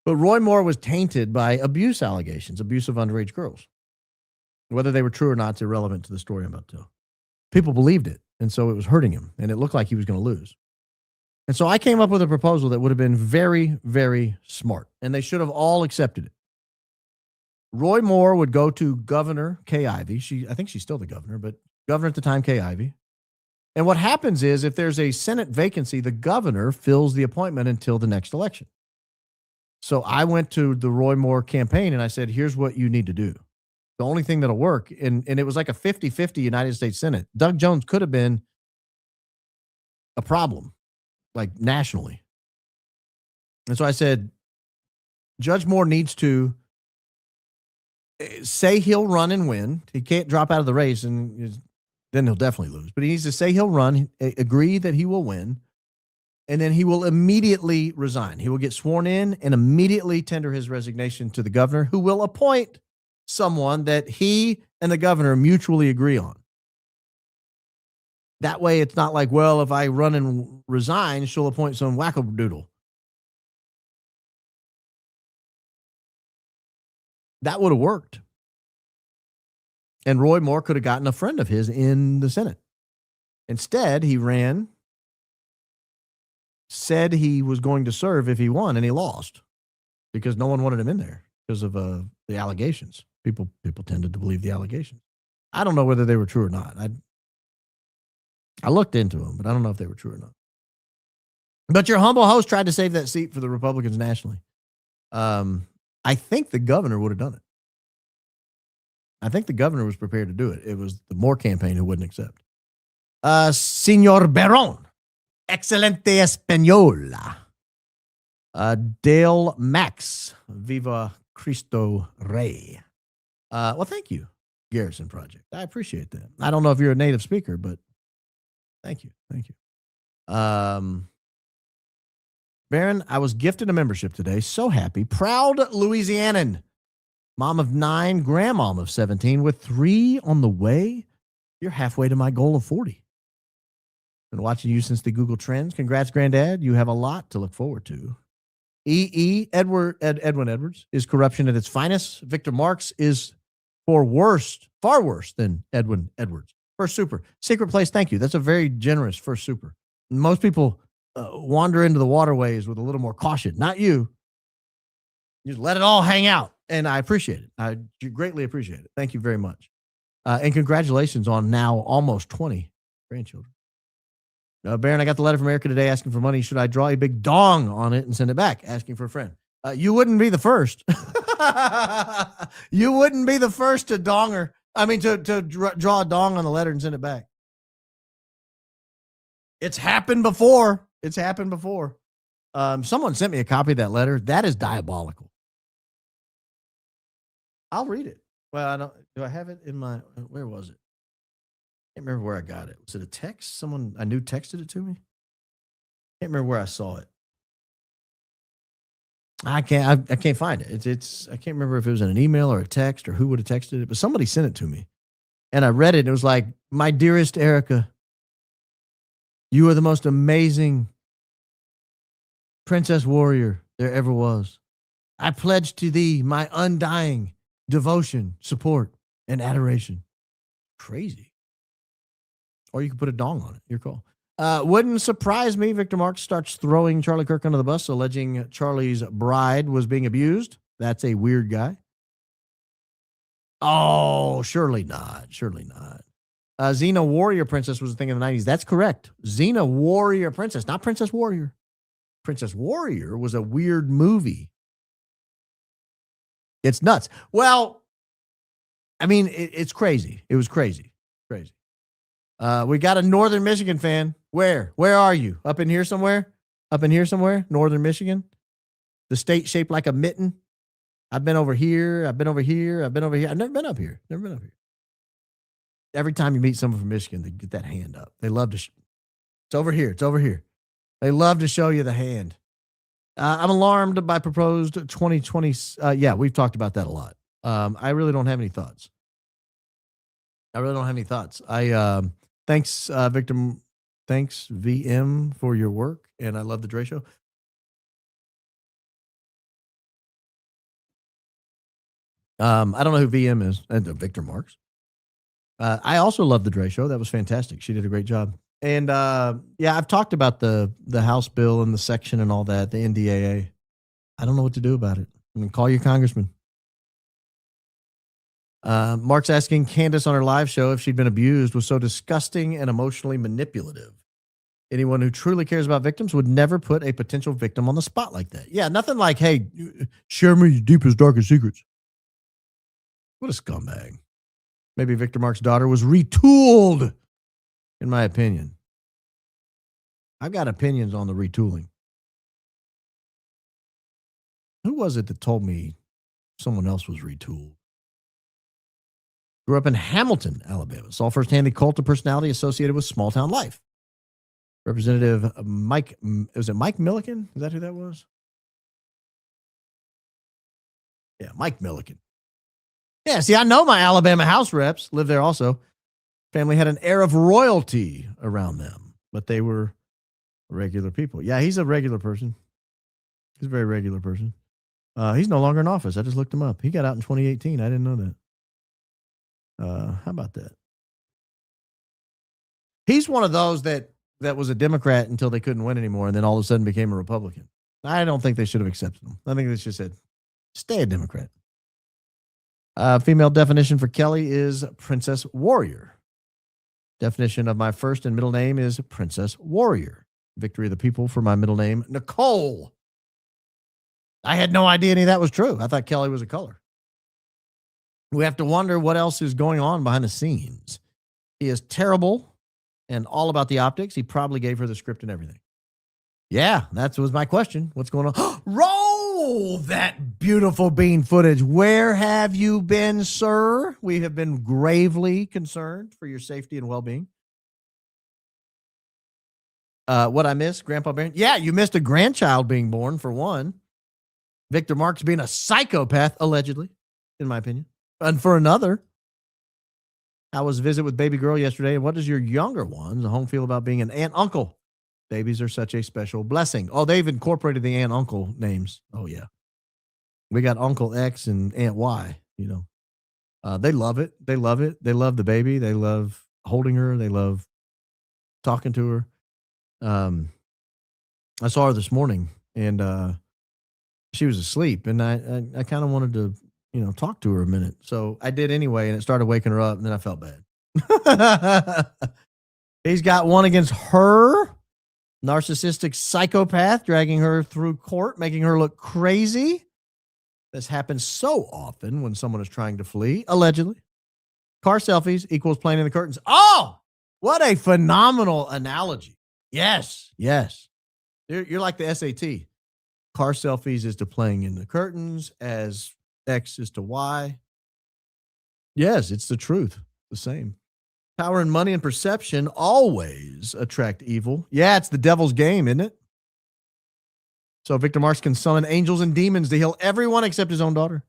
But Roy Moore was tainted by abuse allegations, abuse of underage girls. Whether they were true or not is irrelevant to the story I'm about to tell. People believed it, and so it was hurting him, and it looked like he was going to lose. And so I came up with a proposal that would have been very, very smart, and they should have all accepted it. Roy Moore would go to Governor Kay Ivey. I think she's still the governor, but governor at the time, Kay Ivey. And what happens is if there's a Senate vacancy, the governor fills the appointment until the next election. So I went to the Roy Moore campaign and I said, here's what you need to do. The only thing that'll work, and it was like a 50-50 United States Senate. Doug Jones could have been a problem, like nationally. And so I said, Judge Moore needs to say he'll run and win. He can't drop out of the race, and then he'll definitely lose. But he needs to say he'll run, agree that he will win, and then he will immediately resign. He will get sworn in and immediately tender his resignation to the governor, who will appoint someone that he and the governor mutually agree on. That way, it's not like, well, if I run and resign, she'll appoint some wackadoodle. That would have worked. And Roy Moore could have gotten a friend of his in the Senate. Instead, he ran, said he was going to serve if he won, and he lost because no one wanted him in there because of the allegations. People tended to believe the allegations. I don't know whether they were true or not. I looked into them, but I don't know if they were true or not. But your humble host tried to save that seat for the Republicans nationally. I think the governor would have done it. I think the governor was prepared to do it. It was the Moore campaign who wouldn't accept. Señor Barón, excelente español. Dale Max, viva Cristo Rey. Well, thank you, Garrison Project. I appreciate that. I don't know if you're a native speaker, but thank you. Thank you. Baron, I was gifted a membership today. So happy. Proud Louisianan. Mom of 9, grandmom of 17, with 3 on the way. You're halfway to my goal of 40. Been watching you since the Google Trends. Congrats, Granddad. You have a lot to look forward to. Edwin Edwards is corruption at its finest. Victor Marx is far worse than Edwin Edwards. First super. Secret place, thank you. That's a very generous first super. Most people wander into the waterways with a little more caution. Not you. You just let it all hang out. And I appreciate it. I greatly appreciate it. Thank you very much. And congratulations on now almost 20 grandchildren. Baron, I got the letter from Erica today asking for money. Should I draw a big dong on it and send it back? Asking for a friend. You wouldn't be the first. You wouldn't be the first to donger. I mean, to draw a dong on the letter and send it back. It's happened before. Someone sent me a copy of that letter. That is diabolical. I'll read it. Well, do I have it in my, where was it? I can't remember where I got it. Was it a text? Someone I knew texted it to me? Can't remember where I saw it. I can't find it. I can't remember if it was in an email or a text or who would have texted it, but somebody sent it to me. And I read it and it was like, my dearest Erica, you are the most amazing princess warrior there ever was. I pledge to thee my undying devotion, support, and adoration. Crazy. Or you could put a dong on it. Your call. Wouldn't surprise me. Victor Marx starts throwing Charlie Kirk under the bus, alleging Charlie's bride was being abused. That's a weird guy. Oh, surely not. Surely not. Xena Warrior Princess was a thing in the 90s. That's correct. Xena Warrior Princess, not Princess Warrior. Princess Warrior was a weird movie. It's nuts. Well, I mean, it's crazy. It was crazy. Crazy. We got a Northern Michigan fan. Where are you? Up in here somewhere? Northern Michigan? The state shaped like a mitten. I've been over here. I've never been up here. Every time you meet someone from Michigan, they get that hand up. They love to. It's over here. They love to show you the hand. I'm alarmed by proposed 2020. Yeah, we've talked about that a lot. I really don't have any thoughts. Thanks, Victor Thanks, VM, for your work. And I love the Dre Show. I don't know who VM is. Victor Marx. I also love the Dre Show. That was fantastic. She did a great job. And yeah, I've talked about the House bill and the section and all that, the NDAA. I don't know what to do about it. I mean, call your congressman. Mark's asking Candace on her live show if she'd been abused was so disgusting and emotionally manipulative. Anyone who truly cares about victims would never put a potential victim on the spot like that. Yeah, nothing like, hey, share me your deepest, darkest secrets. What a scumbag. Maybe Victor Marx's daughter was retooled, in my opinion. I've got opinions on the retooling. Who was it that told me someone else was retooled? Grew up in Hamilton, Alabama. Saw firsthand the cult of personality associated with small town life. Representative Mike, was it Mike Milliken? Is that who that was? Yeah, Mike Milliken. Yeah, see, I know my Alabama House reps lived there also. Family had an air of royalty around them, but they were regular people. Yeah, he's a regular person. He's a very regular person. He's no longer in office. I just looked him up. He got out in 2018. I didn't know that. How about that? He's one of those that was a Democrat until they couldn't win anymore, and then all of a sudden became a Republican. I don't think they should have accepted him. I think they should have said, stay a Democrat. Female definition for Kelly is Princess Warrior. Definition of my first and middle name is Princess Warrior. Victory of the people for my middle name, Nicole. I had no idea any of that was true. I thought Kelly was a color. We have to wonder what else is going on behind the scenes. He is terrible and all about the optics. He probably gave her the script and everything. Yeah, that was my question. What's going on? Roll that beautiful bean footage. Where have you been, sir? We have been gravely concerned for your safety and well-being. What I missed, Grandpa Barron? Yeah, you missed a grandchild being born, for one. Victor Marx being a psychopath, allegedly, in my opinion. And for another, I was visit with baby girl yesterday. And what does your younger ones at home feel about being an aunt uncle? Babies are such a special blessing. Oh, they've incorporated the aunt uncle names. Oh, yeah. We got Uncle X and Aunt Y, you know. They love it. They love it. They love the baby. They love holding her. They love talking to her. I saw her this morning, and she was asleep, and I kind of wanted to, you know, talk to her a minute. So I did anyway, and it started waking her up, and then I felt bad. He's got one against her. Narcissistic psychopath, dragging her through court, making her look crazy. This happens so often when someone is trying to flee, allegedly. Car selfies equals playing in the curtains. Oh, what a phenomenal analogy. Yes, yes. You're like the SAT. Car selfies is to playing in the curtains as X is to Y. Yes, it's the truth. The same. Power and money and perception always attract evil. Yeah, it's the devil's game, isn't it? So Victor Marx can summon angels and demons to heal everyone except his own daughter.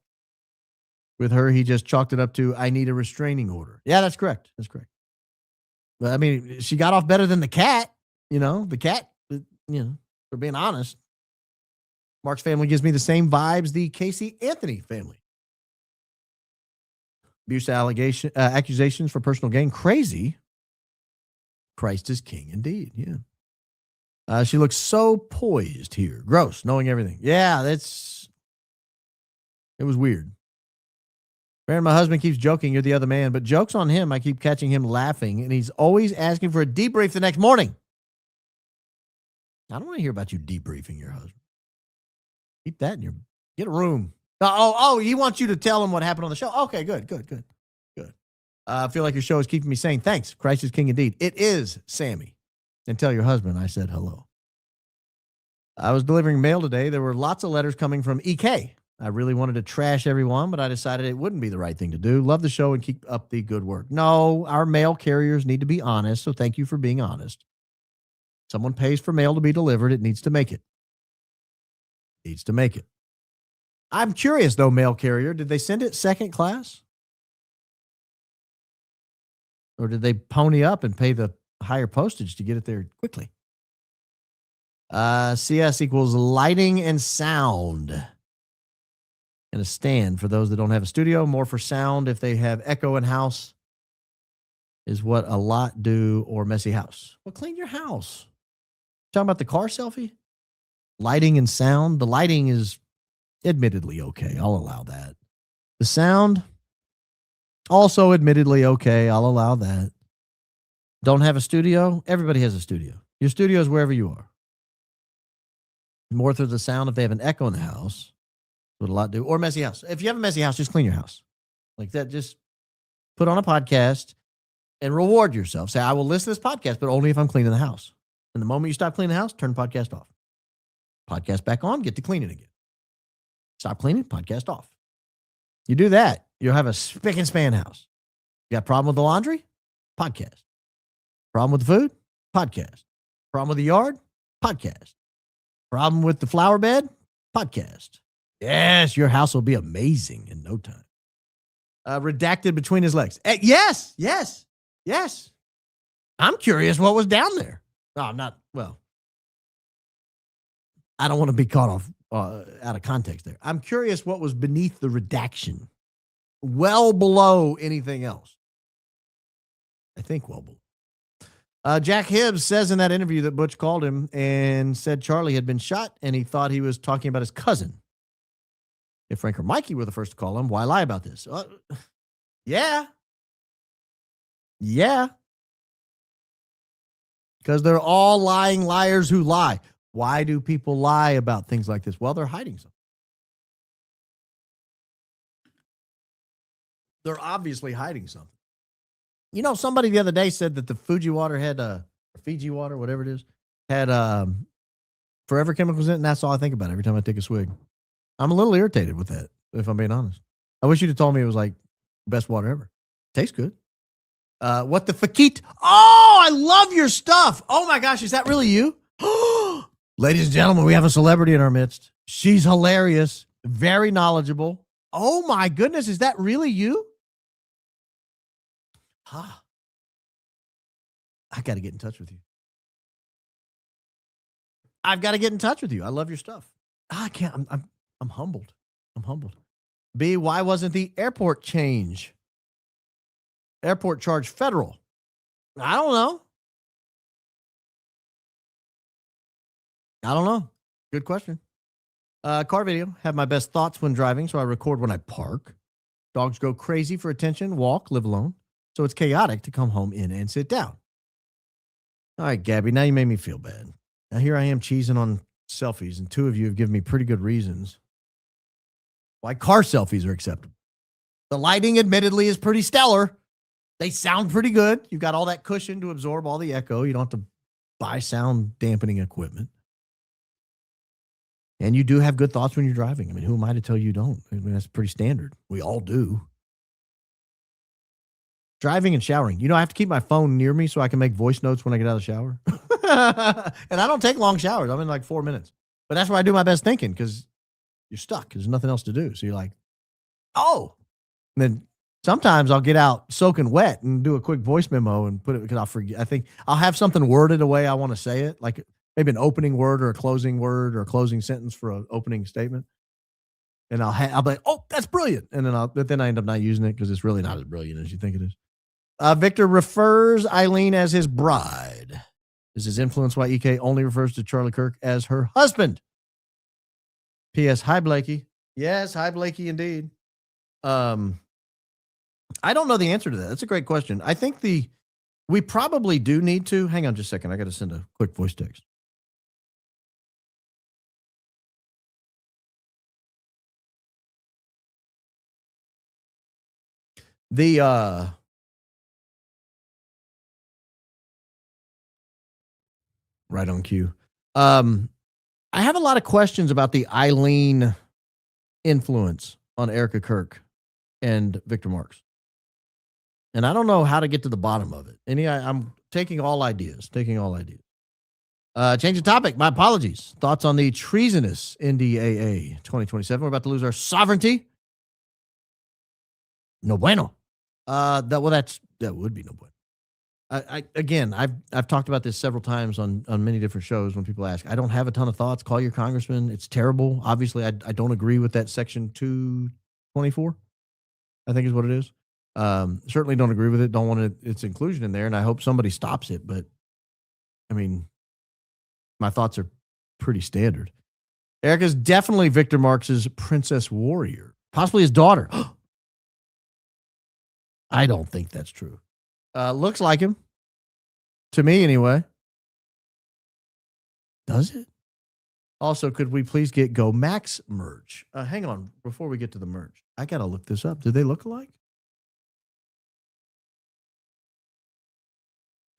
With her, he just chalked it up to, I need a restraining order. Yeah, that's correct. That's correct. But I mean, she got off better than the cat. You know, the cat, you know, for being honest. Mark's family gives me the same vibes the Casey Anthony family. Abuse accusations for personal gain. Crazy. Christ is king indeed. Yeah. She looks so poised here. Gross, knowing everything. Yeah, it was weird. Baron, my husband keeps joking you're the other man, but jokes on him, I keep catching him laughing, and he's always asking for a debrief the next morning. I don't want to hear about you debriefing your husband. Keep that in your, get a room. He wants you to tell him what happened on the show. Okay, good. I feel like your show is keeping me sane. Thanks. Christ is king indeed. It is Sammy. And tell your husband I said hello. I was delivering mail today. There were lots of letters coming from EK. I really wanted to trash everyone, but I decided it wouldn't be the right thing to do. Love the show and keep up the good work. No, our mail carriers need to be honest, so thank you for being honest. Someone pays for mail to be delivered. It needs to make it. I'm curious, though, mail carrier. Did they send it second class? Or did they pony up and pay the higher postage to get it there quickly. CS equals lighting and sound. And a stand for those that don't have a studio. More for sound if they have echo in house is what a lot do, or messy house. Well, clean your house. Talking about the car selfie? Lighting and sound. The lighting is admittedly okay. I'll allow that. The sound, also admittedly okay. I'll allow that. Don't have a studio? Everybody has a studio. Your studio is wherever you are. More through the sound if they have an echo in the house. What a lot do. Or messy house. If you have a messy house, just clean your house. Like that, just put on a podcast and reward yourself. Say, I will listen to this podcast, but only if I'm cleaning the house. And the moment you stop cleaning the house, turn the podcast off. Podcast back on, get to cleaning again. Stop cleaning, podcast off. You do that, you'll have a spick and span house. You got a problem with the laundry? Podcast. Problem with the food? Podcast. Problem with the yard? Podcast. Problem with the flower bed? Podcast. Yes, your house will be amazing in no time. Redacted between his legs. Yes. I'm curious what was down there. No, I'm not. Well, I don't want to be caught off out of context there. I'm curious what was beneath the redaction. Well below anything else. I think well below. Jack Hibbs says in that interview that Butch called him and said Charlie had been shot and he thought he was talking about his cousin. If Frank or Mikey were the first to call him, why lie about this? Yeah. Because they're all lying liars who lie. Why do people lie about things like this? Well, they're hiding something. They're obviously hiding something. You know, somebody the other day said that the Fuji water had, Fiji water, whatever it is, had forever chemicals in it, and that's all I think about every time I take a swig. I'm a little irritated with that, if I'm being honest. I wish you'd have told me it was like best water ever. Tastes good. What the fakit? Oh, I love your stuff. Oh my gosh, is that really you? Ladies and gentlemen, we have a celebrity in our midst. She's hilarious, very knowledgeable. Oh my goodness, is that really you? I got to get in touch with you. I've got to get in touch with you. I love your stuff. I can't. I'm humbled. B, why wasn't the airport charge federal? I don't know. Good question. Car video. Have my best thoughts when driving, so I record when I park. Dogs go crazy for attention, walk, live alone. So it's chaotic to come home in and sit down. All right, Gabby, now you made me feel bad. Now here I am cheesing on selfies, and two of you have given me pretty good reasons why car selfies are acceptable. The lighting, admittedly, is pretty stellar. They sound pretty good. You've got all that cushion to absorb all the echo. You don't have to buy sound dampening equipment. And you do have good thoughts when you're driving. I mean, who am I to tell you don't? I mean, that's pretty standard. We all do. Driving and showering. You know, I have to keep my phone near me so I can make voice notes when I get out of the shower. And I don't take long showers. I'm in like 4 minutes. But that's where I do my best thinking, because you're stuck. There's nothing else to do. So you're like, oh. And then sometimes I'll get out soaking wet and do a quick voice memo and put it, because I'll forget. I think I'll have something worded the way I want to say it, like maybe an opening word or a closing sentence for an opening statement. And I'll be like, oh, that's brilliant. And then but then I end up not using it because it's really not as brilliant as you think it is. Victor refers Eileen as his bride. Is his influence why EK only refers to Charlie Kirk as her husband? P.S. Hi, Blakey. Yes, hi, Blakey, indeed. I don't know the answer to that. That's a great question. I think we probably do need to. Hang on just a second. I got to send a quick voice text. Right on cue. I have a lot of questions about the Eileen influence on Erica Kirk and Victor Marx. And I don't know how to get to the bottom of it. I'm taking all ideas. Change the topic. My apologies. Thoughts on the treasonous NDAA 2027. We're about to lose our sovereignty. No bueno. That would be no bueno. I've talked about this several times on many different shows when people ask. I don't have a ton of thoughts. Call your congressman. It's terrible. Obviously, I don't agree with that section 224. I think is what it is. Certainly don't agree with it. Don't want its inclusion in there, and I hope somebody stops it. But I mean, my thoughts are pretty standard. Erica's definitely Victor Marx's princess warrior, possibly his daughter. I don't think that's true. Looks like him. To me, anyway. Does it? Also, could we please get Go Max merch? Hang on. Before we get to the merch, I got to look this up. Do they look alike?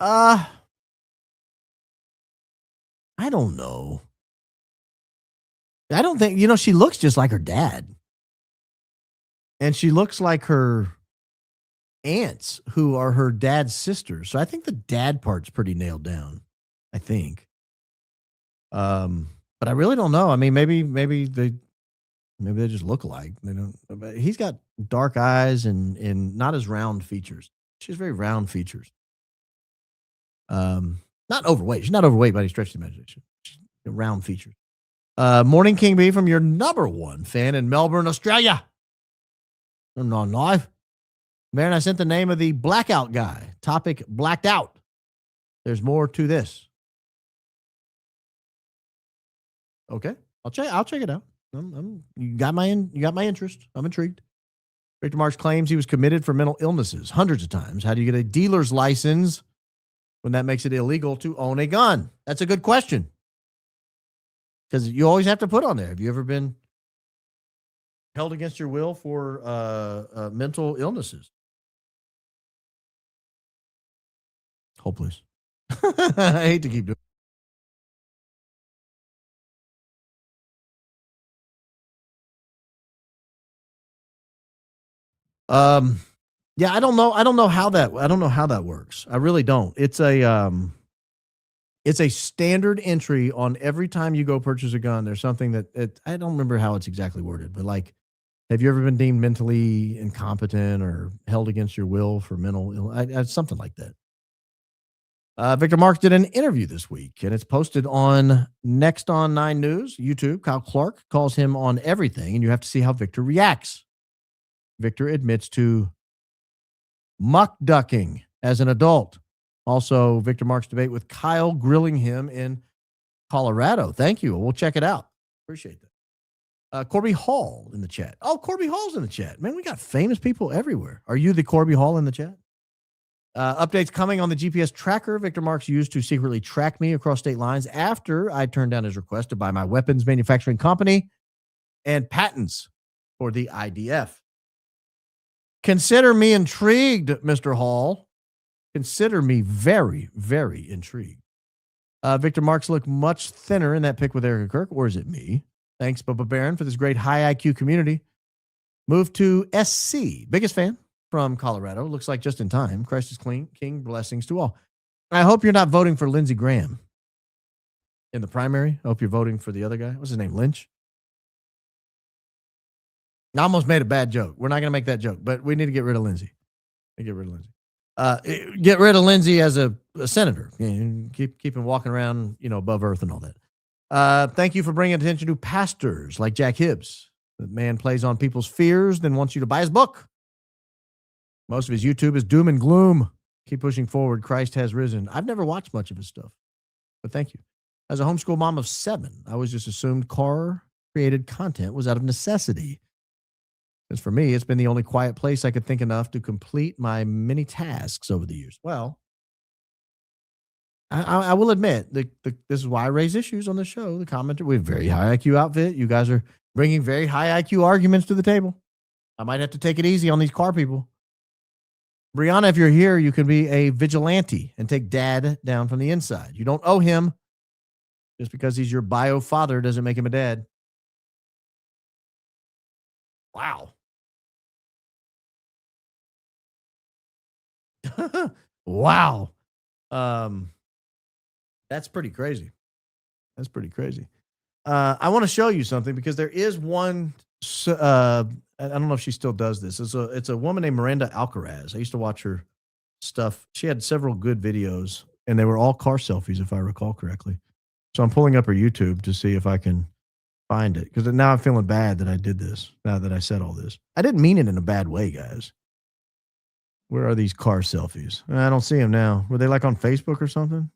I don't know. I don't think, she looks just like her dad. And she looks like her aunts who are her dad's sisters. So I think the dad part's pretty nailed down. I think. But I really don't know. I mean, maybe they just look alike. They don't. But he's got dark eyes and not as round features. She has very round features. Not overweight. She's not overweight by any stretch of the imagination. She's round features. Morning King B from your number one fan in Melbourne, Australia. No, live. Man, I sent the name of the blackout guy. Topic blacked out. There's more to this. Okay, I'll check it out. You got my interest. I'm intrigued. Victor Marx claims he was committed for mental illnesses hundreds of times. How do you get a dealer's license when that makes it illegal to own a gun? That's a good question. Because you always have to put on there. Have you ever been held against your will for mental illnesses? Hold, please. I hate to keep doing. Yeah, I don't know how that works. I really don't. It's a standard entry on every time you go purchase a gun. There's something that I don't remember how it's exactly worded, but like, have you ever been deemed mentally incompetent or held against your will for mental illness? Something like that. Victor Marx did an interview this week, and it's posted on Next on 9 News, YouTube. Kyle Clark calls him on everything, and you have to see how Victor reacts. Victor admits to muck ducking as an adult. Also, Victor Marx debate with Kyle grilling him in Colorado. Thank you. We'll check it out. Appreciate that. Corby Hall in the chat. Oh, Corby Hall's in the chat. Man, we got famous people everywhere. Are you the Corby Hall in the chat? Updates coming on the GPS tracker Victor Marx used to secretly track me across state lines after I turned down his request to buy my weapons manufacturing company and patents for the IDF. Consider me intrigued, Mr. Hall. Consider me very, very intrigued. Victor Marx looked much thinner in that pic with Erica Kirk, or is it me? Thanks, Bubba Barron, for this great high IQ community. Moved to SC. Biggest fan from Colorado. Looks like just in time. Christ is clean. King, blessings to all. I hope you're not voting for Lindsey Graham in the primary. I hope you're voting for the other guy. What's his name? Lynch? I almost made a bad joke. We're not going to make that joke, but we need to get rid of Lindsey. Get rid of Lindsey as a senator. Keep him walking around, above earth and all that. Thank you for bringing attention to pastors like Jack Hibbs. The man plays on people's fears, then wants you to buy his book. Most of his YouTube is doom and gloom. Keep pushing forward. Christ has risen. I've never watched much of his stuff, but thank you. As a homeschool mom of 7, I always just assumed car-created content was out of necessity. As for me, it's been the only quiet place I could think enough to complete my many tasks over the years. Well, I will admit, this is why I raise issues on the show. The commenter, we have very high IQ outfit. You guys are bringing very high IQ arguments to the table. I might have to take it easy on these car people. Brianna, if you're here, you can be a vigilante and take dad down from the inside. You don't owe him. Just because he's your bio father doesn't make him a dad. Wow. Wow. That's pretty crazy. I want to show you something because there is one. I don't know if she still does this. It's a woman named Miranda Alcaraz. I used to watch her stuff. She had several good videos, and they were all car selfies, if I recall correctly. So I'm pulling up her YouTube to see if I can find it, because now I'm feeling bad that I did this, now that I said all this. I didn't mean it in a bad way, guys. Where are these car selfies? I don't see them now. Were they like on Facebook or something?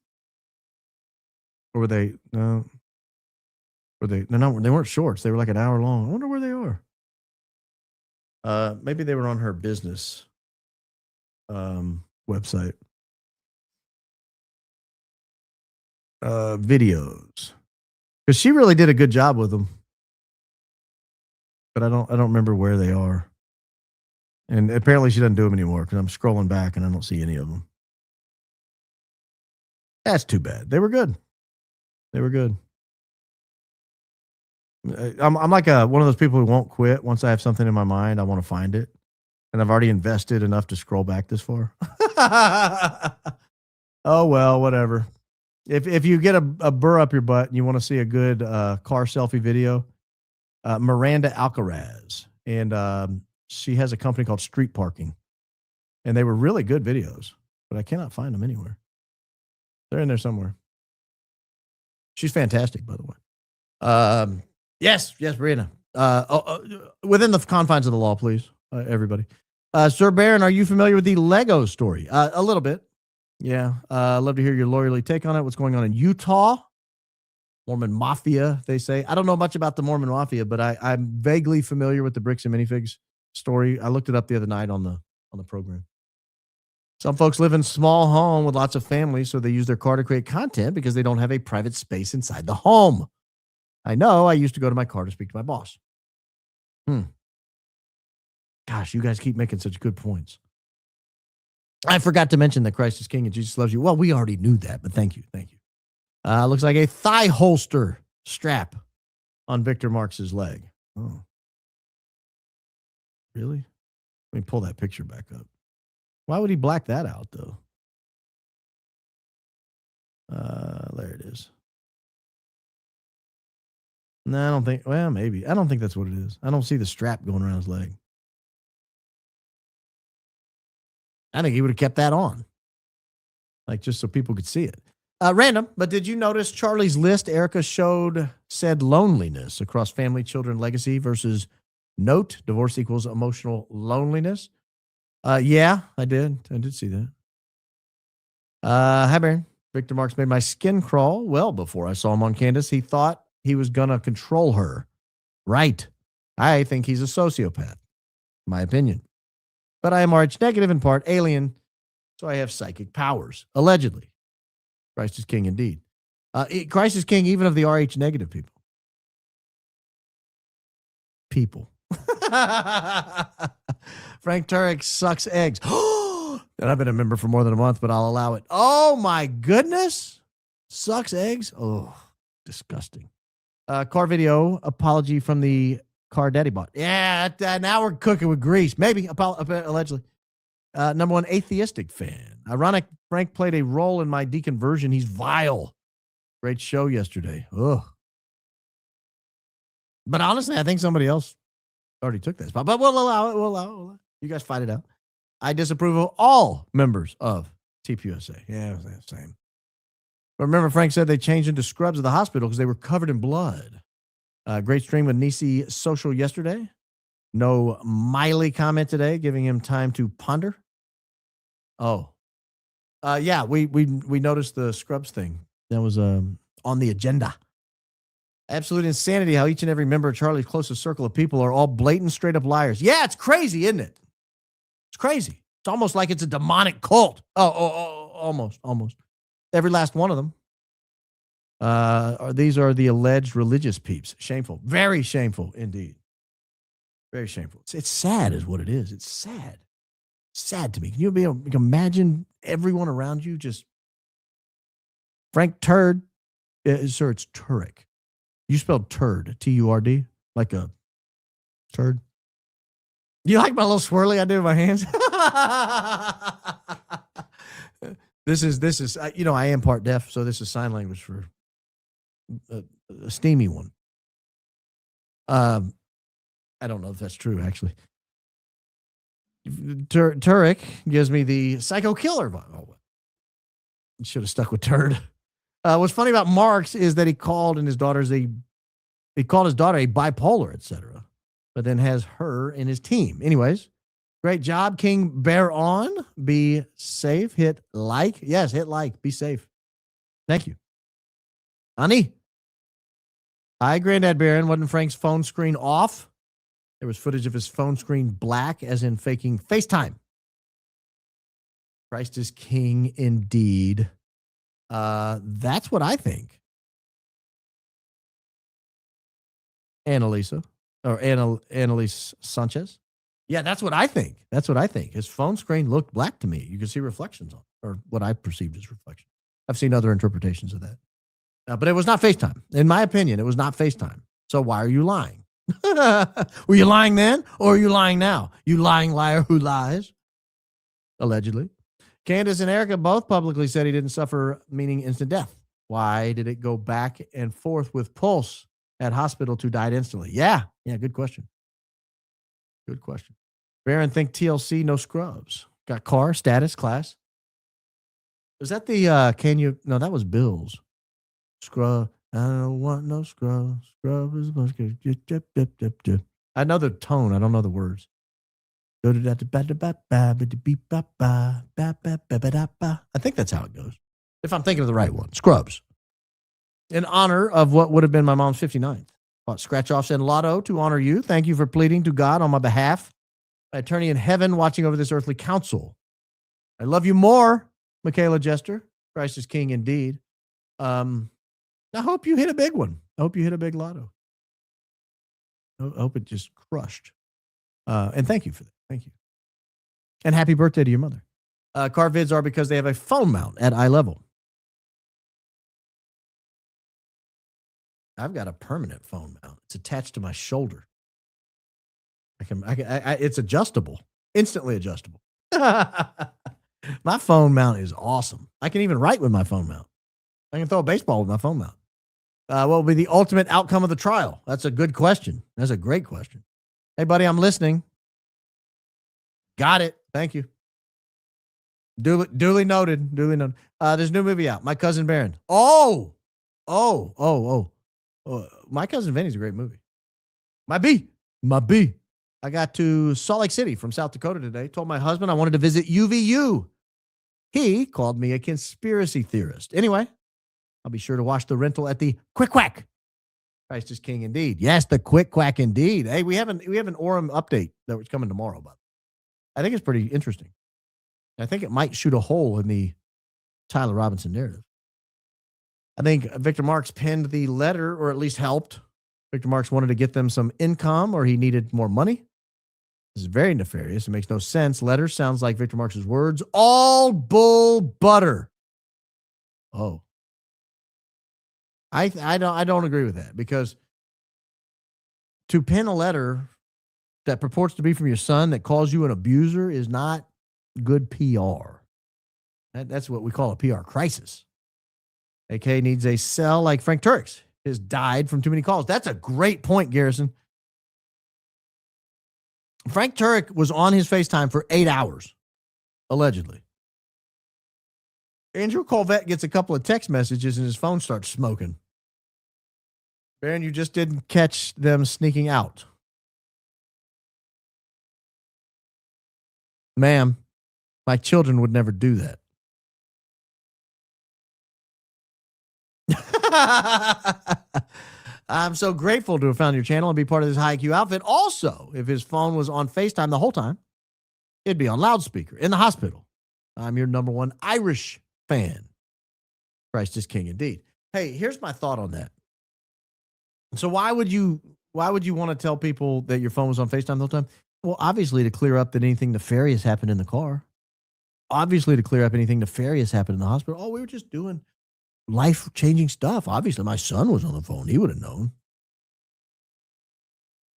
Or were they, no. Were they, no, they weren't shorts. They were like an hour long. I wonder where they are. Maybe they were on her business website. Videos. Because she really did a good job with them. But I don't remember where they are. And apparently she doesn't do them anymore, because I'm scrolling back and I don't see any of them. That's too bad. They were good. They were good. I'm like one of those people who won't quit. Once I have something in my mind, I want to find it. And I've already invested enough to scroll back this far. Oh, well, whatever. If you get a burr up your butt and you want to see a good car selfie video, Miranda Alcaraz. And she has a company called Street Parking. And they were really good videos, but I cannot find them anywhere. They're in there somewhere. She's fantastic, by the way. Yes, Brianna. Within the confines of the law, please, everybody. Sir Barron, are you familiar with the Lego story? A little bit. Yeah. I'd love to hear your lawyerly take on it. What's going on in Utah? Mormon Mafia, they say. I don't know much about the Mormon Mafia, but I'm vaguely familiar with the Bricks and Minifigs story. I looked it up the other night on the program. Some folks live in a small home with lots of families, so they use their car to create content because they don't have a private space inside the home. I know. I used to go to my car to speak to my boss. Gosh, you guys keep making such good points. I forgot to mention that Christ is King and Jesus loves you. Well, we already knew that, but thank you. Looks like a thigh holster strap on Victor Marx's leg. Oh. Really? Let me pull that picture back up. Why would he black that out, though? There it is. No, I don't think, well, maybe. I don't think that's what it is. I don't see the strap going around his leg. I think he would have kept that on. Like, just so people could see it. Random, but did you notice Charlie's list? Erica said loneliness across family, children, legacy versus note. Divorce equals emotional loneliness. Yeah, I did. I did see that. Hi, Baron. Victor Marx made my skin crawl well before I saw him on Candace. He thought he was going to control her. Right. I think he's a sociopath. My opinion. But I am RH negative, in part alien, so I have psychic powers. Allegedly. Christ is king indeed. Christ is king even of the RH negative people. Frank Turek sucks eggs. And I've been a member for more than a month, but I'll allow it. Oh my goodness. Sucks eggs? Oh, disgusting. Car video apology from the car daddy bot. Yeah, now we're cooking with grease. Maybe, allegedly. Number one, atheistic fan. Ironic, Frank played a role in my deconversion. He's vile. Great show yesterday. Ugh. But honestly, I think somebody else already took that spot. But we'll allow it. We'll allow it. You guys fight it out. I disapprove of all members of TPUSA. Yeah, same. But remember, Frank said they changed into scrubs at the hospital because they were covered in blood. Great stream with Nisi Social yesterday. No Miley comment today, giving him time to ponder. Oh. Yeah, we noticed the scrubs thing. That was on the agenda. Absolute insanity how each and every member of Charlie's closest circle of people are all blatant, straight up liars. Yeah, it's crazy, isn't it? It's crazy. It's almost like it's a demonic cult. Almost. Every last one of them. These are the alleged religious peeps. Shameful. Very shameful indeed. Very shameful. It's sad is what it is. It's sad. Sad to me. Can you imagine everyone around you just Frank Turd? Sir, it's Turek. You spelled turd, T-U-R-D, like a turd. Do you like my little swirly I do with my hands? This is I am part deaf, so this is sign language for a steamy one. I don't know if that's true, actually. Turek gives me the psycho killer vibe. Oh, should have stuck with turd. What's funny about Marx is that he called his daughter a bipolar, etc., but then has her in his team. Anyways, great job, King. Bear on. Be safe. Hit like. Yes, hit like. Be safe. Thank you. Honey. Hi, Granddad Baron. Wasn't Frank's phone screen off? There was footage of his phone screen black, as in faking FaceTime. Christ is king indeed. That's what I think. Annalisa Sanchez. Yeah, that's what I think. His phone screen looked black to me. You can see reflections on it, or what I perceived as reflections. I've seen other interpretations of that. But it was not FaceTime. In my opinion, it was not FaceTime. So why are you lying? Were you lying then, or are you lying now? You lying liar who lies? Allegedly. Candace and Erica both publicly said he didn't suffer, meaning instant death. Why did it go back and forth with Pulse at hospital to died instantly? Yeah, good question. Good question. Baron, think TLC, no scrubs. Got car, status, class. Was that the, no, that was Bill's. Scrub, I don't want no scrub. Scrub is much good. I know the tone, I don't know the words. I think that's how it goes. If I'm thinking of the right one. Scrubs. In honor of what would have been my mom's 59th. Scratch-offs and lotto to honor you. Thank you for pleading to God on my behalf. My attorney in heaven watching over this earthly council. I love you more, Michaela Jester. Christ is king indeed. I hope you hit a big one. I hope you hit a big lotto. I hope it just crushed. And thank you for that. Thank you. And happy birthday to your mother. Car vids are because they have a phone mount at eye level. I've got a permanent phone mount. It's attached to my shoulder. It's adjustable, instantly adjustable. My phone mount is awesome. I can even write with my phone mount. I can throw a baseball with my phone mount. What will be the ultimate outcome of the trial? That's a good question. That's a great question. Hey, buddy, I'm listening. Got it. Thank you. Duly noted. Duly noted. There's a new movie out. My Cousin Baron. Oh. My Cousin Vinny's a great movie. My B. I got to Salt Lake City from South Dakota today. Told my husband I wanted to visit UVU. He called me a conspiracy theorist. Anyway, I'll be sure to watch the rental at the Quick Quack. Christ is king indeed. Yes, the Quick Quack indeed. Hey, we have an Orem update that was coming tomorrow, but I think it's pretty interesting. I think it might shoot a hole in the Tyler Robinson narrative. I think Victor Marx penned the letter, or at least helped. Victor Marx wanted to get them some income, or he needed more money. This is very nefarious. It makes no sense. Letter sounds like Victor Marx's words. All bull butter. Oh. I don't agree with that, because to pen a letter that purports to be from your son that calls you an abuser is not good PR. That's what we call a PR crisis. AK needs a cell like Frank Turek's. Has died from too many calls. That's a great point, Garrison. Frank Turek was on his FaceTime for 8 hours, allegedly. Andrew Colvette gets a couple of text messages and his phone starts smoking. Baron, you just didn't catch them sneaking out. Ma'am, my children would never do that. I'm so grateful to have found your channel and be part of this high IQ outfit. Also, if his phone was on FaceTime the whole time, it'd be on loudspeaker in the hospital. I'm your number one Irish fan. Christ is king indeed. Hey, here's my thought on that. So why would you want to tell people that your phone was on FaceTime the whole time? Well, obviously to clear up that anything nefarious happened in the car. Obviously to clear up anything nefarious happened in the hospital. Oh, we were just doing life-changing stuff. Obviously, my son was on the phone. He would have known.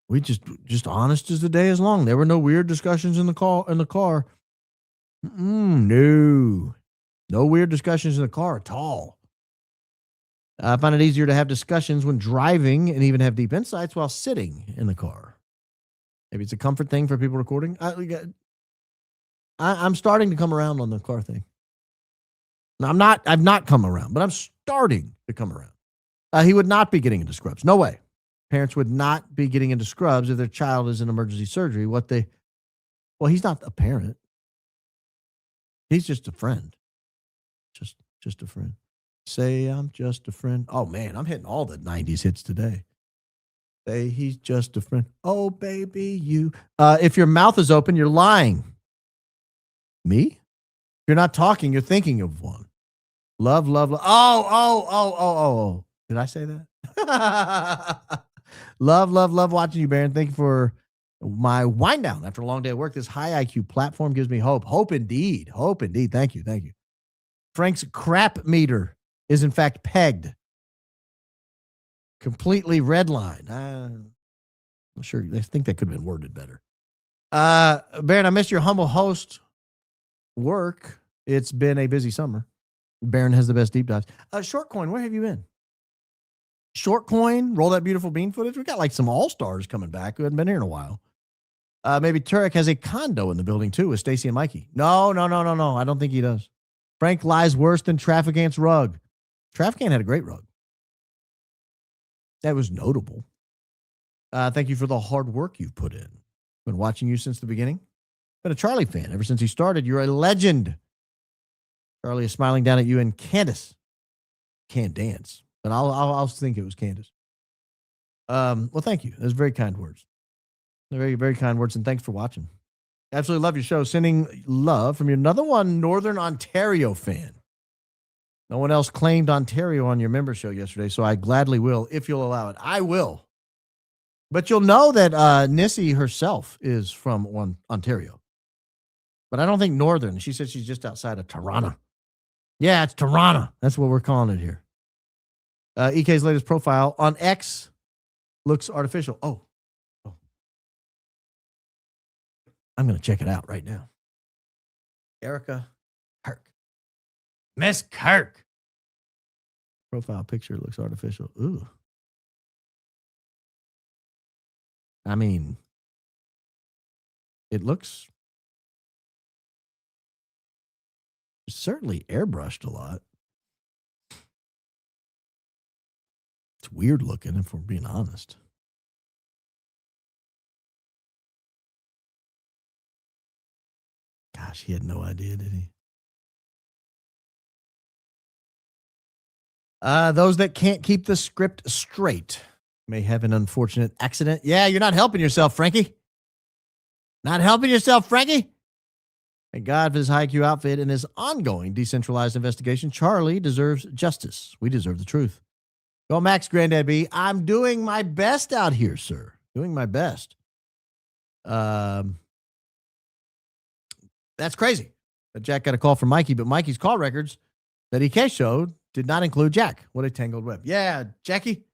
We just honest as the day is long. There were no weird discussions in the car. No weird discussions in the car at all. I find it easier to have discussions when driving and even have deep insights while sitting in the car. Maybe it's a comfort thing for people recording. I'm starting to come around on the car thing. Now, I've not come around, but I'm starting to come around. He would not be getting into scrubs. No way. Parents would not be getting into scrubs if their child is in emergency surgery. Well, he's not a parent. He's just a friend. Just a friend. Say I'm just a friend. Oh, man, I'm hitting all the 90s hits today. Say he's just a friend. Oh, baby, you. If your mouth is open, you're lying. Me? If you're not talking, you're thinking of one. Love, love, love. Oh. Did I say that? Love, love, love watching you, Baron. Thank you for my wind down after a long day of work. This high IQ platform gives me hope. Hope indeed. Hope indeed. Thank you. Thank you. Frank's crap meter is in fact pegged. Completely red line. I'm sure. I think that could have been worded better. Baron, I missed your humble host work. It's been a busy summer. Baron has the best deep dives. Shortcoin, where have you been? Shortcoin, roll that beautiful bean footage. We got like some all-stars coming back who hadn't been here in a while. Maybe Turek has a condo in the building too with Stacy and Mikey. No. I don't think he does. Frank lies worse than Trafficant's rug. Trafficant had a great rug. That was notable. Thank you for the hard work you've put in. Been watching you since the beginning. Been a Charlie fan ever since he started. You're a legend. Charlie is smiling down at you, and Candace can't dance, but I'll think it was Candace. Well, thank you. Those very kind words. Very, very kind words, and thanks for watching. Absolutely love your show. Sending love from your another one, Northern Ontario fan. No one else claimed Ontario on your member show yesterday, so I gladly will, if you'll allow it. I will. But you'll know that Nissy herself is from Ontario. But I don't think Northern. She said she's just outside of Toronto. Yeah, it's Toronto. That's what we're calling it here. EK's latest profile on X looks artificial. Oh. I'm going to check it out right now. Erica Kirk. Miss Kirk. Profile picture looks artificial. Ooh. I mean, it looks certainly airbrushed a lot. It's weird looking, if we're being honest. Gosh, he had no idea, did he? Those that can't keep the script straight may have an unfortunate accident. Yeah, you're not helping yourself, Frankie. Not helping yourself, Frankie. Thank God for his high IQ outfit and his ongoing decentralized investigation. Charlie deserves justice. We deserve the truth. Go, Max, Granddad B. I'm doing my best out here, sir. Doing my best. That's crazy that Jack got a call from Mikey, but Mikey's call records that EK showed did not include Jack. What a tangled web. Yeah, Jackie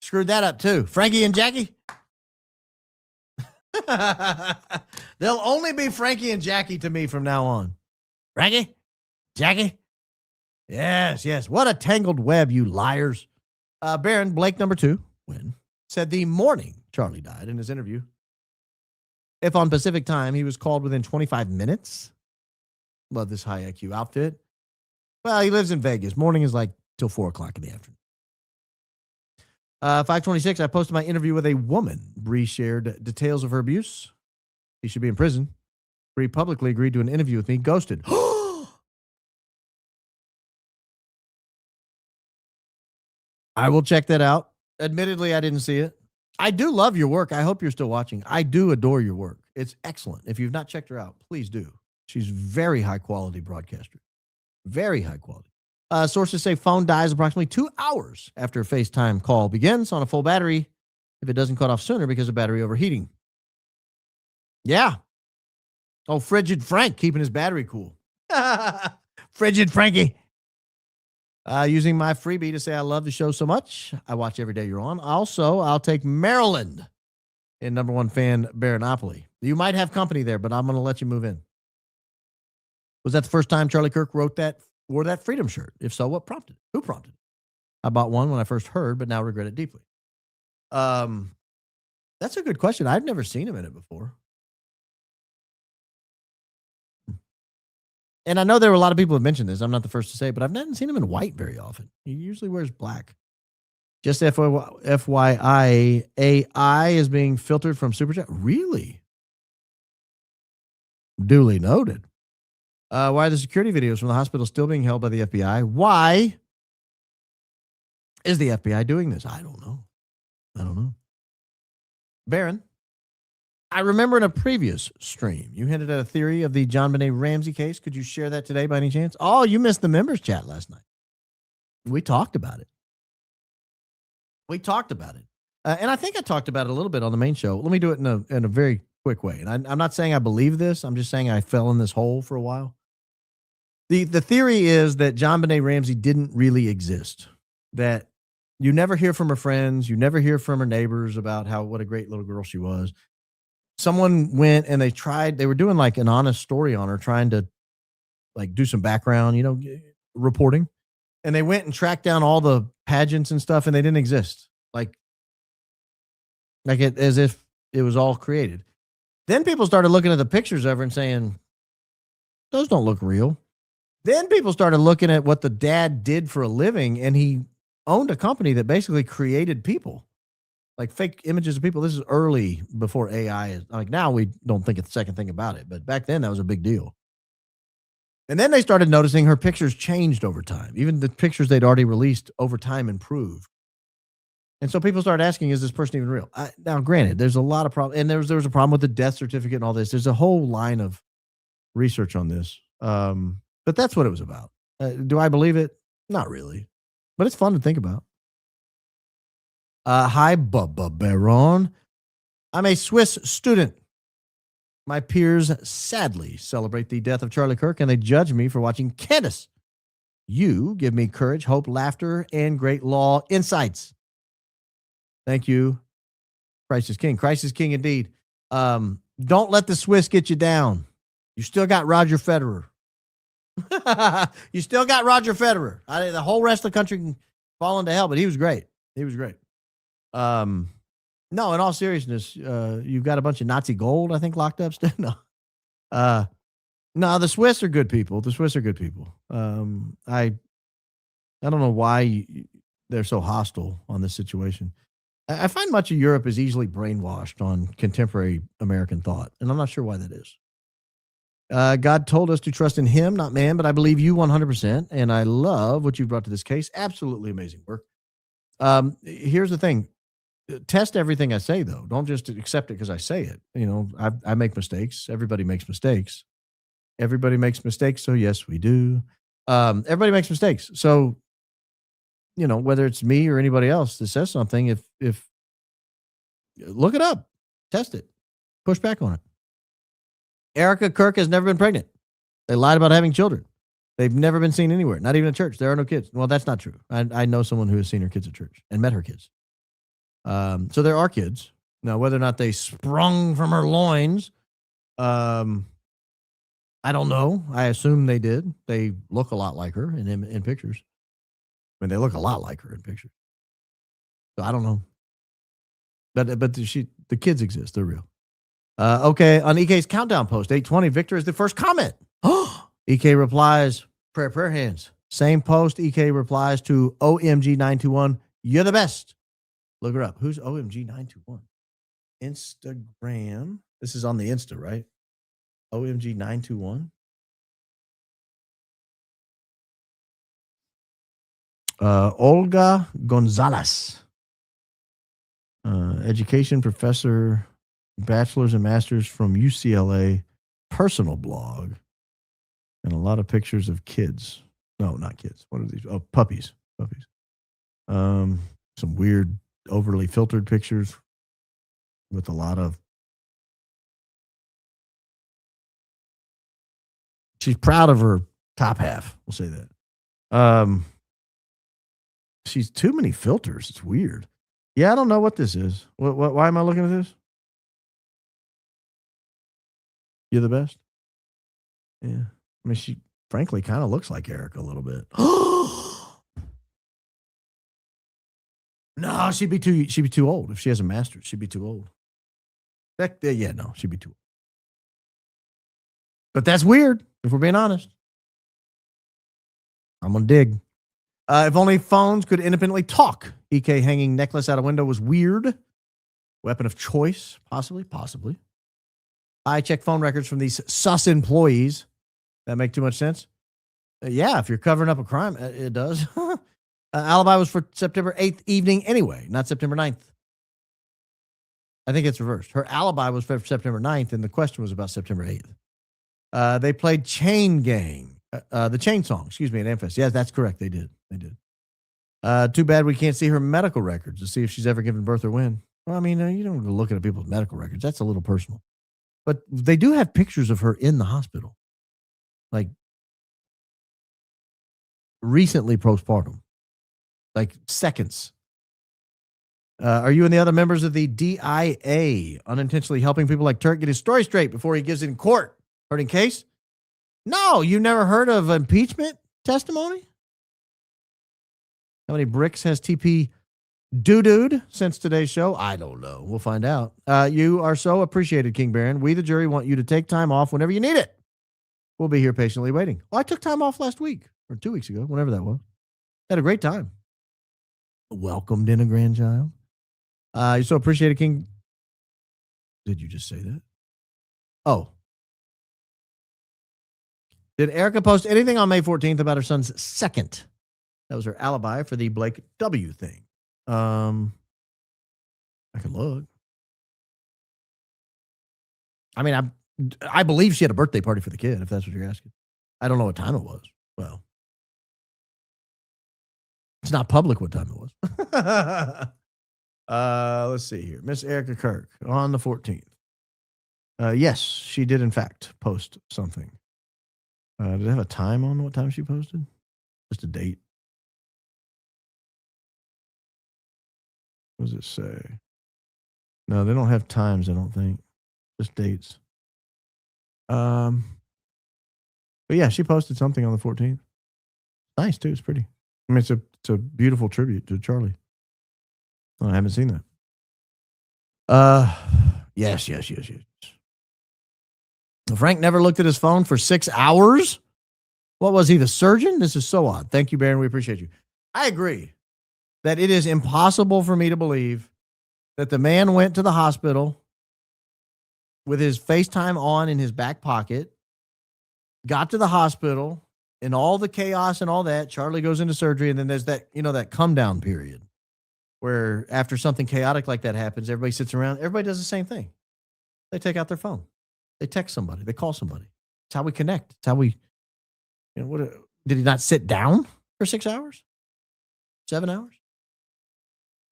screwed that up too. Frankie and Jackie. They'll only be Frankie and Jackie to me from now on. Frankie? Jackie? Yes. What a tangled web, you liars. Baron, Blake number 2, said the morning Charlie died in his interview. If on Pacific time, he was called within 25 minutes. Love this high IQ outfit. Well, he lives in Vegas. Morning is like till 4 o'clock in the afternoon. 526, I posted my interview with a woman. Bree shared details of her abuse. He should be in prison. Bree publicly agreed to an interview with me. Ghosted. I will check that out. Admittedly, I didn't see it. I do love your work. I hope you're still watching. I do adore your work. It's excellent. If you've not checked her out, please do. She's very high quality broadcaster. Very high quality. Sources say phone dies approximately 2 hours after a FaceTime call begins on a full battery if it doesn't cut off sooner because of battery overheating. Yeah. Oh, Frigid Frank keeping his battery cool. Frigid Frankie. Using my freebie to say I love the show so much. I watch every day you're on. Also, I'll take Maryland in number 1 fan, Baranopoly. You might have company there, but I'm going to let you move in. Was that the first time Charlie Kirk wore that Freedom shirt? If so, what prompted it? Who prompted it? I bought one when I first heard, but now regret it deeply. That's a good question. I've never seen him in it before. And I know there were a lot of people who have mentioned this. I'm not the first to say it, but I've not seen him in white very often. He usually wears black. Just FYI, AI is being filtered from Super Chat. Really? Duly noted. Why are the security videos from the hospital still being held by the FBI? Why is the FBI doing this? I don't know. Baron, I remember in a previous stream, you hinted at a theory of the John Benet Ramsey case. Could you share that today by any chance? Oh, you missed the members chat last night. We talked about it. And I think I talked about it a little bit on the main show. Let me do it in a very quick way. And I'm not saying I believe this. I'm just saying I fell in this hole for a while. The theory is that John Benet Ramsey didn't really exist. That you never hear from her friends. You never hear from her neighbors about what a great little girl she was. Someone went and they were doing like an honest story on her, trying to like do some background, reporting. And they went and tracked down all the pageants and stuff, and they didn't exist. As if it was all created. Then people started looking at the pictures of her and saying, those don't look real. Then people started looking at what the dad did for a living, and he owned a company that basically created people. Like fake images of people. This is early before AI is like now we don't think a second thing about it, but back then that was a big deal. And then they started noticing her pictures changed over time. Even the pictures they'd already released over time improved. And so people started asking, is this person even real? Now, granted, there's a lot of problems. And there was a problem with the death certificate and all this. There's a whole line of research on this. But that's what it was about. Do I believe it? Not really. But it's fun to think about. Hi, Bubba Baron. I'm a Swiss student. My peers sadly celebrate the death of Charlie Kirk, and they judge me for watching Candace. You give me courage, hope, laughter, and great law insights. Thank you. Christ is king. Christ is king indeed. Don't let the Swiss get you down. You still got Roger Federer. You still got Roger Federer. The whole rest of the country can fall into hell, but he was great. No, in all seriousness, you've got a bunch of Nazi gold, I think, locked up still. No, the Swiss are good people. I don't know why they're so hostile on this situation. I find much of Europe is easily brainwashed on contemporary American thought, and I'm not sure why that is. God told us to trust in him, not man, but I believe you 100%, and I love what you've brought to this case. Absolutely amazing work. Here's the thing. Test everything I say, though. Don't just accept it because I say it. I make mistakes. Everybody makes mistakes. So yes, we do. Everybody makes mistakes. So, whether it's me or anybody else that says something, if look it up, test it, push back on it. Erica Kirk has never been pregnant. They lied about having children. They've never been seen anywhere, not even at church. There are no kids. Well, that's not true. I know someone who has seen her kids at church and met her kids. So there are kids. Now, whether or not they sprung from her loins, I don't know. I assume they did. They look a lot like her in pictures. They look a lot like her in pictures. So I don't know. But the kids exist. They're real. Okay, on EK's countdown post, 8:20, Victor is the first comment. EK replies, prayer hands. Same post, EK replies to OMG921, you're the best. Look her up. Who's OMG921? Instagram. This is on the Insta, right? OMG921. Olga Gonzalez. Education professor, bachelor's and master's from UCLA, personal blog, and a lot of pictures of kids. No, not kids. What are these? Oh, puppies. Some weird, overly filtered pictures with a lot of. She's proud of her top half. We'll say that. She's too many filters. It's weird. Yeah, I don't know what this is. Why am I looking at this? You're the best? Yeah. I mean, she frankly kind of looks like Eric a little bit. No, she'd be too old. If she has a master's, she'd be too old. She'd be too old. But that's weird, if we're being honest. I'm going to dig. If only phones could independently talk. EK hanging necklace out a window was weird. Weapon of choice, possibly. I check phone records from these sus employees. That make too much sense? Yeah, if you're covering up a crime, it does. Alibi was for September 8th evening anyway, not September 9th. I think it's reversed. Her alibi was for September 9th, and the question was about September 8th. They played Chain Gang, the Chain song, at Amfest. Yeah, that's correct. They did. Too bad we can't see her medical records to see if she's ever given birth or when. Well, I mean, you don't look at people's medical records. That's a little personal. But they do have pictures of her in the hospital. Like, recently postpartum. Like, seconds. Are you and the other members of the DIA unintentionally helping people like Turek get his story straight before he gives it in court? Hurting case? No, you never heard of impeachment testimony? How many bricks has TP doo-dooed since today's show? I don't know. We'll find out. You are so appreciated, King Baron. We, the jury, want you to take time off whenever you need it. We'll be here patiently waiting. Oh, I took time off last week or 2 weeks ago, whenever that was. Had a great time. Welcomed in a grandchild. You're so appreciated, King. Did you just say that? Oh. Did Erica post anything on May 14th about her son's second? That was her alibi for the Blake W thing. I can look. I mean, I believe she had a birthday party for the kid, if that's what you're asking. I don't know what time it was. Well, it's not public what time it was. Let's see here. Miss Erica Kirk on the 14th. Yes, she did, in fact, post something. Did it have a time on what time she posted? Just a date. What does it say? No, they don't have times, I don't think. Just dates. But yeah, she posted something on the 14th. Nice, too. It's pretty. I mean, it's a beautiful tribute to Charlie. Oh, I haven't seen that. Yes. Frank never looked at his phone for 6 hours? What was he, the surgeon? This is so odd. Thank you, Baron. We appreciate you. I agree that it is impossible for me to believe that the man went to the hospital with his FaceTime on in his back pocket, got to the hospital, and all the chaos and all that. Charlie goes into surgery, and then there's that, that come down period where after something chaotic like that happens, everybody sits around. Everybody does the same thing. They take out their phone. They text somebody. They call somebody. It's how we connect. It's how we, did he not sit down for 6 hours? 7 hours?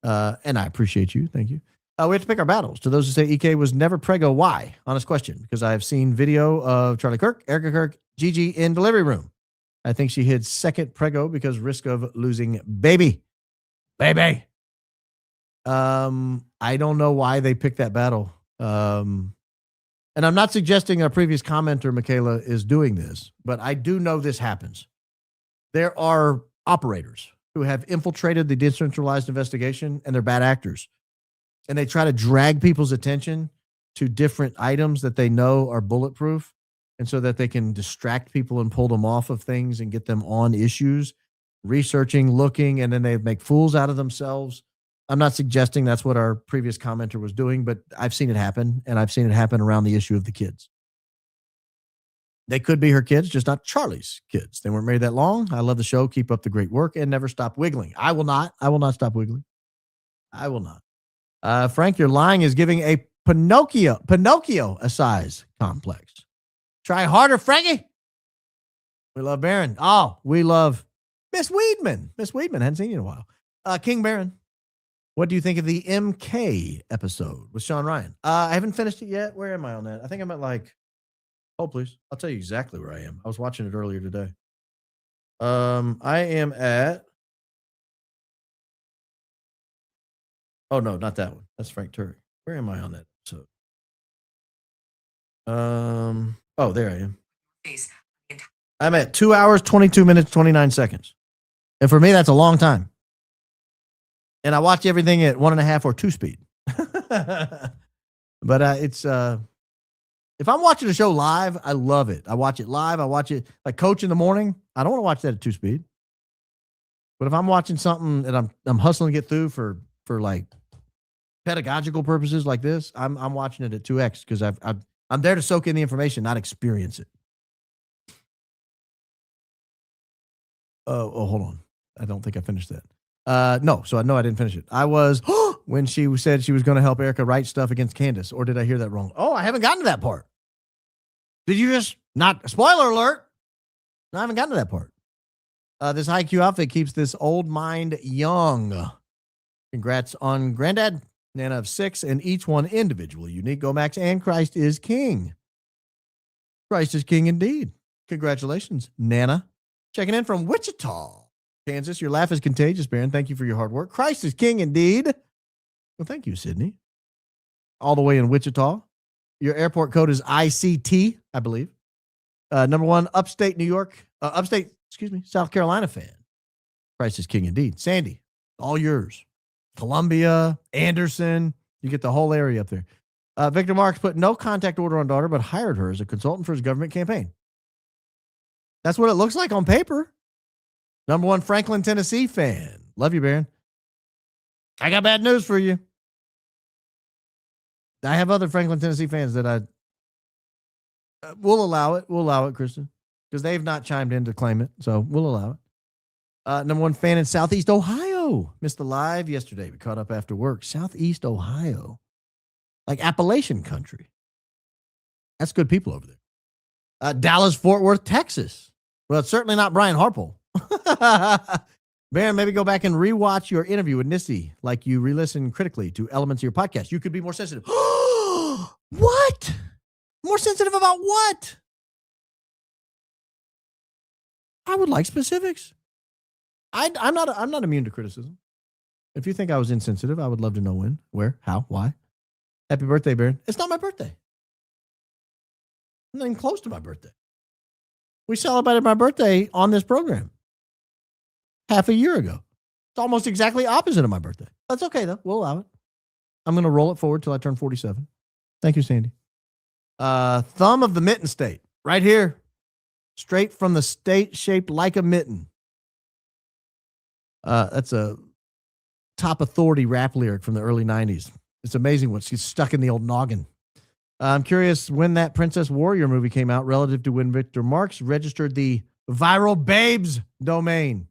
And I appreciate you. Thank you. We have to pick our battles. To those who say EK was never preggo, why? Honest question. Because I have seen video of Charlie Kirk, Erica Kirk, Gigi in delivery room. I think she hid second preggo because risk of losing baby. I don't know why they picked that battle. And I'm not suggesting a previous commenter, Michaela, is doing this, but I do know this happens. There are operators who have infiltrated the decentralized investigation, and they're bad actors. And they try to drag people's attention to different items that they know are bulletproof, and so that they can distract people and pull them off of things and get them on issues, researching, looking, and then they make fools out of themselves. I'm not suggesting that's what our previous commenter was doing, but I've seen it happen, and I've seen it happen around the issue of the kids. They could be her kids, just not Charlie's kids. They weren't married that long. I love the show. Keep up the great work and never stop wiggling. I will not stop wiggling. I will not. Frank, your lying is giving a Pinocchio a size complex. Try harder, Frankie. We love Baron. Oh, we love Miss Weedman. Miss Weedman, hadn't seen you in a while. King Baron, what do you think of the MK episode with Sean Ryan? I haven't finished it yet. Where am I on that? I think I'm at hold please. I'll tell you exactly where I am. I was watching it earlier today. I am at, oh no, not that one. That's Frank Turek. Where am I on that episode? Oh, there I am. I'm at 2 hours, 22 minutes, 29 seconds. And for me, that's a long time. And I watch everything at 1.5 or 2 speed. But it's if I'm watching a show live, I love it. I watch it live. I watch it like Coach in the morning. I don't want to watch that at 2 speed. But if I'm watching something that I'm hustling to get through for like pedagogical purposes like this, I'm watching it at 2x because I'm there to soak in the information, not experience it. Oh, hold on. I don't think I finished that. No, so I know I didn't finish it. I was when she said she was going to help Erica write stuff against Candace, or did I hear that wrong? Oh, I haven't gotten to that part. Did you just not? Spoiler alert. No, I haven't gotten to that part. This high Q outfit keeps this old mind young. Congrats on Granddad, Nana of 6, and each one individually unique. Go Max and Christ is King. Christ is King indeed. Congratulations, Nana. Checking in from Wichita, Kansas. Your laugh is contagious, Baron. Thank you for your hard work. Christ is King indeed. Well, thank you, Sydney. All the way in Wichita. Your airport code is ICT, I believe. Number 1, upstate New York. South Carolina fan. Christ is King indeed. Sandy, all yours. Columbia, Anderson. You get the whole area up there. Victor Marx put no contact order on daughter, but hired her as a consultant for his government campaign. That's what it looks like on paper. Number 1, Franklin, Tennessee fan. Love you, Baron. I got bad news for you. I have other Franklin, Tennessee fans that we'll allow it. We'll allow it, Kristen, because they've not chimed in to claim it. So we'll allow it. Number 1 fan in Southeast Ohio. Missed the live yesterday. We caught up after work. Southeast Ohio. Like Appalachian country. That's good people over there. Dallas, Fort Worth, Texas. Well, it's certainly not Brian Harpole. Baron, maybe go back and rewatch your interview with Nissy like you re-listen critically to elements of your podcast. You could be more sensitive. What? More sensitive about what? I would like specifics. I'm not immune to criticism. If you think I was insensitive, I would love to know when, where, how, why. Happy birthday, Baron. It's not my birthday. I'm not even close to my birthday. We celebrated my birthday on this program half a year ago. It's almost exactly opposite of my birthday. That's okay, though. We'll allow it. I'm going to roll it forward till I turn 47. Thank you, Sandy. Thumb of the mitten state. Right here. Straight from the state shaped like a mitten. That's a top authority rap lyric from the early 90s. It's amazing what's stuck in the old noggin. I'm curious when that Princess Warrior movie came out relative to when Victor Marx registered the Viral Babes domain.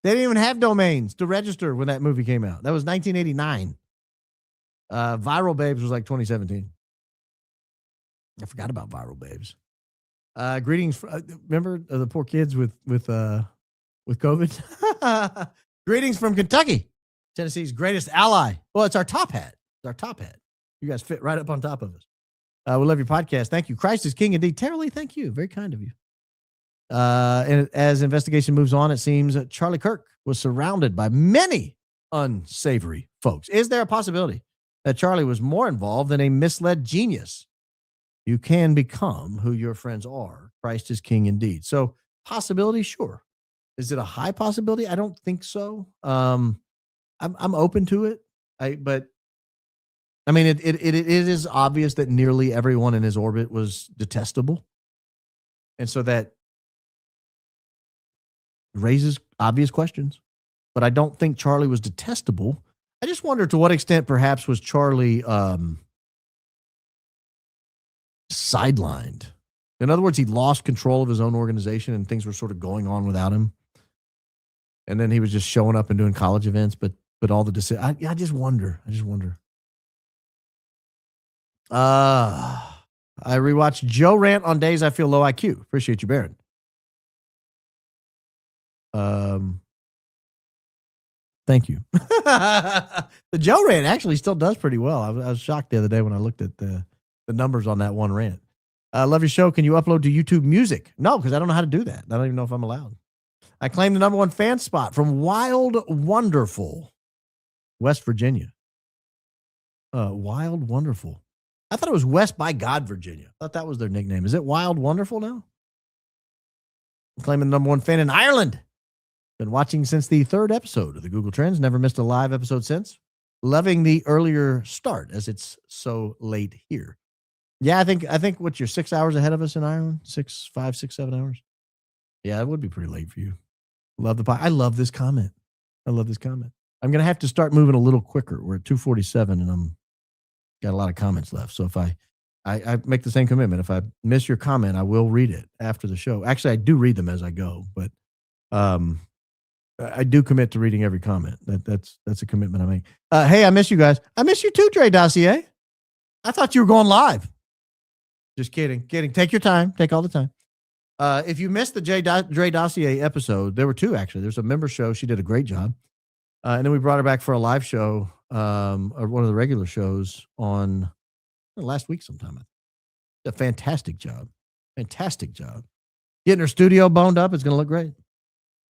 They didn't even have domains to register when that movie came out. That was 1989. Viral Babes was like 2017. I forgot about Viral Babes. Greetings. Remember the poor kids with COVID? Greetings from Kentucky, Tennessee's greatest ally. Well, it's our top hat. It's our top hat. You guys fit right up on top of us. We love your podcast. Thank you. Christ is King indeed. Terry, thank you. Very kind of you. And as investigation moves on, it seems that Charlie Kirk was surrounded by many unsavory folks. Is there a possibility that Charlie was more involved than a misled genius? You can become who your friends are. Christ is King indeed. So possibility, sure. Is it a high possibility? I don't think so. I'm open to it. But I mean, it is obvious that nearly everyone in his orbit was detestable. And so that raises obvious questions. But I don't think Charlie was detestable. I just wonder to what extent perhaps was Charlie sidelined. In other words, he lost control of his own organization and things were sort of going on without him. And then he was just showing up and doing college events, but all the decisions. I just wonder. I rewatched Joe rant on days I feel low IQ. Appreciate you, Baron. Thank you. The Joe rant actually still does pretty well. I was shocked the other day when I looked at the numbers on that one rant. Love your show. Can you upload to YouTube Music? No, because I don't know how to do that. I don't even know if I'm allowed. I claim the number 1 fan spot from Wild Wonderful, West Virginia. Wild Wonderful. I thought it was West by God, Virginia. I thought that was their nickname. Is it Wild Wonderful now? I'm claiming the number 1 fan in Ireland. Been watching since the 3rd episode of the Google Trends. Never missed a live episode since. Loving the earlier start as it's so late here. Yeah, I think what you're 6 hours ahead of us in Ireland? 5, 6, 7 hours. Yeah, it would be pretty late for you. Love the pie. I love this comment. I love this comment. I'm going to have to start moving a little quicker. We're at 2:47 and I'm got a lot of comments left. So if I make the same commitment. If I miss your comment, I will read it after the show. Actually, I do read them as I go, but I do commit to reading every comment. That's a commitment I make. Hey, I miss you guys. I miss you too, Dre Dossier. I thought you were going live. Just kidding. Take your time. Take all the time. If you missed the Dre Dossier episode, there were two actually. There's a member show. She did a great job. And then we brought her back for a live show, or one of the regular shows on last week sometime. A fantastic job. Fantastic job. Getting her studio boned up. It's going to look great.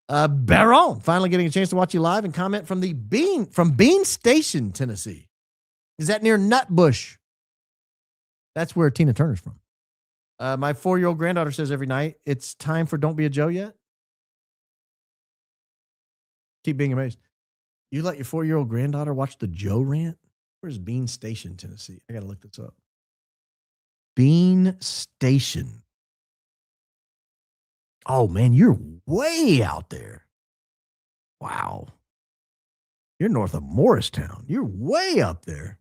Baron, finally getting a chance to watch you live and comment from Bean Station, Tennessee. Is that near Nutbush? That's where Tina Turner's from. My 4-year-old granddaughter says every night, it's time for Don't Be a Joe yet. Keep being amazed. You let your 4-year-old granddaughter watch the Joe rant? Where's Bean Station, Tennessee? I got to look this up. Bean Station. Oh, man, you're way out there. Wow. You're north of Morristown. You're way up there.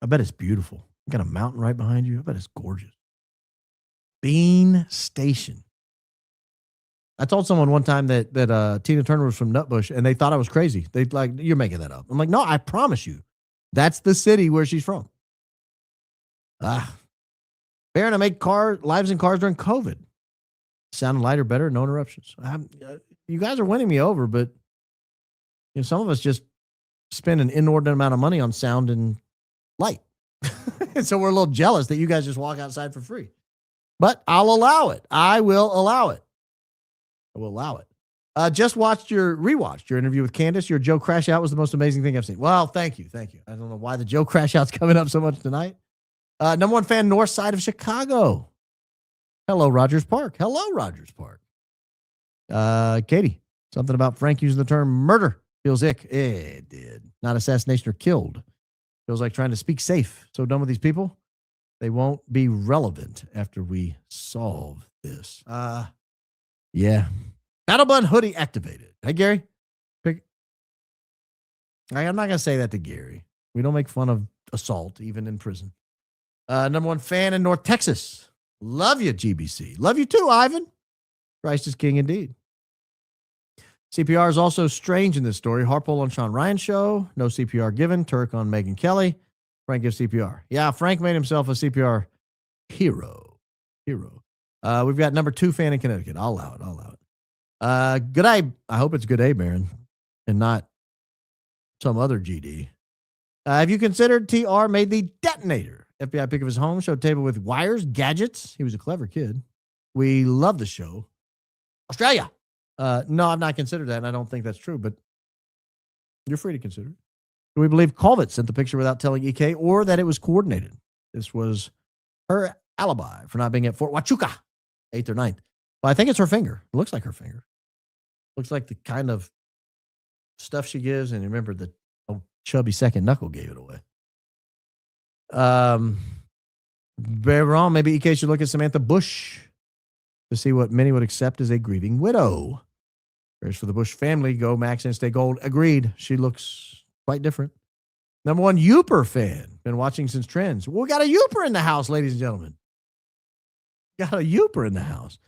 I bet it's beautiful. You got a mountain right behind you. I bet it's gorgeous. Bean Station. I told someone one time that Tina Turner was from Nutbush, and they thought I was crazy. They like, you're making that up. I'm like, no, I promise you. That's the city where she's from. Baron, I made lives in cars during COVID. Sounding lighter, better, no interruptions. You guys are winning me over, but some of us just spend an inordinate amount of money on sound and light. And so we're a little jealous that you guys just walk outside for free. But I'll allow it. I will allow it. Just rewatched your interview with Candace. Your Joe Crash Out was the most amazing thing I've seen. Well, thank you. I don't know why the Joe Crash Out's coming up so much tonight. Number one fan, north side of Chicago. Hello, Rogers Park. Katie, something about Frank using the term murder feels ick. It did. Not assassination or killed. Feels like trying to speak safe. So done with these people. They won't be relevant after we solve this. Yeah. Battle Bun hoodie activated. Hey, Gary. I'm not going to say that to Gary. We don't make fun of assault, even in prison. Number one fan in North Texas. Love you, GBC. Love you too, Ivan. Christ is king indeed. CPR is also strange in this story. Harpole on Sean Ryan's show. No CPR given. Turek on Megyn Kelly. Frank gives CPR. Yeah, Frank made himself a CPR hero. We've got number 2 fan in Connecticut. I'll allow it. Good day. I hope it's good day, Baron, and not some other GD. Have you considered TR made the detonator? FBI pic of his home, showed table with wires, gadgets. He was a clever kid. We love the show. Australia. No, I've not considered that, and I don't think that's true, but you're free to consider it. Do we believe Colvett sent the picture without telling EK, or that it was coordinated? This was her alibi for not being at Fort Huachuca, 8th or 9th. Well, I think it's her finger. It looks like her finger. Looks like the kind of stuff she gives, and remember the chubby second knuckle gave it away. Very wrong. Maybe EK should look at Samantha Bush to see what many would accept as a grieving widow. Prayers for the Bush family. Go Max and stay gold. Agreed. She looks quite different. Number one Youper fan. Been watching since Trends. We got a Youper in the house, ladies and gentlemen. Got a Youper in the house.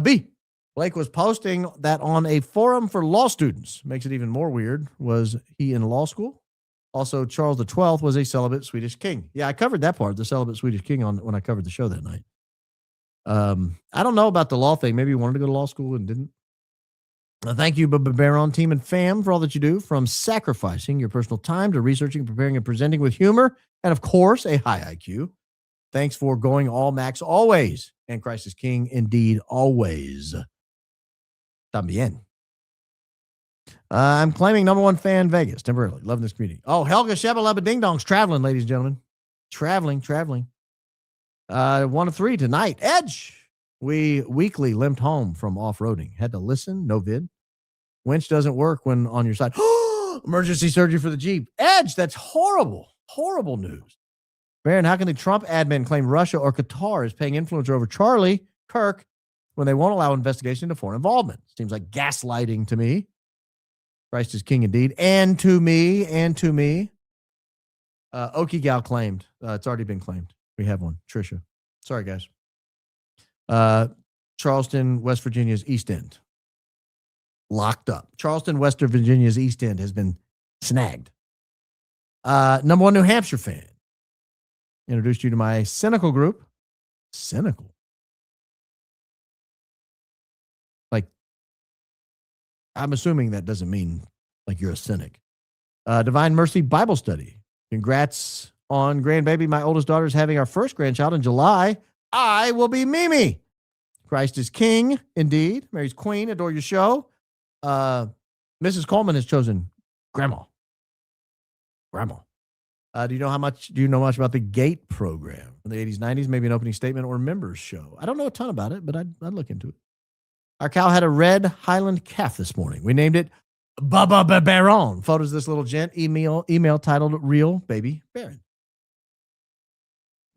B. Blake was posting that on a forum for law students. Makes it even more weird. Was he in law school? Also, Charles XII was a celibate Swedish king. Yeah, I covered that part, the celibate Swedish king, when I covered the show that night. I don't know about the law thing. Maybe he wanted to go to law school and didn't. Thank you, Baron team and fam, for all that you do, from sacrificing your personal time to researching, preparing, and presenting with humor, and of course, a high IQ. Thanks for going all Max always, and Christ is King indeed always. También. I'm claiming number one fan Vegas temporarily. Loving this community. Oh, Helga Shebba Ding Dong's traveling, ladies and gentlemen. Traveling. 1 of 3 tonight. Edge. We weekly limped home from off-roading. Had to listen. No vid. Winch doesn't work when on your side. Emergency surgery for the Jeep. Edge. That's horrible. Horrible news. Baron, how can the Trump admin claim Russia or Qatar is paying influence over Charlie Kirk when they won't allow investigation into foreign involvement? Seems like gaslighting to me. Christ is king indeed. And to me. Okie Gal claimed. It's already been claimed. We have one. Trisha. Sorry, guys. Charleston, West Virginia's East End. Locked up. Charleston, West Virginia's East End has been snagged. Number one New Hampshire fan. Introduced you to my cynical group. Cynical. Like, I'm assuming that doesn't mean like you're a cynic. Divine Mercy Bible Study. Congrats on grandbaby. My oldest daughter is having our first grandchild in July. I will be Mimi. Christ is king, indeed. Mary's queen. Adore your show. Mrs. Coleman has chosen Grandma. Do you know much about the GATE program in the 80s, 90s? Maybe an opening statement or members show. I don't know a ton about it, but I'd look into it. Our cow had a red Highland calf this morning. We named it Bubba Baron. Photos of this little gent. Email titled Real Baby Baron.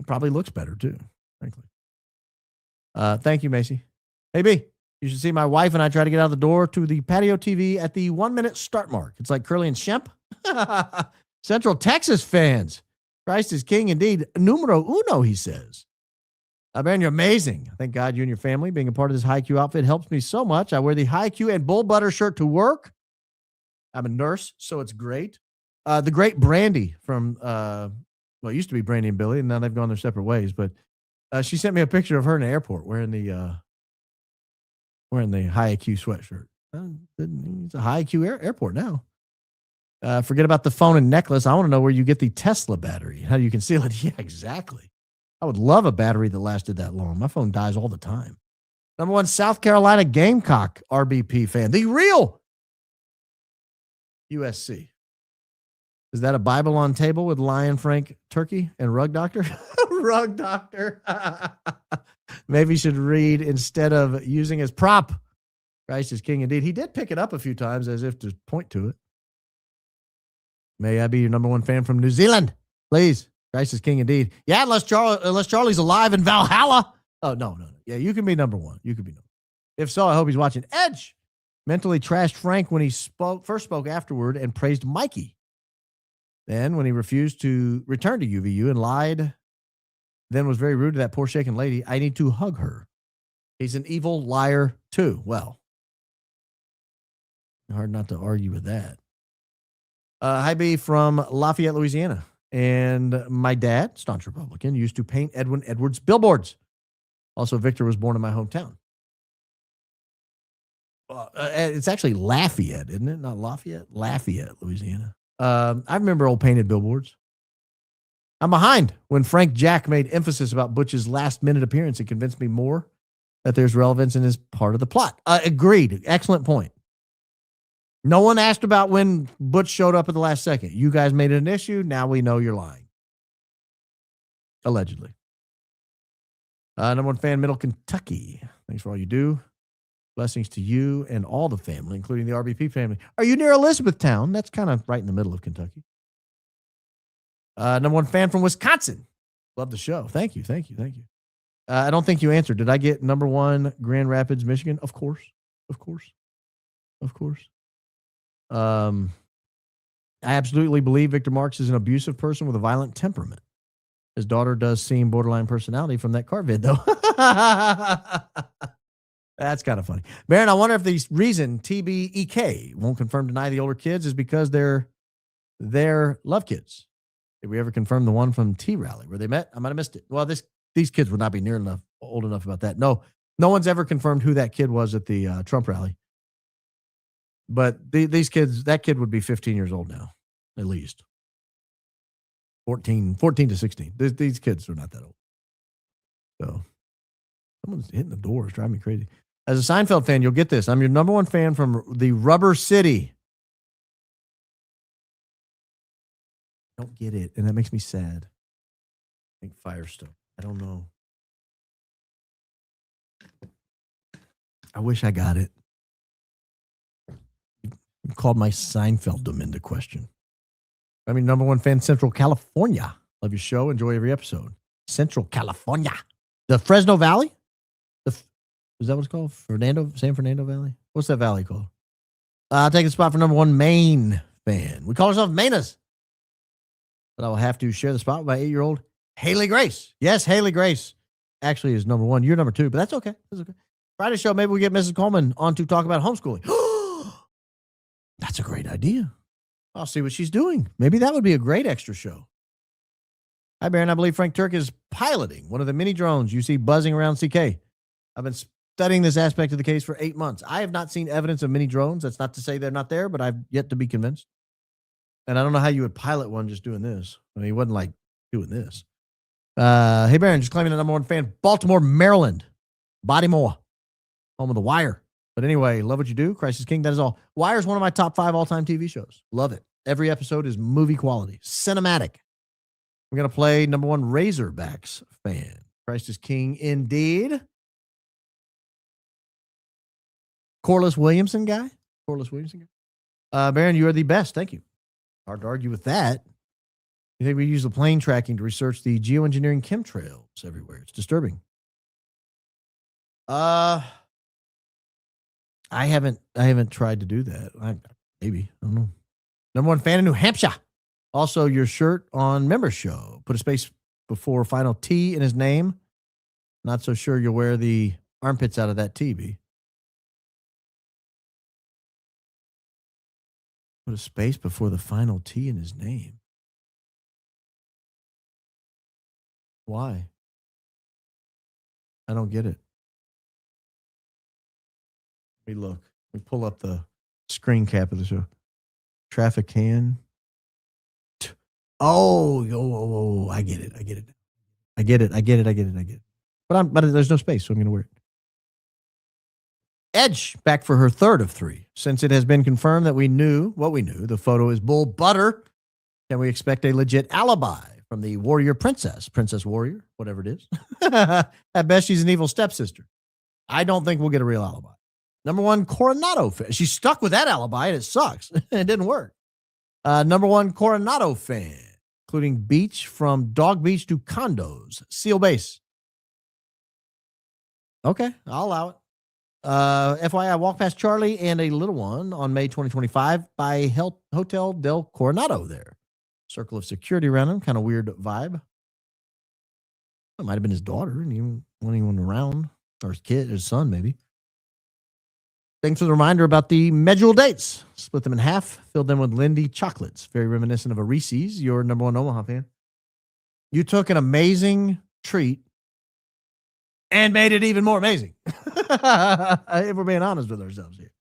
It probably looks better too, frankly. Thank you, Macy. Hey, B, you should see my wife and I try to get out the door to the patio TV at the 1 minute start mark. It's like Curly and Shemp. Central Texas fans. Christ is king indeed. Numero uno, he says. Baron, you're amazing. Thank God you and your family being a part of this High Q outfit helps me so much. I wear the High Q and Bull Butter shirt to work. I'm a nurse, so it's great. The great Brandy from, it used to be Brandy and Billy, and now they've gone their separate ways. But she sent me a picture of her in the airport wearing the High IQ sweatshirt. It's a High IQ airport now. Forget about the phone and necklace. I want to know where you get the Tesla battery, how you conceal it. Yeah, exactly. I would love a battery that lasted that long. My phone dies all the time. Number one, South Carolina Gamecock RBP fan. The real USC. Is that a Bible on table with Lion Frank Turkey and Rug Doctor? Rug Doctor. Maybe you should read instead of using his prop. Christ is king indeed. He did pick it up a few times as if to point to it. May I be your number one fan from New Zealand? Please. Christ is king indeed. Yeah, unless Charlie's alive in Valhalla. Oh, no. Yeah, you can be number one. You can be number one. If so, I hope he's watching. Edge mentally trashed Frank when he first spoke afterward and praised Mikey. Then, when he refused to return to UVU and lied, then was very rude to that poor shaken lady, I need to hug her. He's an evil liar, too. Well, hard not to argue with that. Hi, B from Lafayette, Louisiana. And my dad, staunch Republican, used to paint Edwin Edwards billboards. Also, Victor was born in my hometown. It's actually Lafayette, isn't it? Not Lafayette? Lafayette, Louisiana. I remember old painted billboards. I'm behind when Frank Jack made emphasis about Butch's last-minute appearance. It convinced me more that there's relevance in his part of the plot. Agreed. Excellent point. No one asked about when Butch showed up at the last second. You guys made it an issue. Now we know you're lying. Allegedly. Number one fan, Middle Kentucky. Thanks for all you do. Blessings to you and all the family, including the RBP family. Are you near Elizabethtown? That's kind of right in the middle of Kentucky. Number one fan from Wisconsin. Love the show. Thank you. I don't think you answered. Did I get number one Grand Rapids, Michigan? Of course. I absolutely believe Victor Marx is an abusive person with a violent temperament. His daughter does seem borderline personality from that car vid, though. That's kind of funny. Baron, I wonder if the reason TBEK won't confirm deny the older kids is because they're love kids. Did we ever confirm the one from T-Rally where they met? I might have missed it. Well, these kids would not be old enough about that. No one's ever confirmed who that kid was at the Trump rally. But these kids, that kid would be 15 years old now, at least. 14 to 16. These kids are not that old. So someone's hitting the door. It's driving me crazy. As a Seinfeld fan, you'll get this. I'm your number one fan from the Rubber City. I don't get it, and that makes me sad. I think Firestone. I don't know. I wish I got it. You called my Seinfelddom into question. I mean, number one fan, Central California. Love your show. Enjoy every episode. Central California. The Fresno Valley? Is that what it's called? San Fernando Valley? What's that valley called? Taking the spot for number one Maine fan. We call ourselves Mainers. But I will have to share the spot with my 8-year-old Haley Grace. Yes, Haley Grace actually is number one. You're number two, but that's okay. That's okay. Friday show, maybe we get Mrs. Coleman on to talk about homeschooling. That's a great idea. I'll see what she's doing. Maybe that would be a great extra show. Hi, Baron. I believe Frank Turek is piloting one of the mini drones you see buzzing around CK. I've been studying this aspect of the case for 8 months. I have not seen evidence of mini drones. That's not to say they're not there, but I've yet to be convinced. And I don't know how you would pilot one just doing this. I mean, he wasn't like doing this. Hey, Baron, just claiming the number one fan. Baltimore, Maryland. Bodymore. Home of The Wire. But anyway, love what you do. Crisis King, that is all. Wire is one of my top 5 all-time TV shows. Love it. Every episode is movie quality. Cinematic. We're going to play number one Razorbacks fan. Crisis King indeed. Corliss Williamson guy. Baron, you are the best. Thank you. Hard to argue with that. You think we use the plane tracking to research the geoengineering chemtrails everywhere? It's disturbing. I haven't tried to do that. Maybe. I don't know. Number one fan in New Hampshire. Also, your shirt on Member Show. Put a space before final T in his name. Not so sure you'll wear the armpits out of that T, B. Put a space before the final T in his name. Why? I don't get it. Let me look. Let me pull up the screen cap of the show. Traffic can. Oh, I get it. But there's no space, so I'm going to wear it. Edge back for her third of 3. Since it has been confirmed that we knew what we knew, the photo is bull butter. Can we expect a legit alibi from the warrior princess warrior, whatever it is? At best, she's an evil stepsister. I don't think we'll get a real alibi. Number one Coronado fan. She's stuck with that alibi, and it sucks. It didn't work. Number one Coronado fan, including beach from Dog Beach to condos. Seal base. Okay, I'll allow it. FYI, I walked past Charlie and a little one on May 2025 by Hotel del Coronado there. Circle of security around him. Kind of weird vibe. It might have been his daughter, and he wasn't anyone around. Or his kid, his son, maybe. Thanks for the reminder about the medjool dates. Split them in half. Filled them with Lindy chocolates. Very reminiscent of a Reese's. Your number one Omaha fan. You took an amazing treat and made it even more amazing. If we're being honest with ourselves here.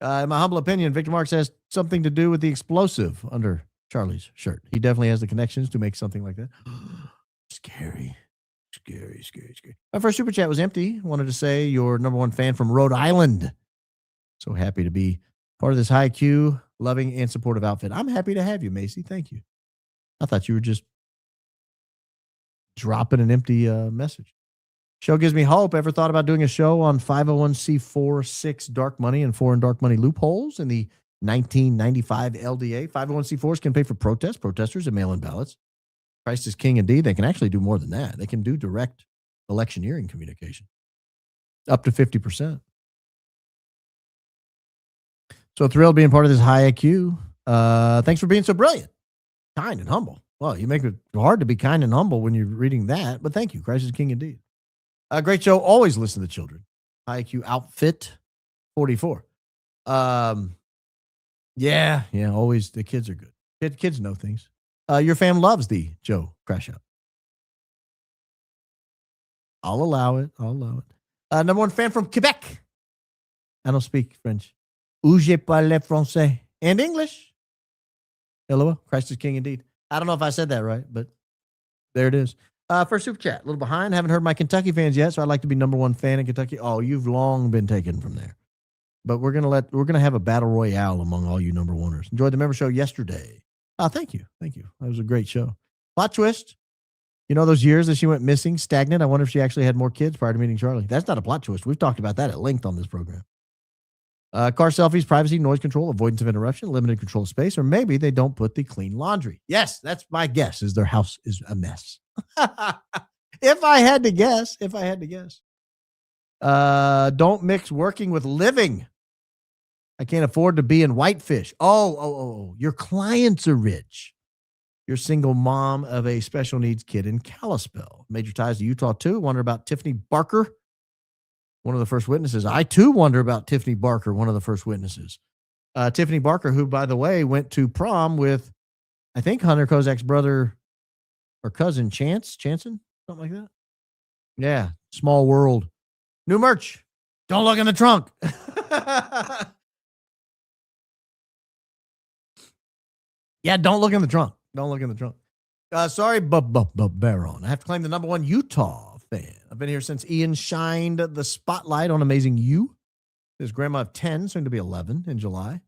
In my humble opinion, Victor Marx has something to do with the explosive under Charlie's shirt. He definitely has the connections to make something like that. Scary. My first super chat was empty. Wanted to say your number one fan from Rhode Island. So happy to be part of this high Q, loving and supportive outfit. I'm happy to have you, Macy. Thank you. I thought you were just dropping an empty message. Show gives me hope. Ever thought about doing a show on 501c4 6 dark money and foreign dark money loopholes in the 1995 LDA? 501c4s can pay for protesters, and mail-in ballots. Christ is king indeed. They can actually do more than that. They can do direct electioneering communication. Up to 50%. So thrilled being part of this high IQ. Thanks for being so brilliant, kind, and humble. Well, you make it hard to be kind and humble when you're reading that, but thank you. Christ is king indeed. Great show. Always listen to the children. High IQ outfit 44. Yeah, always. The kids are good. Kids know things. Your fam loves the Joe Crash Out. I'll allow it. Number one fan from Quebec. I don't speak French. Où je parle français and English. Hello, Christ is king indeed. I don't know if I said that right, but there it is. First super chat, a little behind. Haven't heard my Kentucky fans yet, so I'd like to be number one fan in Kentucky. Oh, you've long been taken from there. But we're gonna have a battle royale among all you number oneers. Enjoyed the member show yesterday. Thank you. That was a great show. Plot twist. You know those years that she went missing, stagnant? I wonder if she actually had more kids prior to meeting Charlie. That's not a plot twist. We've talked about that at length on this program. Car selfies, privacy, noise control, avoidance of interruption, limited control of space, or maybe they don't put the clean laundry. Yes, that's my guess, is their house is a mess. If I had to guess. Don't mix working with living. I can't afford to be in Whitefish. Oh. Your clients are rich. You're single mom of a special needs kid in Kalispell. Major ties to Utah, too. Wonder about Tiffany Barker, one of the first witnesses. I, too, wonder about Tiffany Barker, one of the first witnesses. Tiffany Barker, who, by the way, went to prom with, I think, Hunter Kozak's brother or cousin, Chanson, something like that. Yeah, small world. New merch. Don't look in the trunk. Yeah, don't look in the trunk. Don't look in the trunk. Sorry, Baron. I have to claim the number one Utah fan. I've been here since Ian shined the spotlight on Amazing You. His grandma of 10, soon to be 11 in July.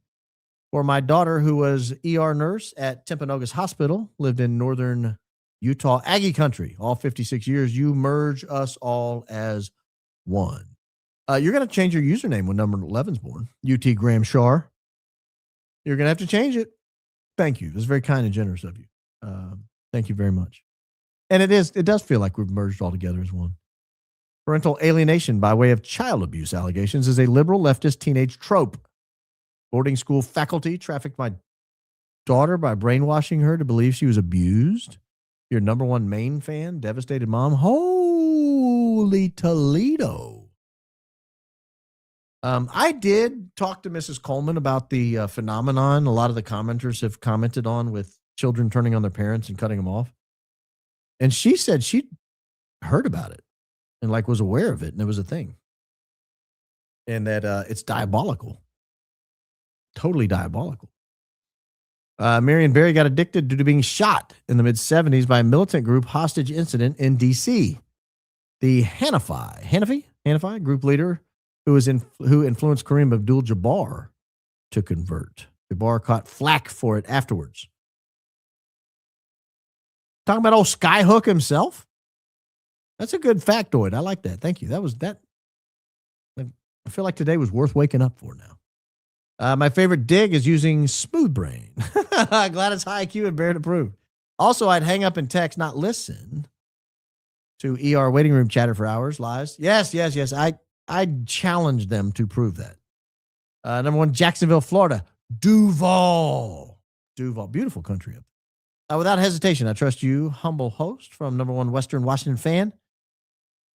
For my daughter, who was ER nurse at Timpanogos Hospital, lived in northern Utah, Aggie country, all 56 years. You merge us all as one. You're going to change your username when number 11's born. UT Graham Shar. You're going to have to change it. Thank you. That's very kind and generous of you. Thank you very much. And it does feel like we've merged all together as one. Parental alienation by way of child abuse allegations is a liberal leftist teenage trope. Boarding school faculty trafficked my daughter by brainwashing her to believe she was abused. Your number one Maine fan, devastated mom. Holy Toledo. I did talk to Mrs. Coleman about the phenomenon a lot of the commenters have commented on with children turning on their parents and cutting them off. And she said she heard about it and was aware of it, and it was a thing. And that it's diabolical. Totally diabolical. Marion Barry got addicted due to being shot in the mid-'70s by a militant group hostage incident in D.C. The Hanafi group leader who influenced Kareem Abdul-Jabbar to convert. Jabbar caught flack for it afterwards. Talking about old Skyhook himself? That's a good factoid. I like that. Thank you. That. I feel like today was worth waking up for now. My favorite dig is using Smooth Brain. Glad it's high IQ and bear to prove. Also, I'd hang up and text, not listen to ER waiting room chatter for hours. Lies. Yes. I challenge them to prove that. Number one, Jacksonville, Florida. Duval. Beautiful country up there. Without hesitation, I trust you, humble host from number one Western Washington fan.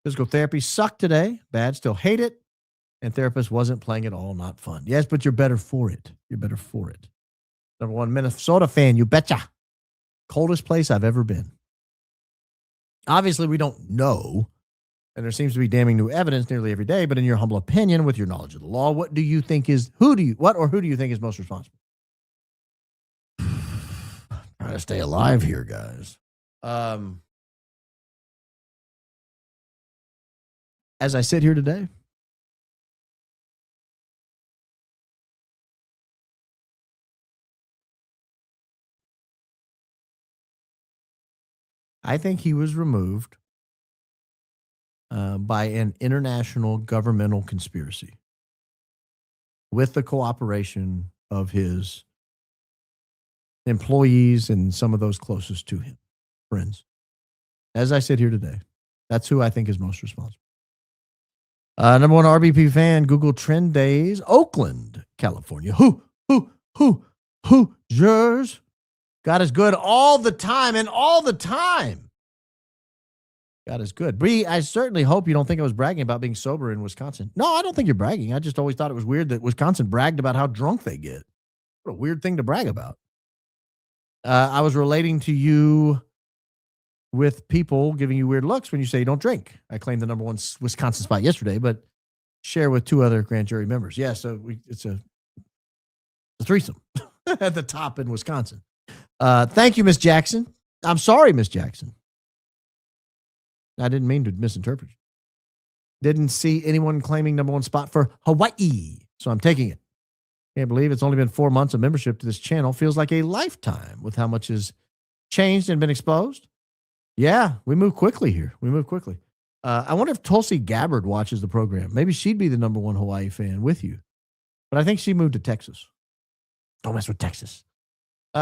Physical therapy sucked today. Bad, still hate it. And therapist wasn't playing at all, not fun. Yes, but you're better for it. Number one Minnesota fan, you betcha. Coldest place I've ever been. Obviously, we don't know. And there seems to be damning new evidence nearly every day. But in your humble opinion, with your knowledge of the law, who do you think is most responsible? Trying to stay alive here, guys. As I sit here today, I think he was removed by an international governmental conspiracy with the cooperation of his employees and some of those closest to him, friends. As I sit here today, that's who I think is most responsible. Number one RBP fan, Google Trend Days, Oakland, California. Hoosiers. God is good all the time and all the time. God is good. Bree, I certainly hope you don't think I was bragging about being sober in Wisconsin. No, I don't think you're bragging. I just always thought it was weird that Wisconsin bragged about how drunk they get. What a weird thing to brag about. I was relating to you with people giving you weird looks when you say you don't drink. I claimed the number one Wisconsin spot yesterday, but share with two other grand jury members. Yeah, so it's a threesome at the top in Wisconsin. Thank you, Miss Jackson. I'm sorry, Miss Jackson. I didn't mean to misinterpret. Didn't see anyone claiming number one spot for Hawaii, so I'm taking it. Can't believe it's only been 4 months of membership to this channel. Feels like a lifetime with how much has changed and been exposed. Yeah, we move quickly here. I wonder if Tulsi Gabbard watches the program. Maybe she'd be the number one Hawaii fan with you. But I think she moved to Texas. Don't mess with Texas.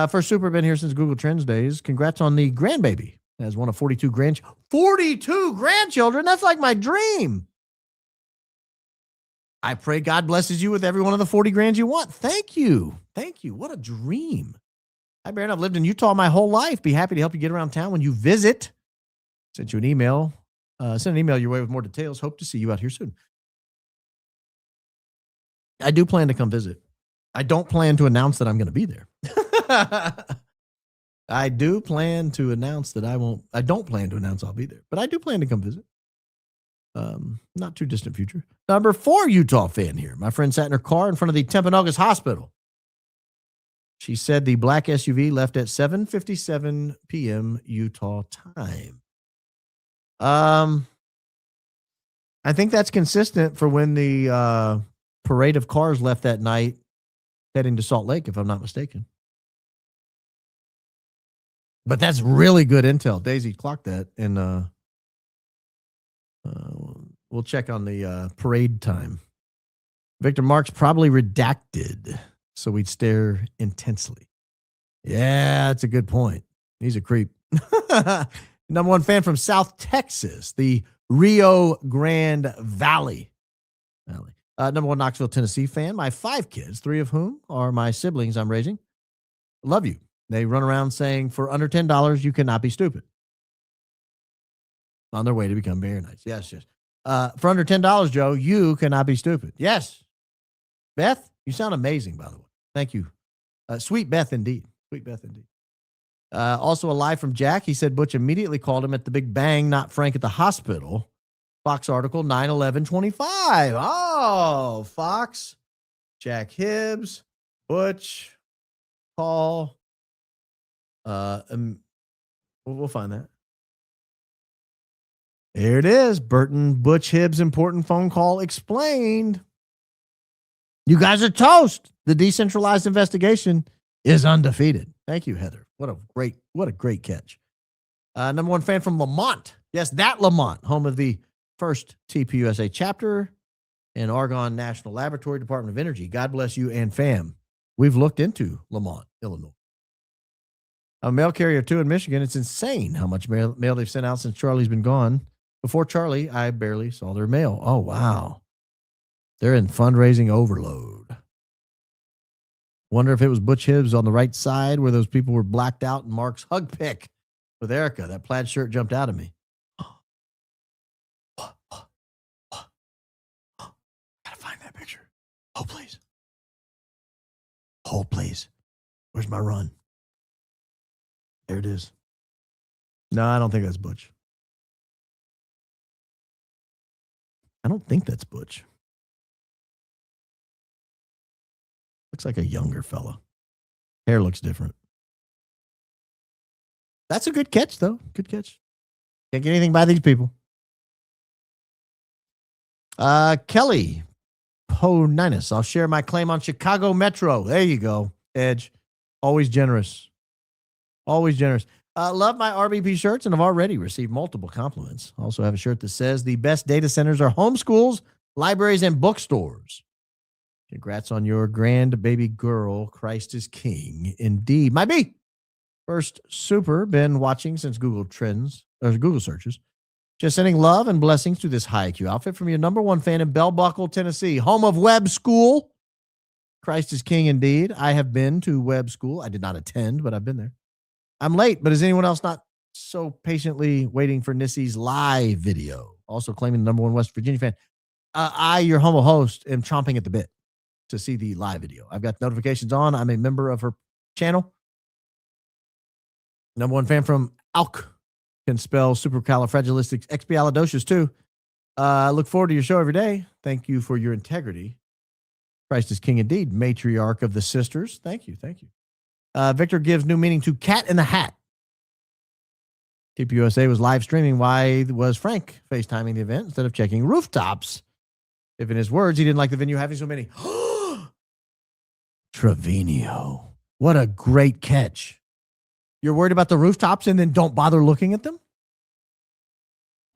First super, been here since Google Trends days. Congrats on the grandbaby. As one of 42 grandchildren. That's like my dream. I pray God blesses you with every one of the 40 grand you want. Thank you. Thank you. What a dream. Hi, Baron. I've lived in Utah my whole life. Be happy to help you get around town when you visit. Sent you an email. Send an email your way with more details. Hope to see you out here soon. I do plan to come visit. I don't plan to announce that I'm going to be there. I do plan to announce that I don't plan to announce I'll be there, but I do plan to come visit. Not too distant future. Number 4 Utah fan here. My friend sat in her car in front of the Timpanogos Hospital. She said the black SUV left at 7:57 p.m. Utah time. I think that's consistent for when the parade of cars left that night heading to Salt Lake, if I'm not mistaken. But that's really good intel. Daisy clocked that, and we'll check on the parade time. Victor Marx probably redacted, so we'd stare intensely. Yeah, that's a good point. He's a creep. Number 1 fan from South Texas, the Rio Grande Valley. Number 1 Knoxville, Tennessee fan. My 5 kids, 3 of whom are my siblings I'm raising. Love you. They run around saying, for under $10, you cannot be stupid. On their way to become very nice. Yes. For under $10, Joe, you cannot be stupid. Yes. Beth, you sound amazing, by the way. Thank you. Sweet Beth, indeed. Sweet Beth, indeed. Also a lie from Jack. He said Butch immediately called him at the Big Bang, not Frank at the hospital. Fox article 9/11/25. Oh, Fox, Jack Hibbs, Butch, Paul. We'll find that. There it is. Burton, Butch, Hibbs, important phone call explained. You guys are toast. The decentralized investigation is undefeated. Thank you, Heather. What a great catch. Number 1 fan from Lamont. Yes, that Lamont, home of the first TPUSA chapter and Argonne National Laboratory, Department of Energy. God bless you and fam. We've looked into Lamont, Illinois. A mail carrier, too, in Michigan. It's insane how much mail they've sent out since Charlie's been gone. Before Charlie, I barely saw their mail. Oh, wow. They're in fundraising overload. Wonder if it was Butch Hibbs on the right side where those people were blacked out in Mark's hug pick with Erica. That plaid shirt jumped out at me. Gotta find that picture. Hold, please. Hold, please. Where's my run? There it is. No, I don't think that's Butch. I don't think that's Butch. Looks like a younger fella. Hair looks different. That's a good catch, though. Good catch. Can't get anything by these people. Kelly Poninus. I'll share my claim on Chicago Metro. There you go, Edge. Always generous. Always generous. Love my RBP shirts and have already received multiple compliments. Also have a shirt that says the best data centers are homeschools, libraries, and bookstores. Congrats on your grand baby girl. Christ is king. Indeed. My B. First super. Been watching since Google Trends or Google searches. Just sending love and blessings to this high IQ outfit from your number 1 fan in Bell Buckle, Tennessee, home of Web School. Christ is king indeed. I have been to Web School. I did not attend, but I've been there. I'm late, but is anyone else not so patiently waiting for Nissy's live video? Also claiming the number 1 West Virginia fan. I, your humble host, am chomping at the bit to see the live video. I've got notifications on. I'm a member of her channel. Number 1 fan from ALK. Can spell supercalifragilisticexpialidocious too. I look forward to your show every day. Thank you for your integrity. Christ is king indeed. Matriarch of the sisters. Thank you. Thank you. Victor gives new meaning to Cat in the Hat. TPUSA was live streaming. Why was Frank FaceTiming the event instead of checking rooftops? If in his words, he didn't like the venue having so many. Trevino. What a great catch. You're worried about the rooftops and then don't bother looking at them?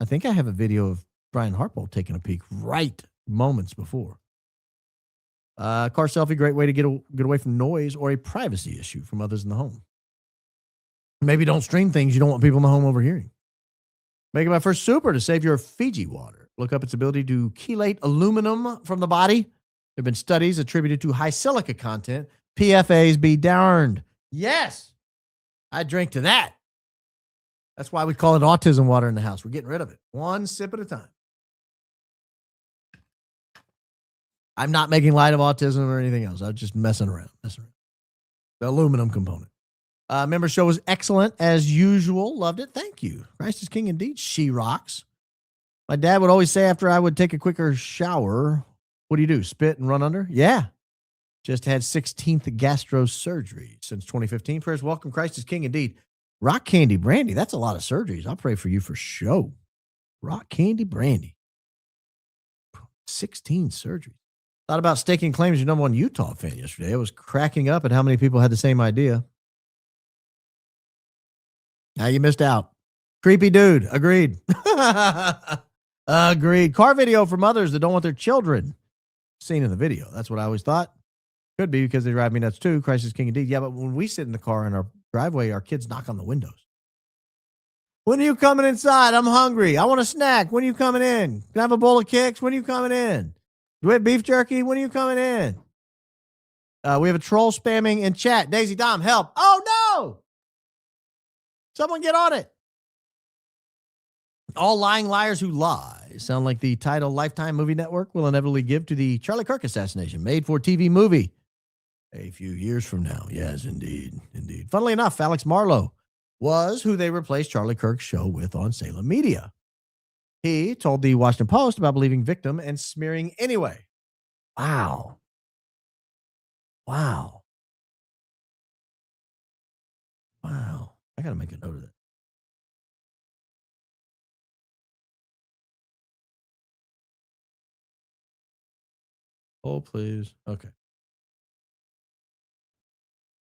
I think I have a video of Brian Hartwell taking a peek right moments before. Car selfie, great way to get away from noise or a privacy issue from others in the home. Maybe don't stream things you don't want people in the home overhearing. Making my first super to save your Fiji water. Look up its ability to chelate aluminum from the body. There have been studies attributed to high silica content. PFAs be darned. Yes, I drink to that. That's why we call it autism water in the house. We're getting rid of it. One sip at a time. I'm not making light of autism or anything else. I'm just messing around. The aluminum component. Member show was excellent as usual. Loved it. Thank you. Christ is King indeed. She rocks. My dad would always say after I would take a quicker shower, what do you do? Spit and run under? Yeah. Just had 16th gastro surgery since 2015. Prayers welcome. Christ is King indeed. Rock Candy Brandy. That's a lot of surgeries. I'll pray for you for show. Rock Candy Brandy. 16 surgeries. Thought about staking claim as your number one Utah fan yesterday. I was cracking up at how many people had the same idea. Now you missed out. Creepy dude. Agreed. Agreed. Car video for mothers that don't want their children seen in the video. That's what I always thought. Could be because they drive me nuts too. Christ is King indeed. Yeah, but when we sit in the car in our driveway, our kids knock on the windows. When are you coming inside? I'm hungry. I want a snack. When are you coming in? Can I have a bowl of kicks? When are you coming in? Do we have beef jerky? When are you coming in? We have a troll spamming in chat. Daisy Dom, help. Oh, no. Someone get on it. All lying liars who lie sound like the title Lifetime Movie Network will inevitably give to the Charlie Kirk assassination made for TV movie a few years from now. Yes, indeed. Indeed. Funnily enough, Alex Marlowe was who they replaced Charlie Kirk's show with on Salem Media. He told the Washington Post about believing victim and smearing anyway. Wow. Wow. Wow. I got to make a note of that. Oh, please. Okay.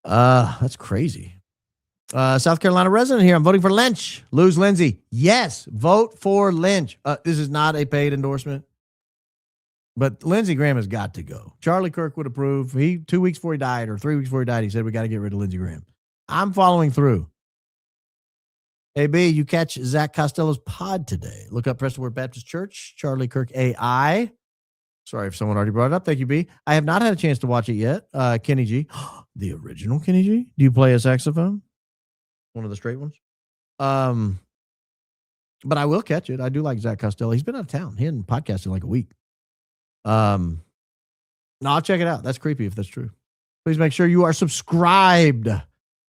That's crazy. South Carolina resident here. I'm voting for Lynch. Lose Lindsay. Yes, vote for Lynch. This is not a paid endorsement, but Lindsey Graham has got to go. Charlie Kirk would approve. 2 weeks before he died or 3 weeks before he died, he said, we got to get rid of Lindsey Graham. I'm following through. AB, you catch Zach Costello's pod today. Look up Preston Word Baptist Church, Charlie Kirk AI. Sorry if someone already brought it up. Thank you, B. I have not had a chance to watch it yet. Kenny G. The original Kenny G? Do you play a saxophone? One of the straight ones? But I will catch it. I do like Zach Costello. He's been out of town. He hadn't podcasted in like a week. No, I'll check it out. That's creepy if that's true. Please make sure you are subscribed.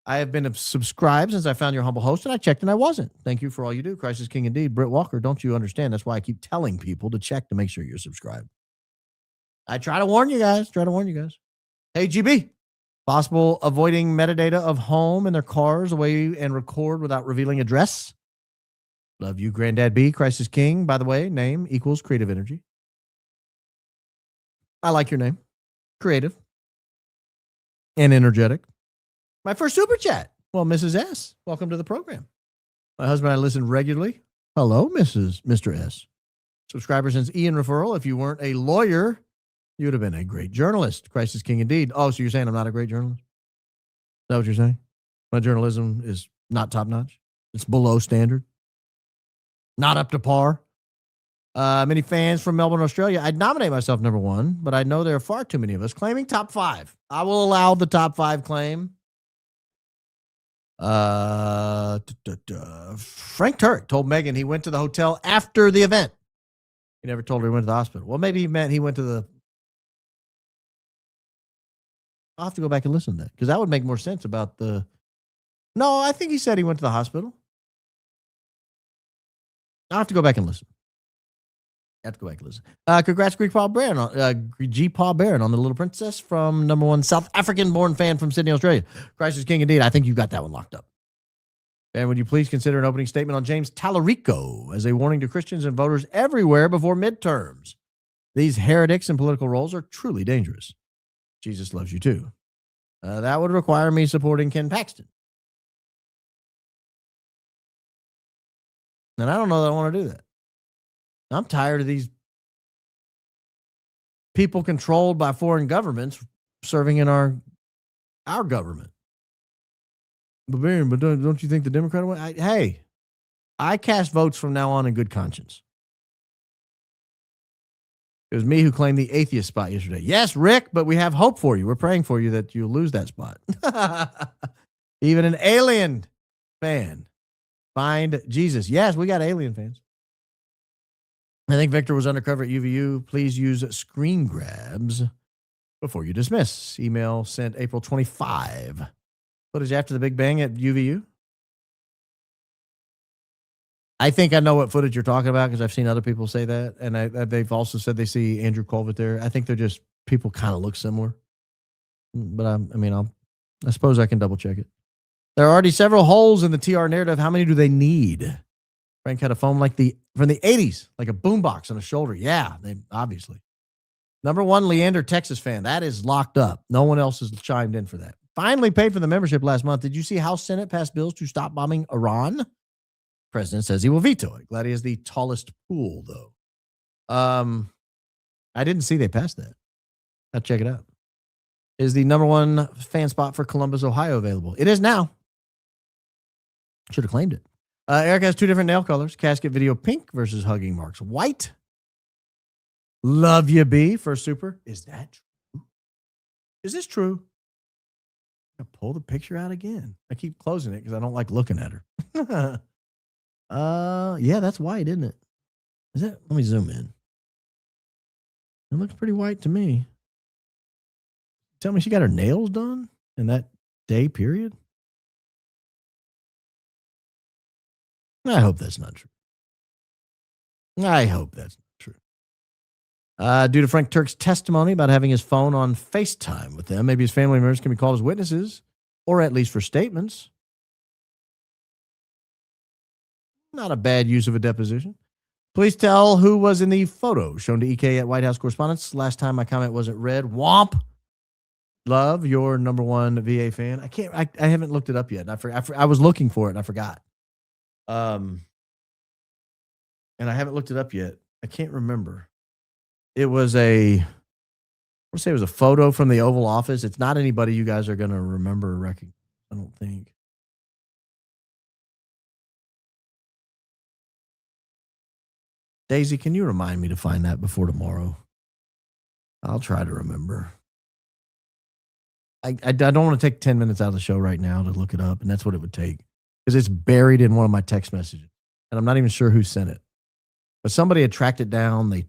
I have been subscribed since I found your humble host, and I checked and I wasn't. Thank you for all you do. Christ is King indeed. Britt Walker, don't you understand? That's why I keep telling people to check to make sure you're subscribed. I try to warn you guys. Hey, GB. Possible avoiding metadata of home in their cars away and record without revealing address. Love you, Granddad B. Christ is King. By the way, name equals creative energy. I like your name. Creative. And energetic. My first super chat. Well, Mrs. S, welcome to the program. My husband and I listen regularly. Hello, Mr. S. Subscriber since Ian referral. If you weren't a lawyer, you would have been a great journalist. Christ is King indeed. Oh, so you're saying I'm not a great journalist? Is that what you're saying? My journalism is not top notch? It's below standard? Not up to par? Many fans from Melbourne, Australia. I'd nominate myself number one, but I know there are far too many of us claiming top five. I will allow the top five claim. Frank Turek told Megan he went to the hotel after the event. He never told her he went to the hospital. Well, maybe he meant he went to the... I'll have to go back and listen to that because that would make more sense about the... No, I think he said he went to the hospital. I'll have to go back and listen. Congrats, G. Paul Barron on the Little Princess from number one South African born fan from Sydney, Australia. Christ is King indeed. I think you got that one locked up. And would you please consider an opening statement on James Tallarico as a warning to Christians and voters everywhere before midterms? These heretics in political roles are truly dangerous. Jesus loves you too. That would require me supporting Ken Paxton. And I don't know that I want to do that. I'm tired of these people controlled by foreign governments serving in our government. But don't you think the Democrat way? Hey, I cast votes from now on in good conscience. It was me who claimed the atheist spot yesterday. Yes, Rick, but we have hope for you. We're praying for you that you'll lose that spot. Even an alien fan. Find Jesus. Yes, we got alien fans. I think Victor was undercover at UVU. Please use screen grabs before you dismiss. Email sent April 25. Footage after the Big Bang at UVU. I think I know what footage you're talking about because I've seen other people say that. And they've also said they see Andrew Colvett there. I think they're just people kind of look similar. But I suppose I can double check it. There are already several holes in the TR narrative. How many do they need? Frank had a phone from the 80s, like a boombox on his shoulder. Yeah, they obviously. Number one, Leander, Texas fan. That is locked up. No one else has chimed in for that. Finally paid for the membership last month. Did you see House Senate passed bills to stop bombing Iran? President says he will veto it. Glad he has the tallest pool, though. I didn't see they passed that. I'll check it out. Is the number one fan spot for Columbus, Ohio available? It is now. Should have claimed it. Eric has two different nail colors. Casket video pink versus Hugging Marks white. Love you, B, for super. Is that true? Is this true? I'll pull the picture out again. I keep closing it because I don't like looking at her. Yeah, that's white, isn't it? Is that? Let me zoom in. It looks pretty white to me. Tell me she got her nails done in that day period? I hope that's not true. I hope that's not true. Due to Frank Turek's testimony about having his phone on FaceTime with them, maybe his family members can be called as witnesses, or at least for statements. Not a bad use of a deposition. Please tell who was in the photo shown to EK at White House Correspondents. Last time my comment wasn't read. Womp. Love, your number one VA fan. I haven't looked it up yet. I was looking for it and I forgot. And I haven't looked it up yet. I can't remember. It was I want to say it was a photo from the Oval Office. It's not anybody you guys are going to remember or recognize, I don't think. Daisy, can you remind me to find that before tomorrow? I'll try to remember. I don't want to take 10 minutes out of the show right now to look it up, and that's what it would take. Because it's buried in one of my text messages. And I'm not even sure who sent it. But somebody had tracked it down. They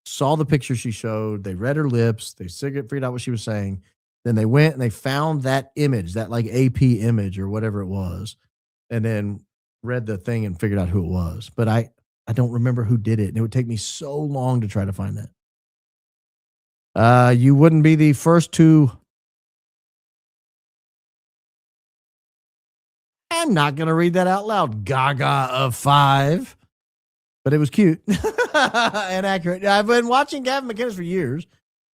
saw the picture she showed. They read her lips. They figured out what she was saying. Then they went and they found that image, that like AP image or whatever it was, and then read the thing and figured out who it was. But I don't remember who did it. And it would take me so long to try to find that. You wouldn't be the first to... I'm not going to read that out loud. Gaga of 5. But it was cute and accurate. I've been watching Gavin McInnes for years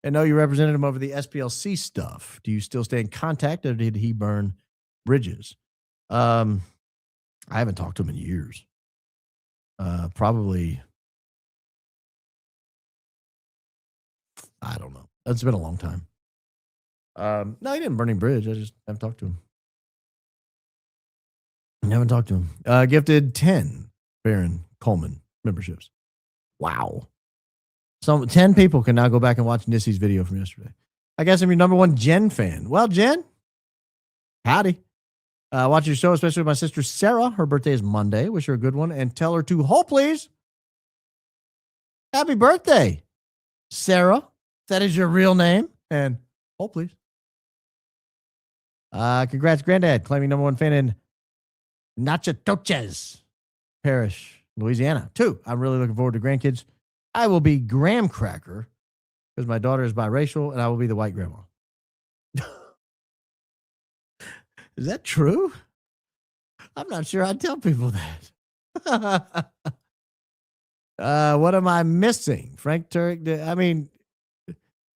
and know you represented him over the SPLC stuff. Do you still stay in contact or did he burn bridges? I haven't talked to him in years. Probably, I don't know. It's been a long time. No, he didn't burn any bridge. I just haven't talked to him. Gifted 10 Baron Coleman memberships. Wow. So 10 people can now go back and watch Nissy's video from yesterday. I guess I'm your number one Jen fan. Well, Jen, howdy. Watch your show, especially with my sister Sarah. Her birthday is Monday. Wish her a good one. And tell her to hold, please. Happy birthday, Sarah. That is your real name. And hold, please. Congrats, Granddad, claiming number one fan in Natchitoches Parish, Louisiana. 2, I'm really looking forward to grandkids. I will be graham cracker because my daughter is biracial and I will be the white grandma. Is that true? I'm not sure I'd tell people that. What am I missing? Frank Turek. I mean,